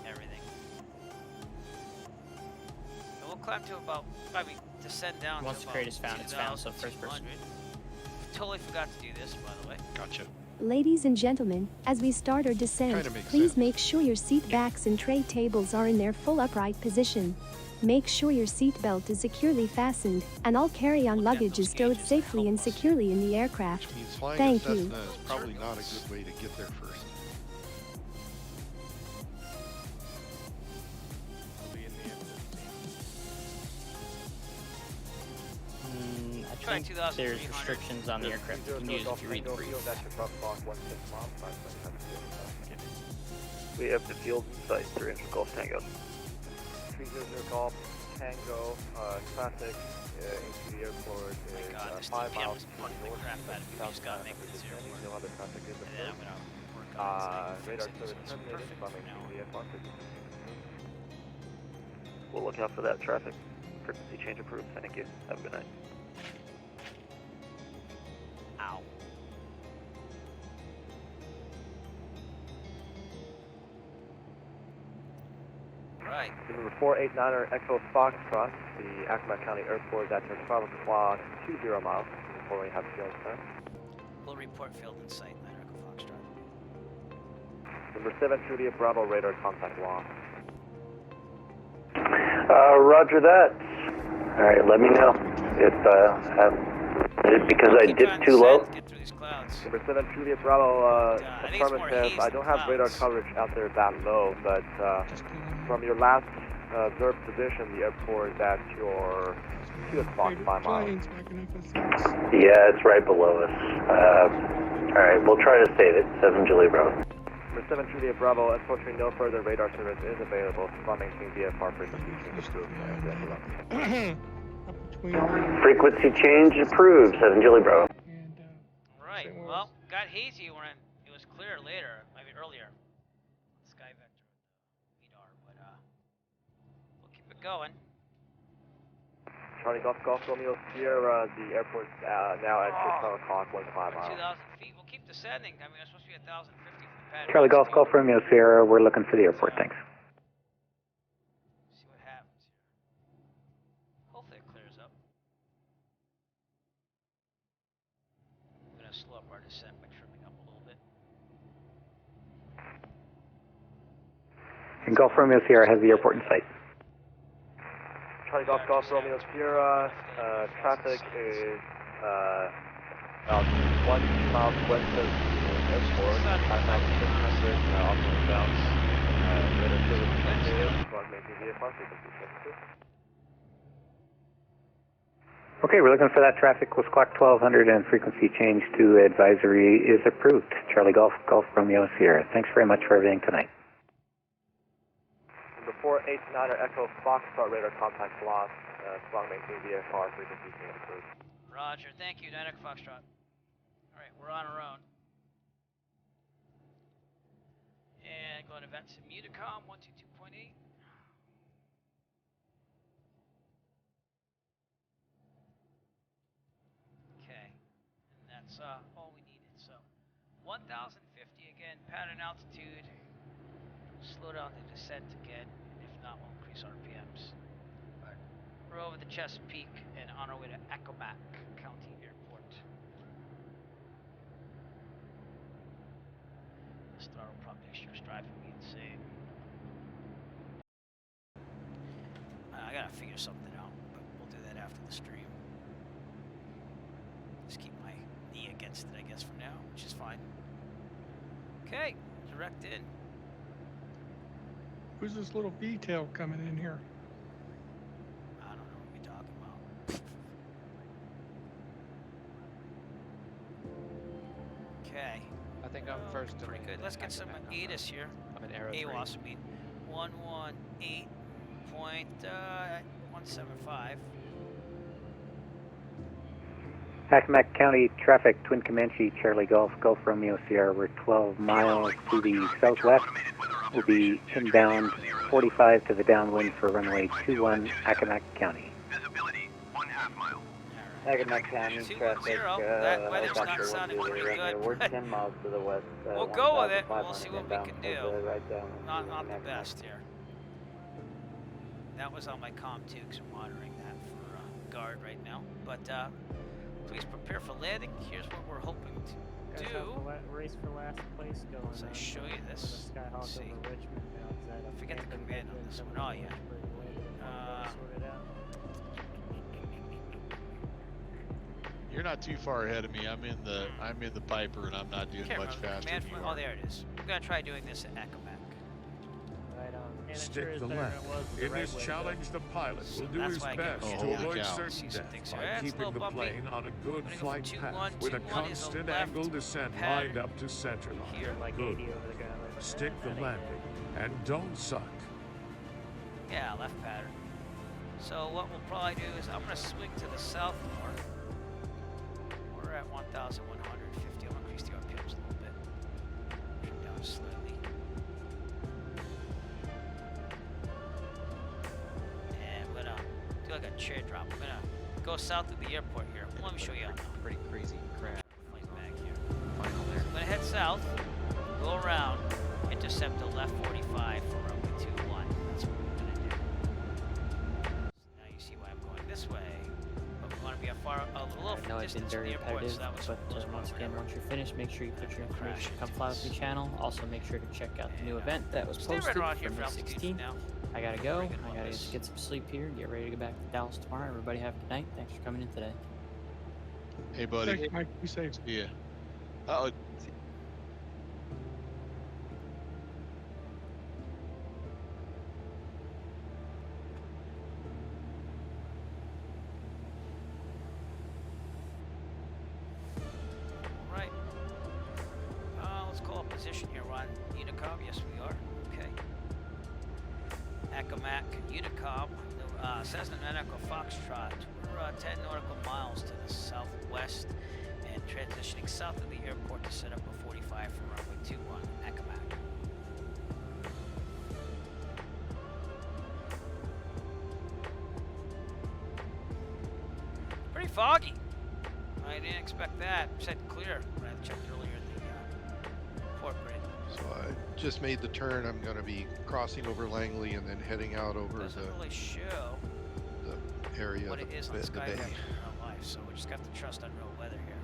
everything. And we'll climb to about, descend down Once to the about crate is found, it's found, so first person. 2,200. Totally forgot to do this, by the way. Gotcha. Ladies and gentlemen, as we start our descent, Kinda makes please sense. make sure your seat backs and tray tables are in their full upright position. Make sure your seat belt is securely fastened, and all carry-on luggage is stowed safely and securely in the aircraft. Means flying Thank a you. Cessna is probably not a good way to get there first. I Try think 2,300. there's restrictions on the aircraft you can use if you read the brief. We have the field in sight, 3 inch Golf Tango. 300 Golf Tango, traffic into the airport is God, this 5 TPM miles is fucking the crap out of me. We just gotta make this airport. No other traffic in the And then I'm field. gonna work on it. Radar service terminated, bumping to the VFR frequency. We'll look out for that traffic. Frequency change approved. Thank you. Have a good night. Ow. Right. Number 489er Echo Foxtrot, the Accomack County Airport at your 12 o'clock, 20 miles before we have field time. We'll report field in sight, 9 Echo Foxtrot. Number 7 Julia Bravo radar contact lost. Roger that. Alright, let me know if, because I dipped too low. Number 7 Julia Bravo, affirmative. I don't have radar coverage out there that low, but from your last observed position, the airport is at your 2 o'clock, 5 miles. Yeah, it's right below us. Alright, we'll try to save it. 7 Julia Bravo. Number 7 Julia Bravo, unfortunately no further radar service is available. While maintaining VFR frequency change approved. Frequency change approved. 7 Julia Bravo. Right. Well, got hazy when it was clear later, maybe earlier. Sky Vector radar, but we'll keep it going. Charlie Golf Golf Romeo Sierra, the airport's now at 12 o'clock, 1 5 miles. 2,000 feet. We'll keep descending. I mean, it's supposed to be 1,050 for the pad. Charlie Golf Golf Romeo Sierra, we're looking for the airport, thanks. See what happens here. Hopefully it clears up. I'm gonna slow up our descent by trimming up a little bit. And Golf Romeo Sierra has the airport in sight. Charlie Golf Golf Romeo Sierra, traffic is about 1 mile west of the airport, 5,600 off the south. Radar service terminated, making VFR frequency check. Okay, we're looking for that traffic with clock 1200 and frequency change to advisory is approved. Charlie Golf Golf Romeo Sierra. Thanks very much for everything tonight. Number 489er Echo Foxtrot radar contact lost. Strong maintaining VFR frequency change approved. Roger. Thank you, 9 Echo Foxtrot. All right, we're on our own. And going to vent to Muticom 122.8. Okay, and that's all we needed. So 1,050 again, pattern altitude. Slow down the descent again. If not, we'll increase RPMs. But we're over the Chesapeake and on our way to Accomack County Airport. This throttle prop mixture is driving me insane. I gotta figure something out, but we'll do that after the stream. Just keep my knee against it, I guess, for now, which is fine. Okay, direct in. Who's this little detail coming in here? I don't know what you're talking about. Okay. I think I'm first. Pretty good. Let's get some ATIS here. I'm in Aero 3. AWAS, I mean. 118.175. Accomack County traffic, Twin Comanche, Charlie Golf, Golf Romeo Sierra. We're 12 miles to the southwest. We'll be inbound 45 to the downwind for runway 21, Accomack County. Accomack County traffic, That weather's not sounding pretty good. We're 10 miles to the west. We'll go with it. We'll see what we can do. Not the best here. That was on my comm too, because I'm monitoring that for guard right now. But please prepare for landing. Here's what we're hoping to do. Race for last place going. So I show you this. Skyhawk Let's see. over Richmond. Now is that Forget the command on this one. Oh yeah. You're not too far ahead of me. I'm in the Piper, and I'm not doing much faster than you Oh, are. there it is. I'm gonna try doing this at Accomack. Right on. And it sure Stick is the better land. than it was the In right this way, challenge, the pilot will do That's his why I get best it. to Holy avoid cow. certain See some death things by here. That's a keeping little the bumpy. plane on a good Running from flight 2-1, path with a 2-1 is a constant left angle descent pattern. lined up to center line. Here, like Good. 80 over the ground. Stick the landing and don't suck. Yeah, left pattern. So what we'll probably do is I'm gonna swing to the south more. We're at 1,150. I'll increase the RPMs a little bit. Trim down slightly. And we're gonna do like a chair drop. We're gonna go south of the airport here. Let me show you. Pretty crazy crash. Plane back here. Final there. I'm gonna head south, go around, intercept the left 45 for runway 21. That's what we're gonna do. So now you see why I'm going this way. But we want to be a little I know I've been distance from very the airport, repetitive, so that was but once again, once you're finished, make sure you put your information, come fly with the channel. Also, make sure to check out the new event that was stay right posted around here for for May altitude 16th. now. I gotta go. Pretty good I on gotta this. get some sleep here. Get ready to go back to Dallas tomorrow. Everybody have a good night. Thanks for coming in today. Hey, buddy. Thanks, Mike. Be safe. Yeah. Uh-oh. Right. Let's call a position here. We're on Unicom. Yes, we are. Okay. Accomack, Unicom, Cessna Echo Foxtrot. We're 10 nautical miles to the southwest and transitioning south of the airport to set up a 45 for runway 21, Accomack. Pretty foggy. I didn't expect that. Said clear when I checked earlier in the port grid. So I just made the turn. I'm going to be crossing over Langley and then heading out over Doesn't really show the area what of it is on the Skype bay. in real life, so we just got to trust on real weather here.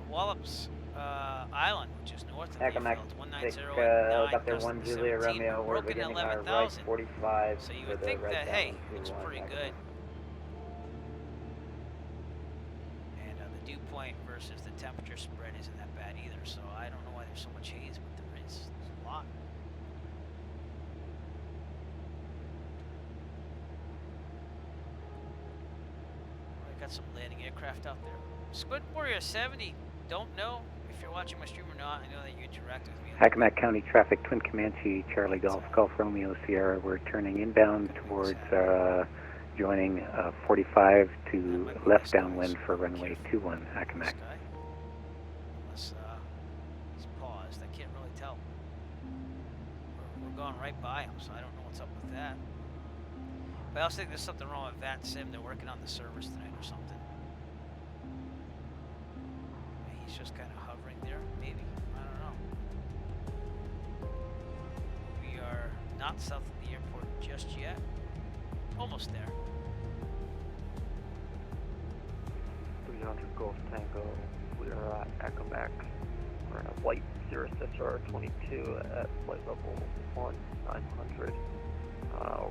Wallops Island, which is north of Accomack Mayfield, 6, 190.89, got their custom 1 Julia 17, Romeo. We're broken beginning our right 11,000. 45 So you for would the think right that, down hey, to looks pretty good. And the dew point versus the temperature spread isn't that bad either, so I don't know why there's so much haze, but there is. There's a lot. I got some landing aircraft out there. Squid Warrior 70, don't know if you're watching my stream or not. I know that you interact with me. Accomack County traffic, Twin Comanche, Charlie Golf, Golf Romeo Sierra. We're turning inbound towards joining 45 to left downwind for runway 21, Accomack. Unless it's paused, I can't really tell. We're going right by him, so I don't know what's up with that. But I also think there's something wrong with VtSim. They're working on the servers tonight or something. He's just kind of hovering there, maybe. I don't know. We are not south of the airport just yet. Almost there. 300 Golf Tango. We are at Accomack. We're in a white Cirrus SR-22 at flight level 1900.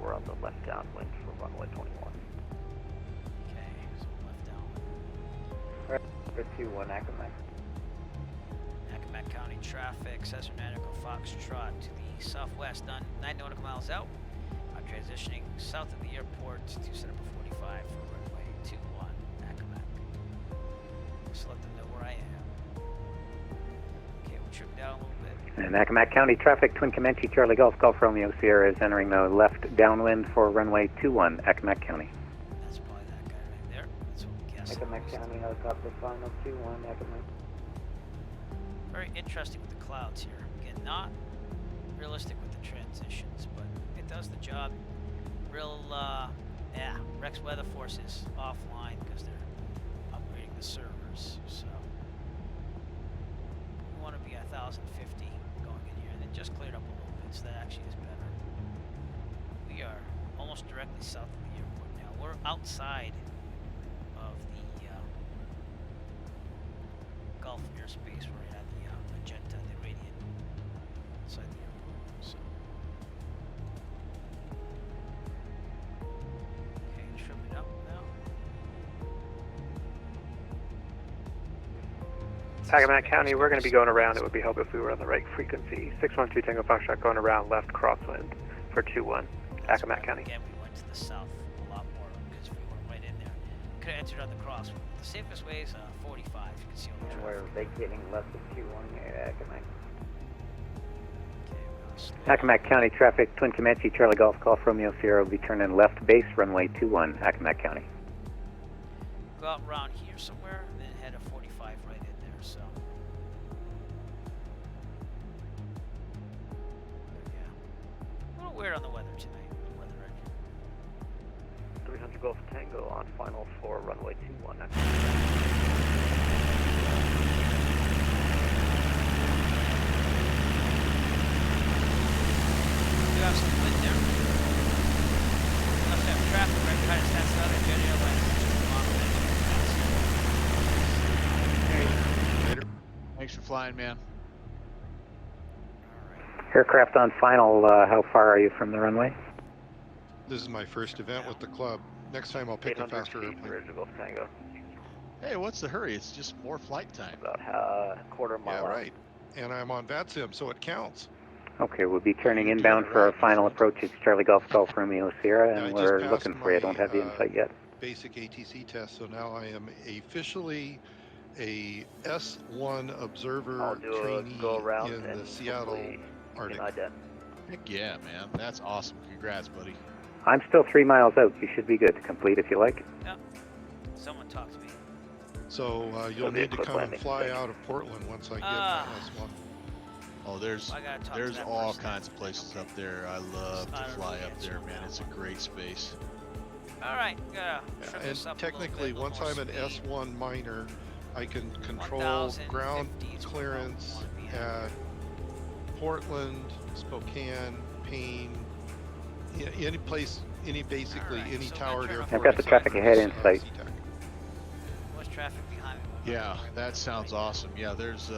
We're on the left downwind for runway 21. Okay, so left down. Right, 21 Accomack. Accomack County traffic, Cessna Nautical Foxtrot to the southwest, 9 nautical miles out. I'm transitioning south of the airport to set up a 45 for runway 21, Accomack. Just let them know where I am. Okay, we'll trim down a little bit. And Accomack County traffic, Twin Comanche, Charlie Golf, Golf Romeo Sierra is entering the left downwind for runway 21, Accomack County. That's probably that guy right there. That's what we guessed. Accomack County helicopter final 21, Accomack. Very interesting with the clouds here. Again, not realistic with the transitions, but it does the job. Real, yeah, Rex Weather Force is offline because they're upgrading the servers, so we want to be 1,050 going in here, and it just cleared up a little bit, so that actually is better. We are almost directly south of the airport now. We're outside of the Gulf airspace. We're at the Magenta, the Radiant, outside the airport. So, okay, trim it up now. Accomack County, we're going to be going around. It would be helpful if we were on the right frequency. 612 Tango Foxtrot going around left crosswind for 21, Accomack County. Again, we went to the south a lot more because we weren't right in there. Could have entered on the cross. The safest way is 45. You can see all the And traffic. we're vacating left of 21 here at Accomack. Accomack County traffic, Twin Comanche, Charlie Golf, Golf Romeo Sierra will be turning left base, runway 21, Accomack County. Go out around here somewhere, and then head a 45 right in there. So, yeah, a little weird on the weather tonight. The weather engine. 300 Golf Tango on final for runway 21. We do have some wind there. Must have traffic right behind us. That's the other jet airline. Later. Thanks for flying, man. Aircraft on final, how far are you from the runway? This is my first event with the club. Next time I'll pick a faster airplane. Tango. Hey, what's the hurry? It's just more flight time. About quarter mile. Yeah, right. And I'm on VATSIM, so it counts. Okay, we'll be turning inbound for our final approach. It's Charlie Golf, Golf Romeo Sierra, and we're looking for you. I don't have the insight yet. Basic ATC test, so now I am officially a S1 observer trainee in the Seattle Arctic. Heck yeah, man. That's awesome. Congrats, buddy. I'm still 3 miles out. You should be good to complete if you like. Yep. Someone talk to me. So you'll need to come and fly out of Portland once I get my S1. Oh, there's all kinds of places up there. I love to fly up there, man. It's a great space. All right, and technically, once I'm an S1 minor, I can control ground clearance at Portland, Spokane, Payne, any place, basically any towered airport. I've got the traffic ahead in sight. What's traffic behind me? Yeah, that sounds awesome. Yeah, there's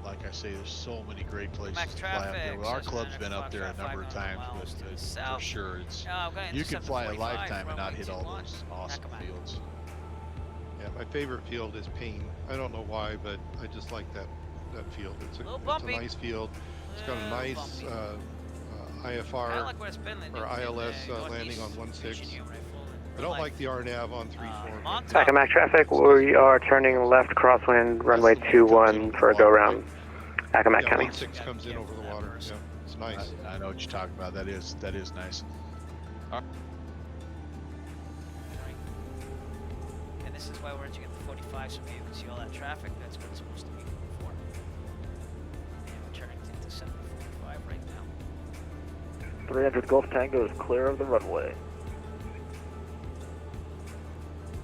like I say, there's so many great places to fly up there. Well, our club's been up there a number of times, but for sure, it's you can fly a lifetime and not hit all those awesome fields. Yeah, my favorite field is Payne. I don't know why, but I just like that field. It's a nice field. It's got a nice IFR or ILS landing on 1.6. I don't like the RNAV on 3.4. Accomack traffic, we are turning left crosswind, runway 21 for a go-round. Accomack County. 1.6 comes in over the water. Yeah, it's nice. I know what you're talking about. That is nice. And this is why we're entering at the 45, so maybe you can see all that traffic. That's what it's supposed to be for. And we're turning into 745 right now. 300 Golf Tango is clear of the runway.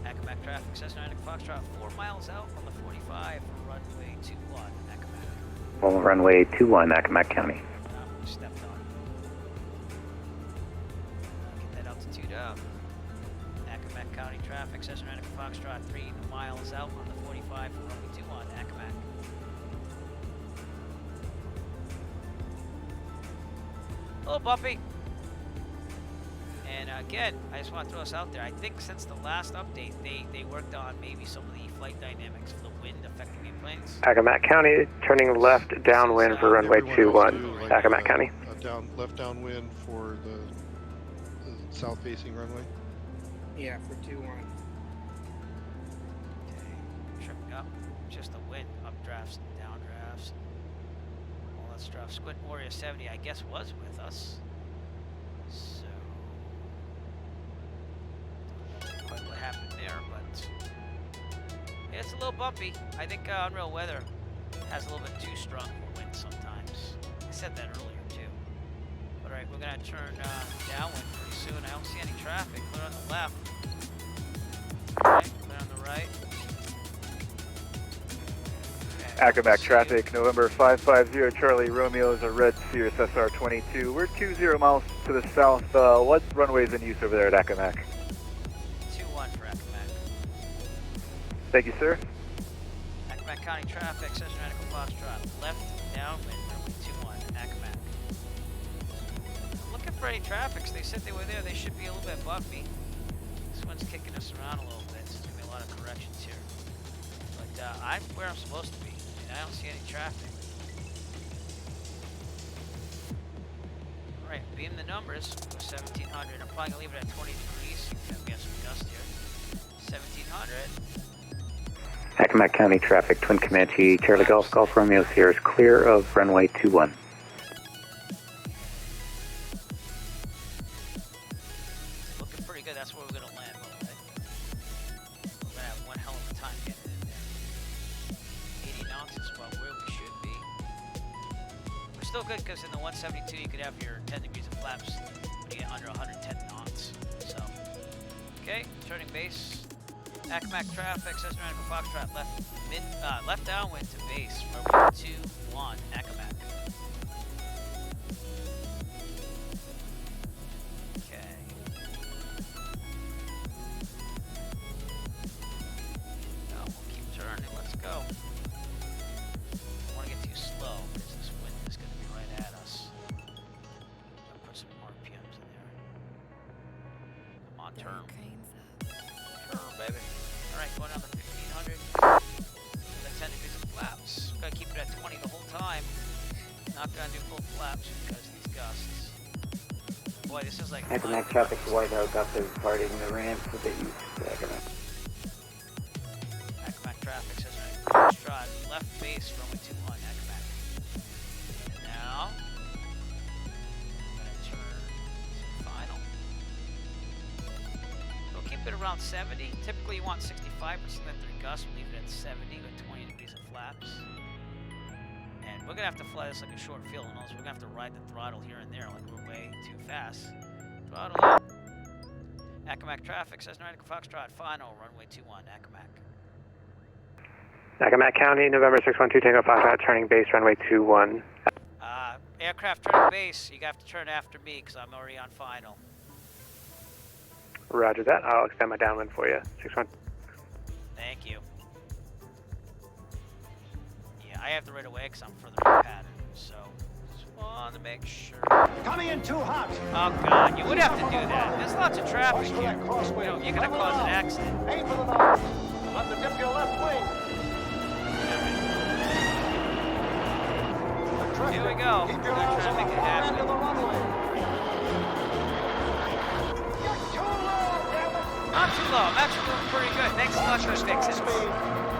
Accomack traffic, Cessna Nautical Foxtrot, 4 miles out on the 45 for runway 21, Accomack. Well, runway 21, Accomack County. Stepped on. Get that altitude up. Accomack County traffic, Cessna Nautical Foxtrot, 3 miles out on the 45 for runway 21, Accomack. Hello, Bumpy. And again, I just want to throw this out there. I think since the last update, they worked on maybe some of the flight dynamics for the wind affecting the planes. Accomack County, turning left downwind for runway 21, Accomack County. Left downwind for the south-facing runway. Yeah, for 2-1. Tripping up, just the wind, updrafts and downdrafts, and all that stuff. Squid Warrior 70, I guess, was with us. So, don't know quite what happened there, but it's a little bumpy. I think Unreal Weather has a little bit too strong of a wind sometimes. I said that earlier too. All right, we're gonna turn downwind pretty soon. I don't see any traffic. Clear on the left. Okay, clear on the right. Accomack traffic, November 550 Charlie Romeo is a red Sirius SR22. We're 20 miles to the south. What runway is in use over there at Accomack? 2-1 for Accomack. Thank you, sir. Accomack County traffic, Cessna Radical Foxtrot. Left downwind, runway 21, Accomack. I'm looking for any traffic. They said they were there. They should be a little bit bumpy. This one's kicking us around a little bit. So there's going to be a lot of corrections here. But I'm where I'm supposed to be. I don't see any traffic. Alright, beam the numbers. Go 1700. I'm probably going to leave it at 20 degrees. We have some gust here. 1700. Accomack County traffic, Twin Comanche, Charlie Golf, Golf Romeo Sierra is clear of runway 21. Looking pretty good. That's where we're going to land. We're going to have one hell of a time getting in there. 80 knots is about where we should be. We're still good because in the 172 you could have your 10 degrees of flaps when you get under 110 knots. So, okay, turning base. Accomack traffic, Cessna Radical Foxtrot, left downwind to base, runway 21, Accomack. Okay. Now we'll keep turning, let's go. Don't want to get too slow, because this wind is going to be right at us. I'll put some RPMs in there. Come on, turn. Turn, baby. Alright, going down to 1500. That's 10 degrees of flaps. Gotta keep it at 20 the whole time. Not gonna do full flaps because of these gusts. Boy, this is like. Accomack traffic to Whiteout got the departing the ramp for the east. Accomack. Accomack traffic says right. Stride, left base, runway 21, Accomack. And now, I'm gonna turn to final. We'll keep it around 70. Typically you want 65% of their gusts. We'll leave it at 70 with 20 degrees of flaps. And we're gonna have to fly this like a short field, and also we're gonna have to ride the throttle here and there like we're way too fast. Throttle up. Accomack traffic, Cessna Radical Foxtrot, final, runway 21, Accomack. Accomack County, November 612 Tango Foxtrot, turning base, runway 21. Aircraft turning base, you have to turn after me because I'm already on final. Roger that. I'll extend my downwind for you. 61. Thank you. Yeah, I have to right away because I'm further in pattern, so just want to make sure. Coming in too hot. Oh God, you would have to do that. There's lots of traffic here. You know, you're gonna cause an accident. Aim for the nose. Under dip your left wing. Here we go. We're gonna try to make it happen. Not too low. I'm actually doing pretty good. Thanks so much for fixing it.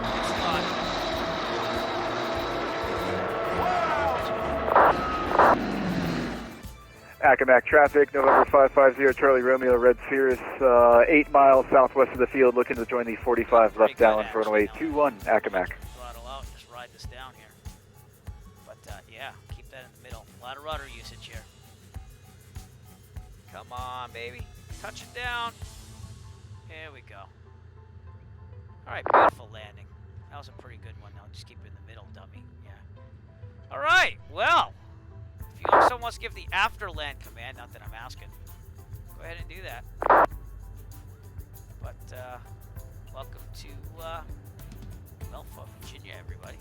Thanks a lot. Accomack traffic, November 550 Charlie Romeo, red Sirius, 8 miles southwest of the field, looking to join the 45 left downwind for runway 21, Accomack. Throttle out and just ride this down here. But yeah, keep that in the middle. A lot of rudder usage here. Come on, baby. Touch it down. Here we go. Alright, beautiful landing. That was a pretty good one. Now just keep it in the middle, dummy. Yeah. Alright, well. If you also wants to give the after land command, not that I'm asking, go ahead and do that. But welcome to Melfa, Virginia, everybody.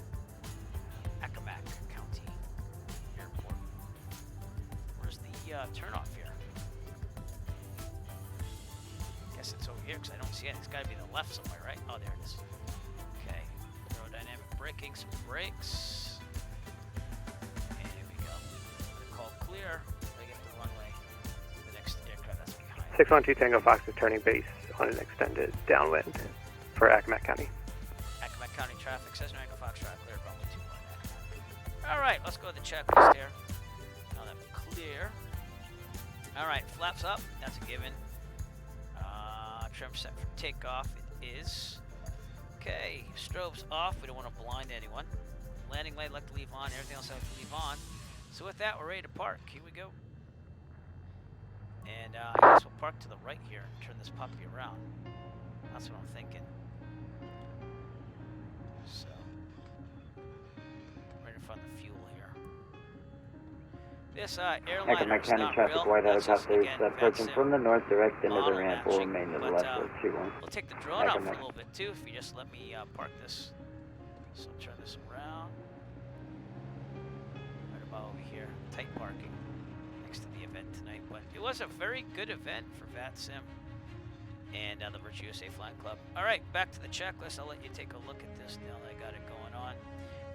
Accomack County Airport. Where's the turnoff here? guess it's over here because I don't see it. It's got to be the left somewhere, right? Oh, there it is. Okay. Aerodynamic braking, some brakes. And here we go. Call clear. I get the runway. The next aircraft that's behind. 612 Tango Fox is turning base on an extended downwind for Accomack County. Accomack County traffic says Tango Fox traffic clear, runway 21. All right, let's go to the checklist here. Now that we're clear. All right, flaps up. That's a given. Trim set for takeoff. It is. Okay, strobes off. We don't want to blind anyone. Landing light like to leave on. Everything else I like to leave on. So with that, we're ready to park. Here we go. And I guess we'll park to the right here and turn this puppy around. That's what I'm thinking. So, right in front of the fuel here. This airliner is County not traffic real. wide That's just, helicopters again, approaching that's from the north direct into the model ramp will matching, remain to the but, left of 21. We'll take the drone out for a little bit too if you just let me park this. So turn this around. Right about over here. Tight parking next to the event tonight. But it was a very good event for VtSim and the VtUSA Flying Club. Alright, back to the checklist. I'll let you take a look at this now that I got it going on.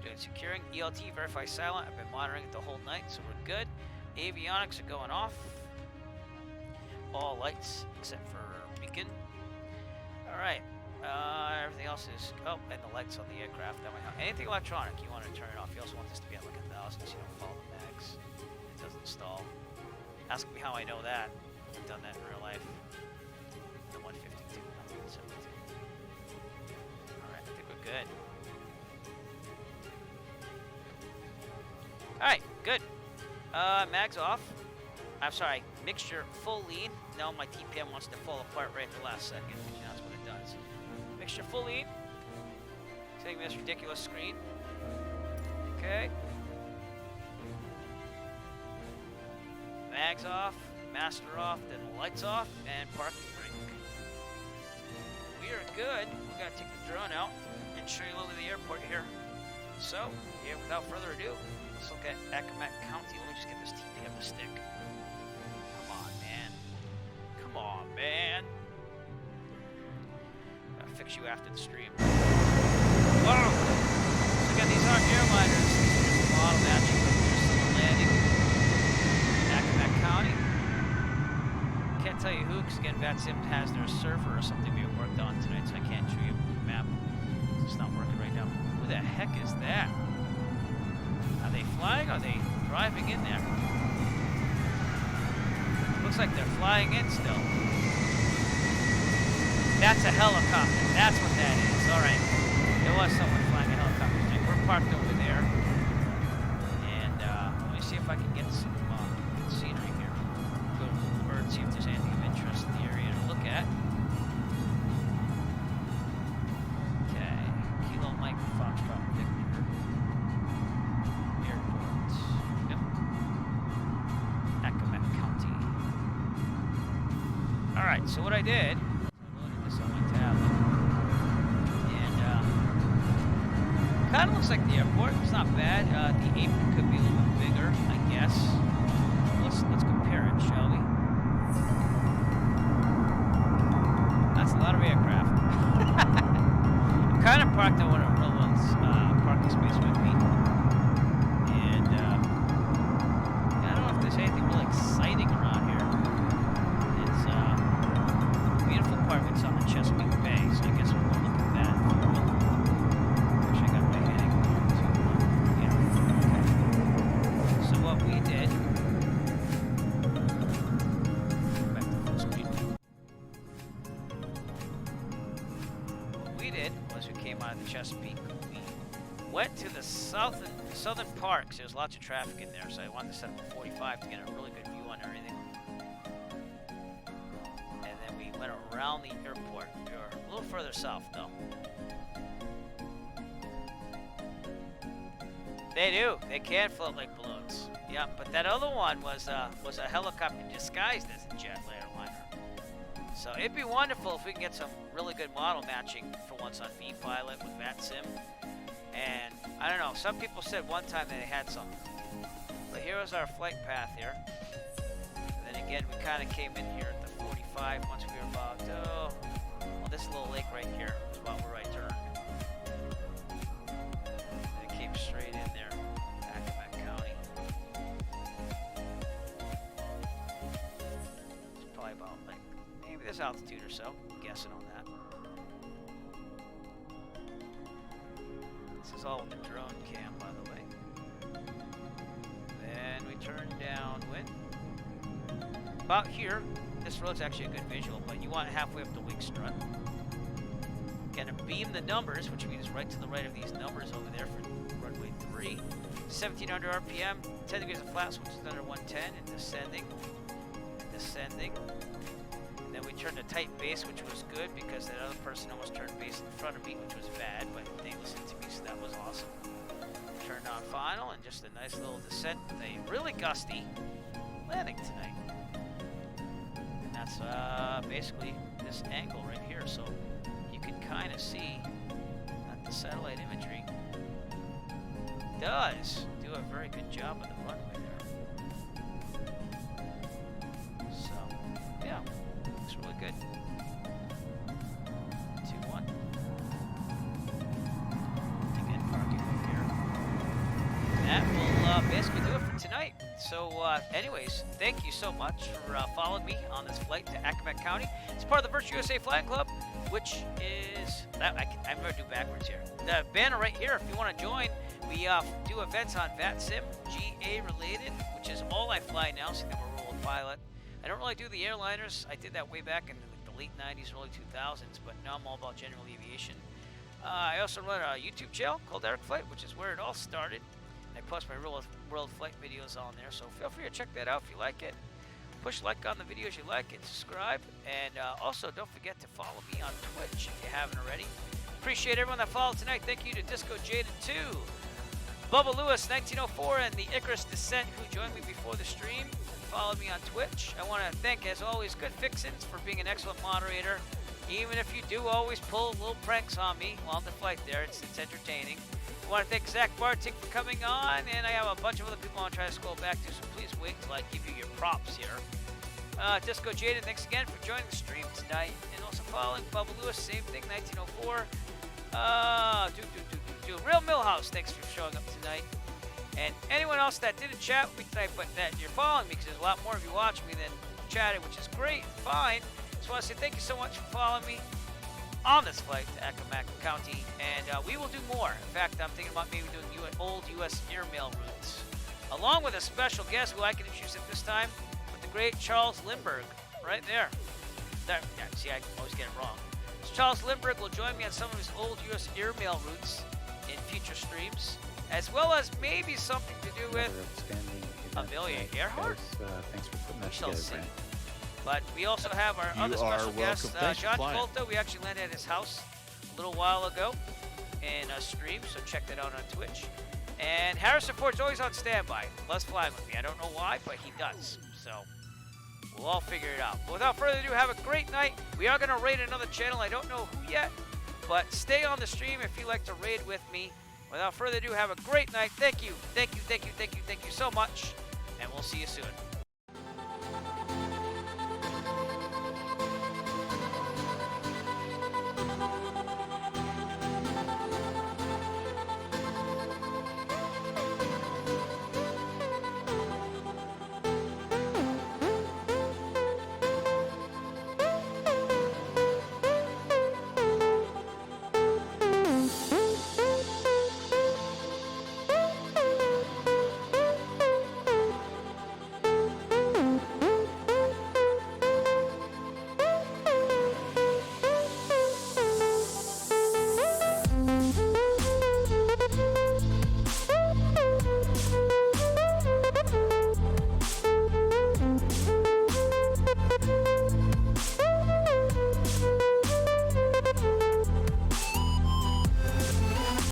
Doing securing. ELT, verify silent. I've been monitoring it the whole night, so we're good. Avionics are going off. All lights except for beacon. Alright. Everything else is... Oh, and the lights on the aircraft. Anything electronic, you want to turn it off. You also want this to be at like 1,000 so you don't fall the mags. It doesn't stall. Ask me how I know that. I've done that in real life. The 152, not the 172. Alright, I think we're good. Alright, good. Mags off. I'm sorry, mixture full lead. No, my TPM wants to fall apart right at the last second. You know, that's what it does. Mixture full lead. Taking this ridiculous screen. Okay. Mags off, master off, then lights off, and parking brake. We are good. We gotta take the drone out and show you a little of the airport here. So, yeah, without further ado, let's look at Accomack County. Let me just get this TPM to stick. Come on, man. Come on, man. I'll fix you after the stream. Whoa! So again, these aren't airliners. These are just model matching. Here's someone landing. Accomack County. Can't tell you who, because again, VtSim has their server or something being worked on tonight, so I can't show you the map. It's not working right now. Who the heck is that? Are they flying or are they driving in there? Looks like they're flying in still. That's a helicopter. That's what that is. Alright. There was someone flying a helicopter tonight. We're parked over there. And let me see if I can get some scenery here. Go to the bird, see if there's anything of interest in the area to look at. Okay. Kilo Mike Foxtrot Victor. Airport. Yep. Accomack County. Alright, so what I did, I loaded this on my tablet. And kind of looks like the airport. It's not bad. The apron could be a little bit bigger, I guess. Let's compare it, shall we? That's a lot of aircraft. I'm kind of parked on one of Roland's parking space with me. And I don't know if there's anything really exciting around here. It's beautiful apartments on the Chesapeake Bay, so I guess we'll go look at that. Actually, I got my heading to yeah. Okay. So what we did. Back to full screen. What we did was we came out of the Chesapeake. We went to the southern parks. There's lots of traffic in there, so I wanted to set up a 45 to get a really good view on everything. And then we went around the airport. We were a little further south, though. They do. They can float like balloons. Yeah, but that other one was a helicopter disguised as a jet airliner. So it'd be wonderful if we can get some really good model matching for once on vPilot with VtSim. And I don't know, some people said one time that they had something. But here was our flight path here. And then again, we kind of came in here at the 45. 5 once we were about, well, this little lake right here is about where I turned. And it came straight in there, Accomack County. It's probably about like, maybe this altitude or so, I'm guessing on that. This is all with the drone cam, by the way. Then we turn downwind. About here, this road's actually a good visual, but you want it halfway up the wing strut. Gonna beam the numbers, which means right to the right of these numbers over there for runway 3. 1700 RPM, 10 degrees of flaps, which is under 110, and descending. Descending. And then we turned to tight base, which was good because that other person almost turned base in front of me, which was bad, but they listened to me, so that was awesome. Turned on final, and just a nice little descent with a really gusty landing tonight. And that's basically this angle right here, so you can kind of see that the satellite imagery does do a very good job of the runway there. So, yeah, looks really good. 2-1. Again, parking right here. That will basically do it for tonight. So, anyways, thank you so much for following me on this flight to Accomack County. It's part of the VtUSA Flying Club, which is I'm going to do backwards here. The banner right here, if you want to join, we do events on VATSIM, GA related, which is all I fly now, so I'm a rural pilot. I don't really do the airliners. I did that way back in the late 90s, early 2000s, but now I'm all about general aviation. I also run a YouTube channel called Eric Flight, which is where it all started. I post my real world flight videos on there, so feel free to check that out if you like it. Push like on the videos you like and subscribe. And also, don't forget to follow me on Twitch if you haven't already. Appreciate everyone that followed tonight. Thank you to Disco Jaden 2, Bubba Lewis 1904, and the Icarus Descent who joined me before the stream. Followed me on Twitch. I want to thank, as always, Good Fixins for being an excellent moderator. Even if you do always pull little pranks on me while on the flight there, it's entertaining. I want to thank Zach Bartik for coming on, and I have a bunch of other people I want to try to scroll back to, so please wait till I give you your props here. Disco Jaden, thanks again for joining the stream tonight, and also following Bubba Lewis, same thing, 1904. Real Millhouse, thanks for showing up tonight. And anyone else that didn't chat with me tonight, but that you're following me, because there's a lot more of you watching me than chatting, which is great, fine. Just want to say thank you so much for following me on this flight to Accomack County, and we will do more. In fact, I'm thinking about maybe doing old U.S. airmail routes, along with a special guest who I can introduce at this time, with the great Charles Lynchburg, right there. See, I always get it wrong. So Charles Lynchburg will join me on some of his old U.S. airmail routes in future streams, as well as maybe something to do with Amelia Earhart. Thanks for putting that We shall together, see. Brent. But we also have our other special guest, John Travolta. We actually landed at his house a little while ago in a stream, so check that out on Twitch. And Harrison Ford's always on standby. Loves flying with me. I don't know why, but he does. So we'll all figure it out. But without further ado, have a great night. We are going to raid another channel. I don't know who yet, but stay on the stream if you like to raid with me. Without further ado, have a great night. Thank you. Thank you so much. And we'll see you soon.